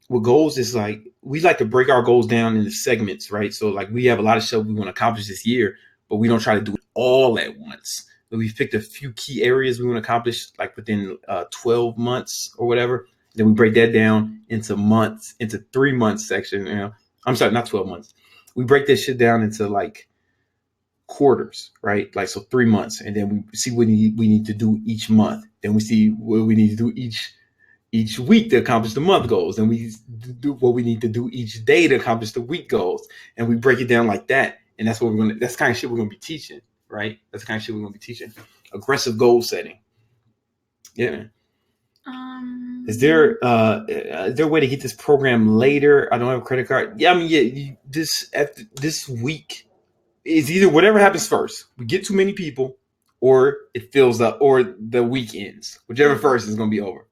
with goals is like, we like to break our goals down into segments, right? So like we have a lot of stuff we want to accomplish this year, but we don't try to do it all at once. But we've picked a few key areas we want to accomplish like within 12 months or whatever. Then we break that down into months, into 3 months section. I'm sorry, not 12 months. We break this shit down into like quarters, right? Like, so 3 months. And then we see what we need to do each month. Then we see what we need to do each week to accomplish the month goals. And we do what we need to do each day to accomplish the week goals. And we break it down like that. And that's what that's the kind of shit we're going to be teaching, right? That's the kind of shit we're going to be teaching. Aggressive goal setting. Yeah. Is there a way to get this program later? I don't have a credit card. Yeah, this week is either whatever happens first. We get too many people, or it fills up, or the week ends. Whichever first is going to be over.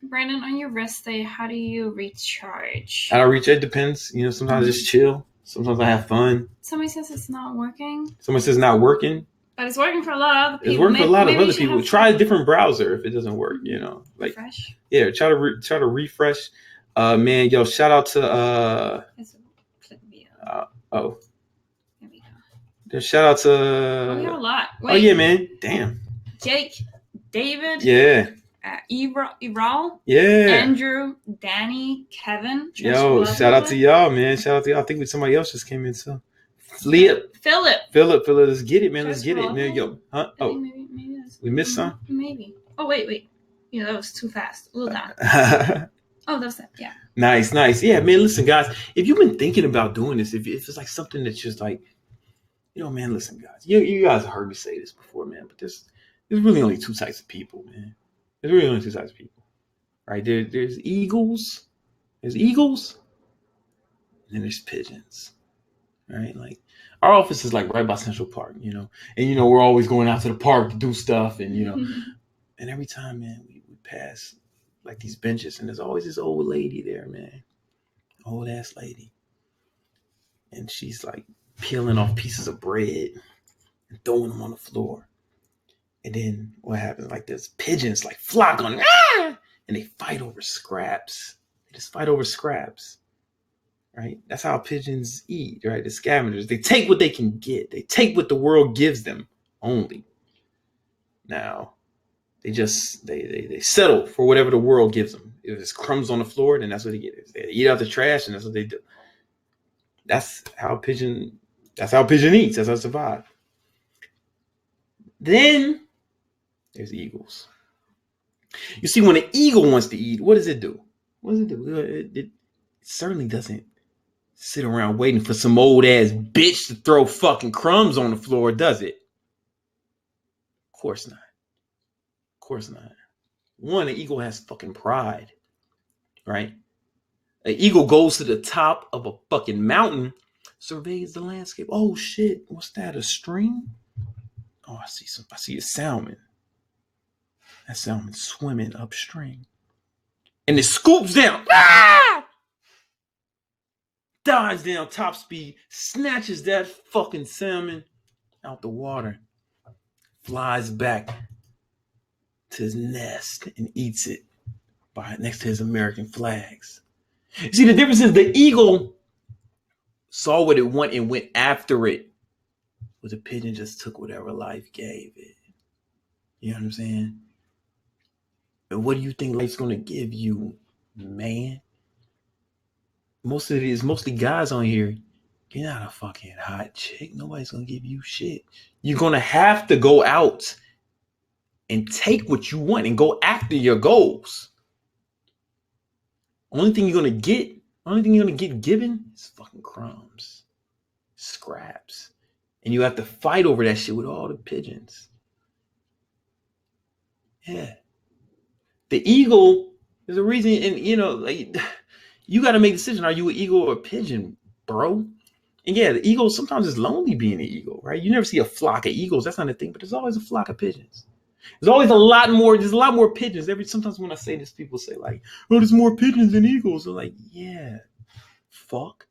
Brandon, on your rest day, how do you recharge? I don't recharge. It depends. Sometimes I just chill. Sometimes I have fun. Somebody says it's not working. Someone says it's not working. But it's working for a lot of other people. It's working for a lot of other people. Try a different browser if it doesn't work. Like refresh. Yeah, try to refresh. Man, yo, shout out to There we go. Shout out to. We have a lot. Wait. Oh yeah, man. Damn. Jake, David. Yeah. Eral. Yeah. Andrew, Danny, Kevin. Yo, shout out to y'all, man. Shout out to y'all. I think somebody else just came in too. Philip, let's get it, man. Let's get it, man. Yo, huh? Oh, maybe we missed some. Maybe. Oh, wait. That was too fast. A little down. Oh, that was that. Yeah. Nice. Yeah, man. Listen, guys. If you've been thinking about doing this, if it's like something that's just like, man. Listen, guys. You guys have heard me say this before, man. But there's really only two types of people, man. There's really only two types of people, right? There's eagles. There's eagles, and then there's pigeons. Right, like our office is like right by Central Park, and we're always going out to the park to do stuff, and and every time, man, we pass like these benches, and there's always this old lady there, man, old ass lady, and she's like peeling off pieces of bread and throwing them on the floor, and then what happens? Like there's pigeons like flock on, and they fight over scraps. They just fight over scraps. Right? That's how pigeons eat, right? The scavengers. They take what they can get. They take what the world gives them only. Now, they settle for whatever the world gives them. If it's crumbs on the floor, then that's what they get. If they eat out the trash, and that's what they do. That's how a pigeon eats. That's how it survives. Then there's eagles. You see, when an eagle wants to eat, what does it do? What does it do? It certainly doesn't sit around waiting for some old ass bitch to throw fucking crumbs on the floor, does it? Of course not. Of course not. One, an eagle has fucking pride, right? An eagle goes to the top of a fucking mountain, surveys the landscape. Oh shit, what's that? A stream? Oh, I see a salmon. That salmon swimming upstream. And it scoops down. Ah! Dives down top speed, snatches that fucking salmon out the water, flies back to his nest and eats it next to his American flags. You see, the difference is the eagle saw what it wanted and went after it, but the pigeon just took whatever life gave it. You know what I'm saying? And what do you think life's gonna give you, man? Most of it is mostly guys on here. You're not a fucking hot chick. Nobody's gonna give you shit. You're gonna have to go out and take what you want and go after your goals. Only thing you're gonna get given is fucking crumbs, scraps. And you have to fight over that shit with all the pigeons. Yeah. The eagle is a reason, and like, you got to make a decision. Are you an eagle or a pigeon, bro? And yeah, the eagle sometimes is lonely being an eagle, right? You never see a flock of eagles. That's not a thing, but there's always a flock of pigeons. There's always a lot more pigeons. Sometimes when I say this, people say like, oh, there's more pigeons than eagles. I'm like, yeah, fuck.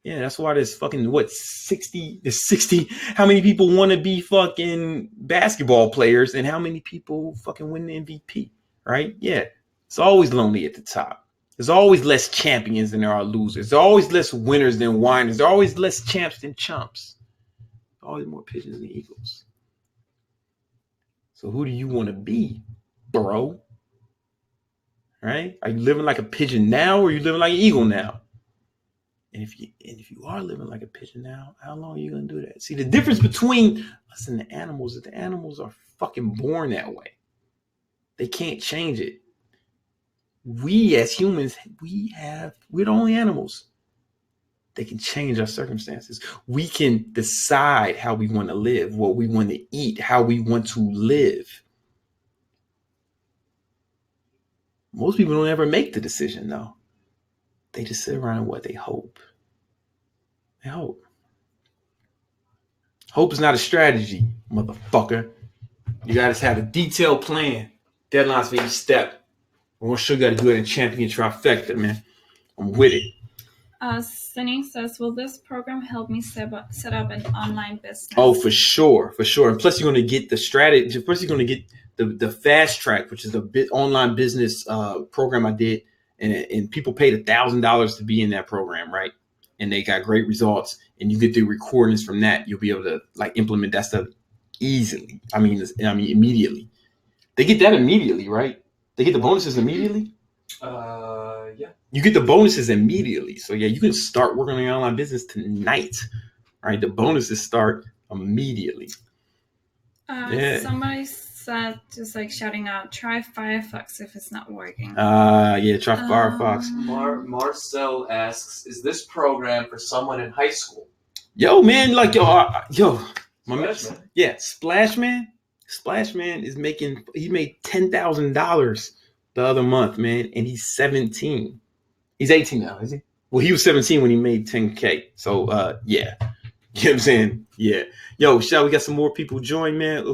Yeah, that's why there's fucking, 60, how many people want to be fucking basketball players and how many people fucking win the MVP, right? Yeah, it's always lonely at the top. There's always less champions than there are losers. There's always less winners than whiners. There's always less champs than chumps. There's always more pigeons than eagles. So who do you want to be, bro? Right? Are you living like a pigeon now or are you living like an eagle now? And if you are living like a pigeon now, how long are you going to do that? See, the difference between us and the animals is the animals are fucking born that way. They can't change it. We as humans, we're the only animals. They can change our circumstances. We can decide how we want to live, what we want to eat, how we want to live. Most people don't ever make the decision, though. They just sit around and they hope. They hope. Hope is not a strategy, motherfucker. You gotta have a detailed plan, deadlines for each step. I'm gonna show you how to do it in champion trifecta, man. I'm with it. Cindy says, will this program help me set up an online business? Oh, for sure. And plus you're gonna get the strategy. First you're gonna get the fast track, which is a online business program I did. And people paid $1,000 to be in that program, right? And they got great results. And you get the recordings from that. You'll be able to like implement that stuff easily. I mean, immediately. They get that immediately, right? They get the bonuses immediately. Yeah. You get the bonuses immediately. So yeah, you can start working on your online business tonight. Right? The bonuses start immediately. Somebody said, just like shouting out, try Firefox if it's not working. Yeah, try Firefox. Marcel asks, is this program for someone in high school? Yo, man, like Splashman. Splashman is he made $10,000 the other month, man, and he's 17. He's 18 now, is he? Well, he was 17 when he made 10K. So yeah. You know what I'm saying? Yeah. Yo, we got some more people join, man.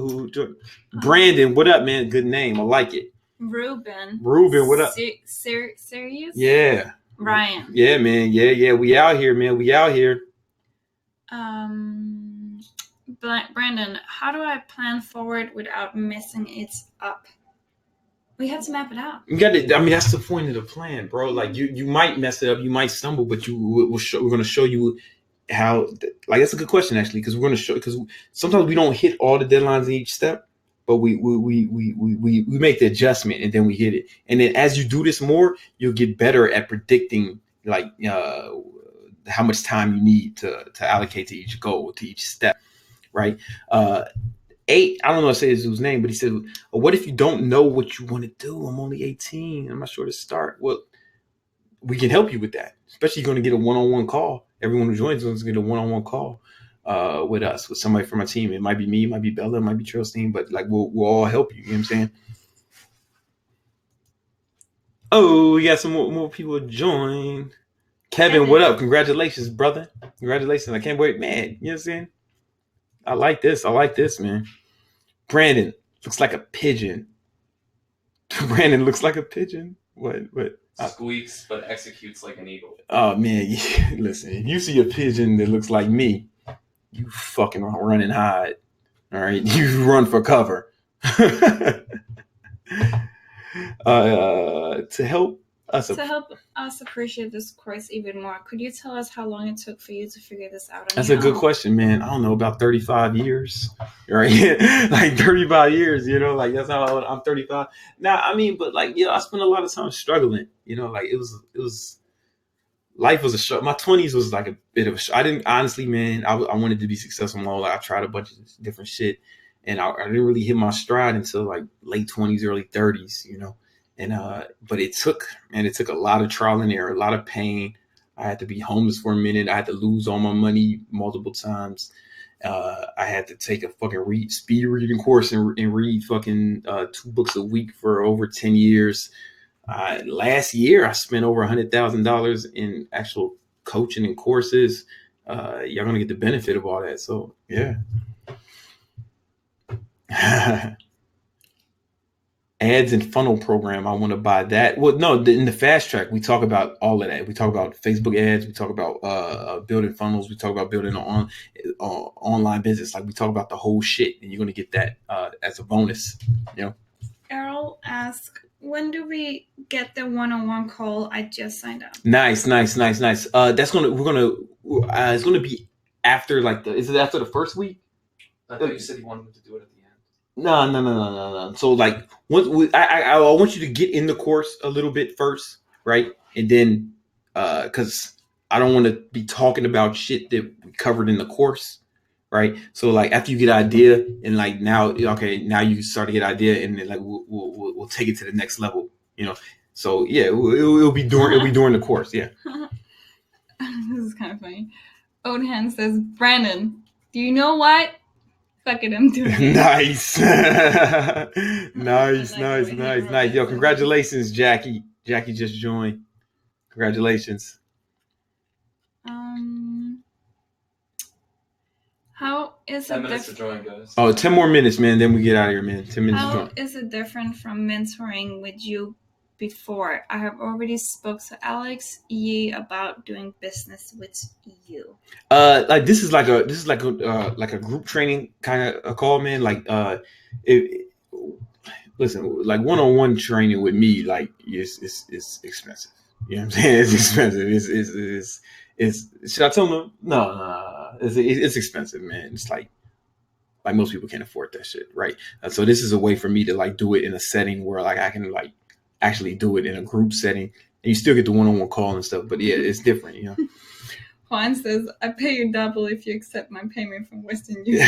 Brandon, what up, man? Good name. I like it. Ruben, what up? Serious? Yeah. Ryan. Yeah, man. Yeah. We out here, man. We out here. Brandon, how do I plan forward without messing it up? We have to map it out. You got to. I mean, that's the point of the plan, bro. Like you might mess it up, you might stumble, but we're going to show you how. Like that's a good question actually, because we're going to show. Because sometimes we don't hit all the deadlines in each step, but we make the adjustment and then we hit it. And then as you do this more, you'll get better at predicting like how much time you need to allocate to each goal, to each step, right? I don't know if I say his dude's name, but he said, what if you don't know what you want to do? I'm only 18. I'm not sure to start. Well, we can help you with that. Especially you're going to get a one-on-one call. Everyone who joins is going to get a one-on-one call with us, with somebody from our team. It might be me, it might be Bella, it might be Trailstein, but like we'll all help you. You know what I'm saying? Oh, we got some more people join. Kevin, what up? Congratulations, brother. Congratulations. I can't wait, man. You know what I'm saying? I like this, man. Brandon looks like a pigeon. Brandon looks like a pigeon. What? Squeaks, but executes like an eagle. Oh, man. Listen, if you see a pigeon that looks like me, you fucking run and hide. All right? You run for cover. To help us appreciate this course even more, could you tell us how long it took for you to figure this out on That's your a good own? question, man. I don't know, about 35 years, right? Like 35 years, like that's how old I'm 35. Now, I mean, but like, I spent a lot of time struggling, like it was life was a struggle. My 20s was like a bit of a I didn't, honestly, man, I wanted to be successful in my life. I tried a bunch of different shit, and I didn't really hit my stride until like late 20s, early 30s, and but it took a lot of trial and error, a lot of pain. I had to be homeless for a minute. I had to lose all my money multiple times. I had to take a fucking speed reading course and read fucking 2 books a week for over 10 years. Last year, I spent over $100,000 in actual coaching and courses. Y'all gonna get the benefit of all that. So yeah. Ads and funnel program. I want to buy that. Well, no, in the fast track, we talk about all of that. We talk about Facebook ads. We talk about building funnels. We talk about building an online business. Like we talk about the whole shit, and you're going to get that as a bonus. Errol asked, when do we get the one-on-one call? I just signed up. Nice. It's gonna be after is it after the first week? I thought you said you wanted to do it at the end. No. So like, I want you to get in the course a little bit first, right? And then, because I don't want to be talking about shit that we covered in the course, right? So like, after you get an idea, and like now you can start to get an idea, and then like we'll take it to the next level, So yeah, it'll be during the course, yeah. This is kind of funny. Odhan says, Brandon, do you know what? Fuck it, I'm doing it. Nice. Nice. Yo, congratulations, Jackie. Jackie just joined. Congratulations. How is 10 it minutes to join, guys. Oh, 10 more minutes, man. Then we get out of here, man. 10 minutes to How join. is it different from mentoring with you before? I have already spoke to Alex Yee about doing business with you. Like this is like a group training kind of a call, man. Like listen, like one-on-one training with me, like it's expensive. You know what I'm saying? It's expensive. It's should I tell them? No. It's expensive, man. It's like most people can't afford that shit, right? So this is a way for me to like do it in a setting where like I can like actually do it in a group setting, and you still get the one-on-one call and stuff. But yeah, it's different, Juan says, I pay you double if you accept my payment from Western Union.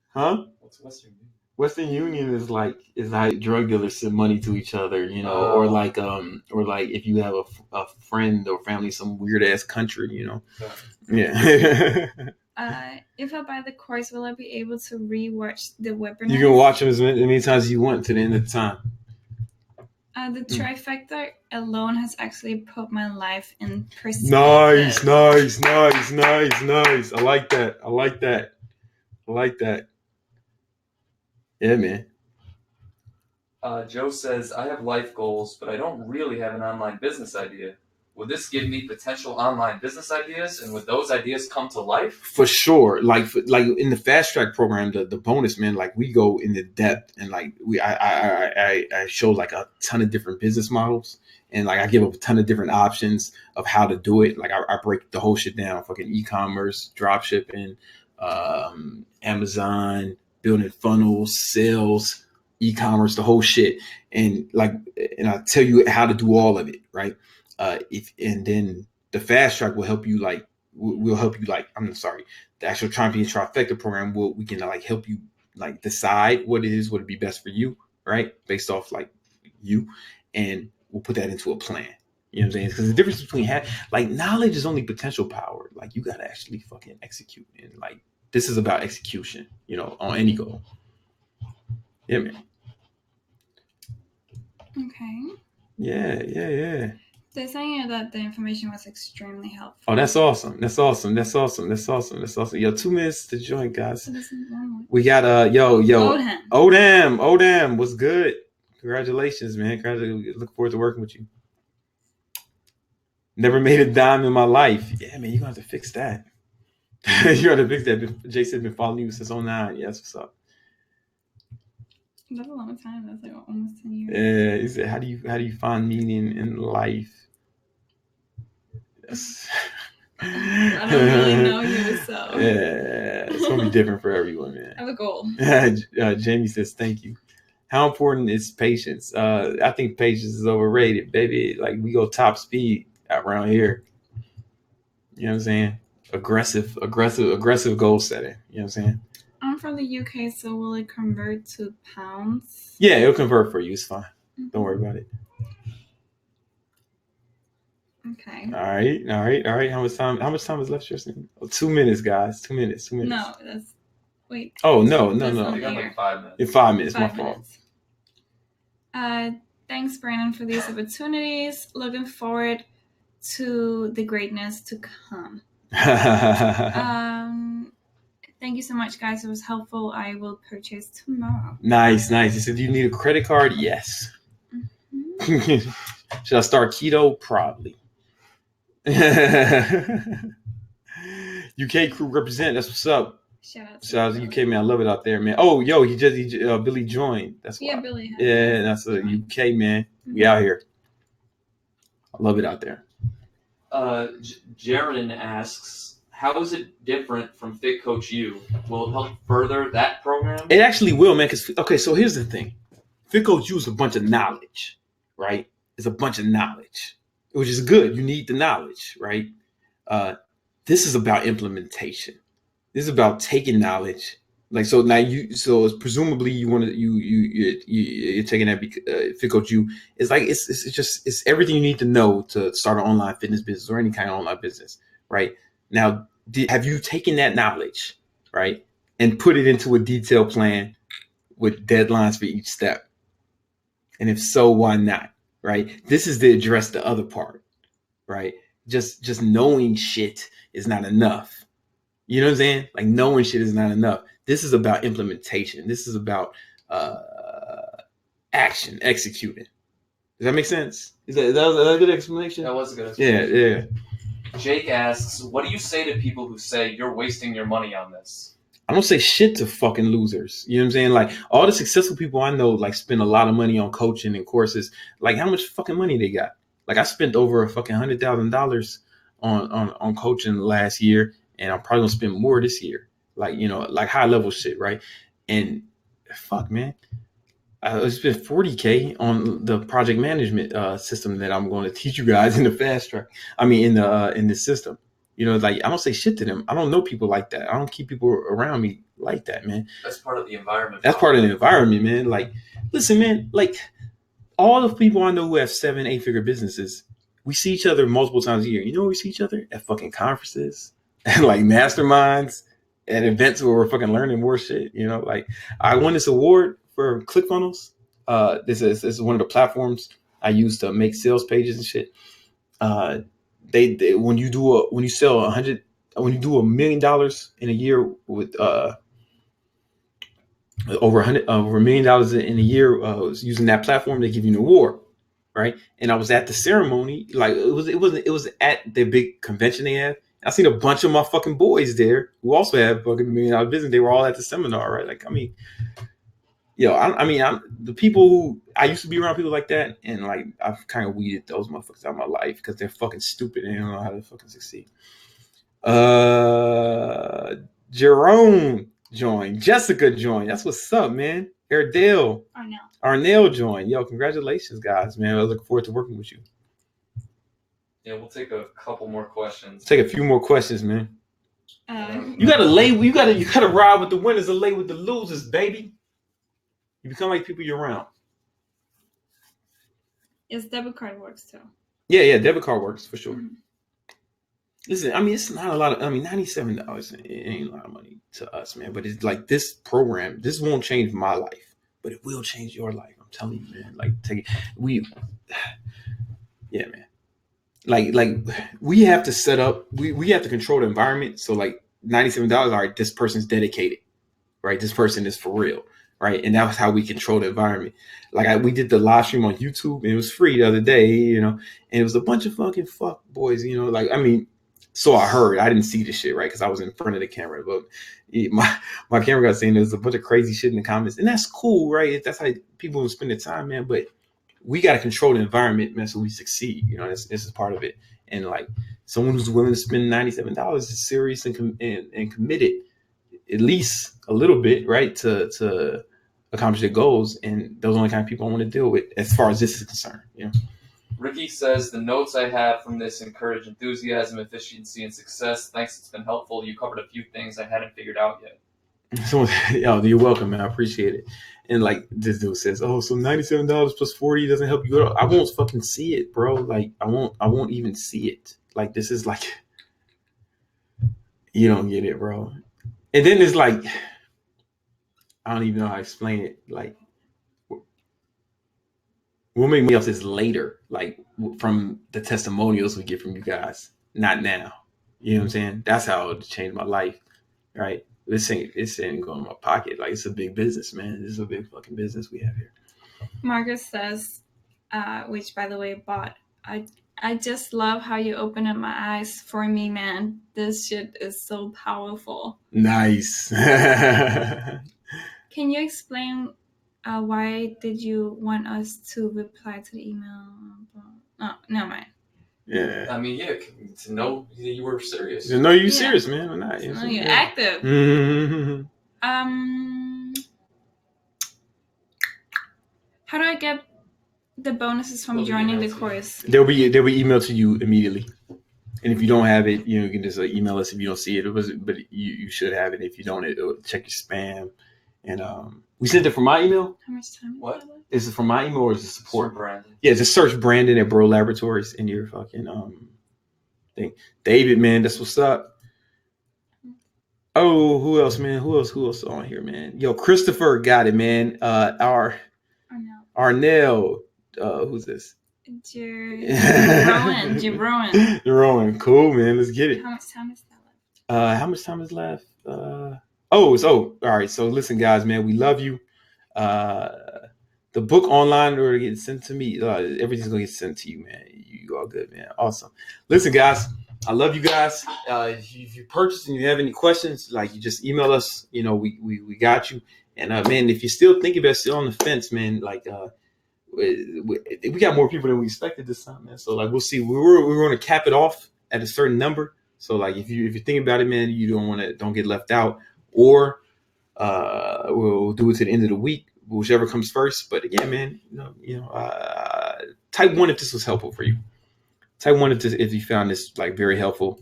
Huh? What's Western Union? Western Union is like drug dealers send money to each other, or like if you have a friend or family in some weird ass country, Yeah. If I buy the course, will I be able to rewatch the webinar? You can watch them as many times as you want to the end of the time. The trifecta alone has actually put my life in perspective. Nice. I like that. Yeah, man. Joe says, I have life goals, but I don't really have an online business idea. Would this give me potential online business ideas, and would those ideas come to life? For sure. Like in the fast track program, the bonus, man, like we go into depth, and like I show like a ton of different business models, and like I give up a ton of different options of how to do it. Like I break the whole shit down, fucking e-commerce, drop shipping, Amazon, building funnels, sales, e-commerce, the whole shit. And I tell you how to do all of it, right? And then the fast track will help you like we'll help you. Like, I'm sorry, the actual Champion Trifecta program we can like help you like decide what it is, what would be best for you, right? Based off like you, and we'll put that into a plan. You know what I'm saying? Because the difference between like knowledge is only potential power. Like you gotta actually fucking execute, and like this is about execution. You know, on any goal. Yeah, man. Okay. Yeah. They're saying that the information was extremely helpful. Oh, that's awesome. Yo, 2 minutes to join, guys. We got Odam, what's good? Congratulations, man. Look forward to working with you. Never made a dime in my life. Yeah, man, you're gonna have to fix that. You gotta fix that. Jason been following you since 2009. Yeah, that's what's up. That's a long time. That's like almost 10 years. Yeah, he said, how do you find meaning in life? Yes. I don't really know you, so yeah, it's gonna be different for everyone, man. I have a goal. Jamie says thank you. How important is patience? I think patience is overrated, baby. Like we go top speed around here. You know what I'm saying? Aggressive goal setting. You know what I'm saying? I'm from the UK, so will it convert to pounds? Yeah, it'll convert for you. It's fine. Don't worry about it. Okay. All right. How much time is left, Tristan? 2 minutes, guys. 2 minutes. No, that's wait. Oh no. I got like 5 minutes. In 5 minutes, my fault. Thanks, Brandon, for these opportunities. Looking forward to the greatness to come. Thank you so much, guys. It was helpful. I will purchase tomorrow. Nice. He said, do you need a credit card? Yes. Mm-hmm. Should I start keto? Probably. UK crew represent. That's what's up. Shout out to UK, man. I love it out there, man. Oh, yo, Billy joined. That's why. Billy. Yeah, that's a UK, man. We out here. I love it out there. Jaron asks, how is it different from Fit Coach U? Will it help further that program? It actually will, man. So here's the thing. Fit Coach U is a bunch of knowledge, right? It's a bunch of knowledge, which is good. You need the knowledge, right? This is about implementation. This is about taking knowledge. Like, so now it's presumably you're taking that Fit Coach U. It's like, it's everything you need to know to start an online fitness business or any kind of online business, right? Now, have you taken that knowledge, right, and put it into a detailed plan with deadlines for each step? And if so, why not, right? This is to address the other part, right? Just knowing shit is not enough. You know what I'm saying? Like, knowing shit is not enough. This is about implementation. This is about action, executing. Does that make sense? Is that a good explanation? That was a good explanation. Yeah. Jake asks, what do you say to people who say you're wasting your money on this? I don't say shit to fucking losers. You know what I'm saying? Like, all the successful people I know, like, spend a lot of money on coaching and courses. Like, how much fucking money they got? Like, I spent over $100,000 on coaching last year, and I'm probably gonna spend more this year. Like, you know, like high level shit, right? And fuck, man, I spent $40K on the project management system that I'm going to teach you guys in the fast track. I mean, in this system. You know, like, I don't say shit to them. I don't know people like that. I don't keep people around me like that, man. That's part of the environment. That's part of the environment, man. Like, listen, man, like, all the people I know who have 7-8-figure businesses, we see each other multiple times a year. You know where we see each other? At fucking conferences and like masterminds and events where we're fucking learning more shit. You know, like, I won this award for ClickFunnels. This is one of the platforms I use to make sales pages and shit. They when you do $1 million in a year with over $1 million in a year using that platform, they give you an award, right? And I was at the ceremony, like, it was at the big convention they have. I seen a bunch of my fucking boys there who also have fucking $1 million business. They were all at the seminar, right? Like, I mean, I'm the people who I used to be around people like that, and like, I've kind of weeded those motherfuckers out of my life because they're fucking stupid and they don't know how to fucking succeed. Jerome joined. Jessica joined. That's what's up, man. Arnell joined. Yo, congratulations, guys, man. I look forward to working with you. Yeah, we'll take a couple more questions. Take a few more questions, man. Um, You gotta ride with the winners and lay with the losers, baby. You become like people you're around. Yes, debit card works too. Yeah, debit card works for sure. Mhm. Listen, I mean, it's not a lot of. I mean, $97 it ain't a lot of money to us, man. But it's like this program. This won't change my life, but it will change your life. I'm telling you, man. Like, yeah, man. Like we have to set up. We have to control the environment. So like $97. All right, this person's dedicated, right? This person is for real, right? And that's how we control the environment. Like we did the live stream on YouTube, and it was free the other day, you know, and it was a bunch of fucking fuck boys, you know. Like I mean. So I heard. I didn't see the shit, right? Because I was in front of the camera. But my camera got saying there's a bunch of crazy shit in the comments. And that's cool, right? That's how people will spend their time, man. But we got to control the environment, man, so we succeed. You know, this is part of it. And, like, someone who's willing to spend $97 is serious and committed at least a little bit, right, to accomplish their goals. And those are the only kind of people I want to deal with as far as this is concerned, you know? Ricky says, the notes I have from this encourage enthusiasm, efficiency, and success. Thanks, it's been helpful. You covered a few things I hadn't figured out yet. So, you're welcome, man. I appreciate it. And like this dude says, oh, so $97 plus 40 doesn't help you at all. I won't fucking see it, bro. Like I won't even see it. Like this is like, you don't get it, bro. And then it's like, I don't even know how to explain it. Like, we'll make money off this later, like from the testimonials we get from you guys, not now. You know what I'm saying? That's how it changed my life, right? This ain't going in my pocket. Like it's a big business, man. This is a big fucking business we have here. Marcus says, which by the way, bought. I just love how you open up my eyes for me, man. This shit is so powerful. Nice. Can you explain why did you want us to reply to the email? Oh, no, man. Yeah. I mean, yeah, to know you were serious. To know you serious, man. I'm not. To know you're active. Mm-hmm. How do I get the bonuses from joining the course? They'll be emailed to you immediately. And if you don't have it, you can just email us if you don't see it. But you should have it. If you don't, it'll check your spam. And we sent it from my email. How much time? What? Is it from my email or is it support? Brandon. Yeah, just search Brandon at Bro Laboratories in your fucking thing. David, man, that's what's up. Oh, who else, man? Who else on here, man? Yo, Christopher got it, man. Arnell. Who's this? Jeroen. Cool, man. Let's get it. How much time is that left? How much time is left? All right. So listen, guys, man, we love you. The book online or get sent to me. Everything's gonna get sent to you, man. You all good, man. Awesome. Listen, guys, I love you guys. If you purchase and you have any questions, like you just email us. You know, we got you. And man, if you're still thinking about still on the fence, man, like we got more people than we expected this time, man. So like we'll see. We're going to cap it off at a certain number. So like if you're thinking about it, man, you don't get left out, or we'll do it to the end of the week, whichever comes first. But again, man, type 1 if this was helpful for you. Type 1 if you found this like very helpful.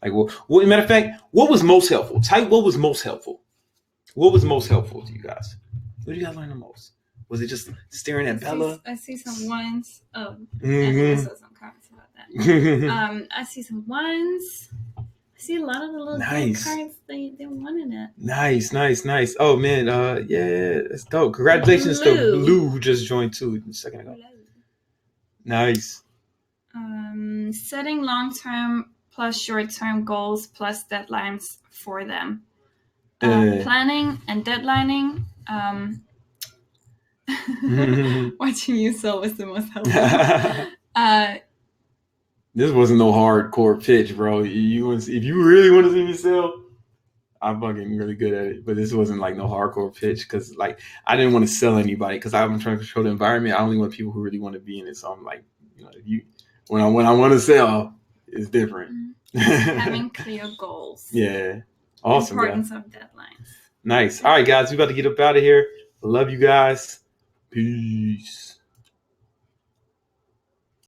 Like, well, matter of fact, what was most helpful? Type what was most helpful. What was most helpful to you guys? What did you guys learn the most? Was it just staring at Bella? I see some ones. Oh, Mm-hmm. I saw some comments about that. I see some ones. I see a lot of the little Nice. cards. They wanted it. Nice. Oh man, yeah, that's dope. Congratulations to Blue who just joined too a second ago. Nice. Setting long-term plus short-term goals plus deadlines for them. Planning and deadlining. Watching you sell was the most helpful. This wasn't no hardcore pitch, bro. If you really want to see me sell, I'm fucking really good at it. But this wasn't like no hardcore pitch because like I didn't want to sell anybody because I'm trying to control the environment. I only want people who really want to be in it. So I'm like, when I want to sell, it's different. Having clear goals. Yeah. Awesome. Importance guys. of deadlines. Nice. All right, guys, we about to get up out of here. Love you guys. Peace.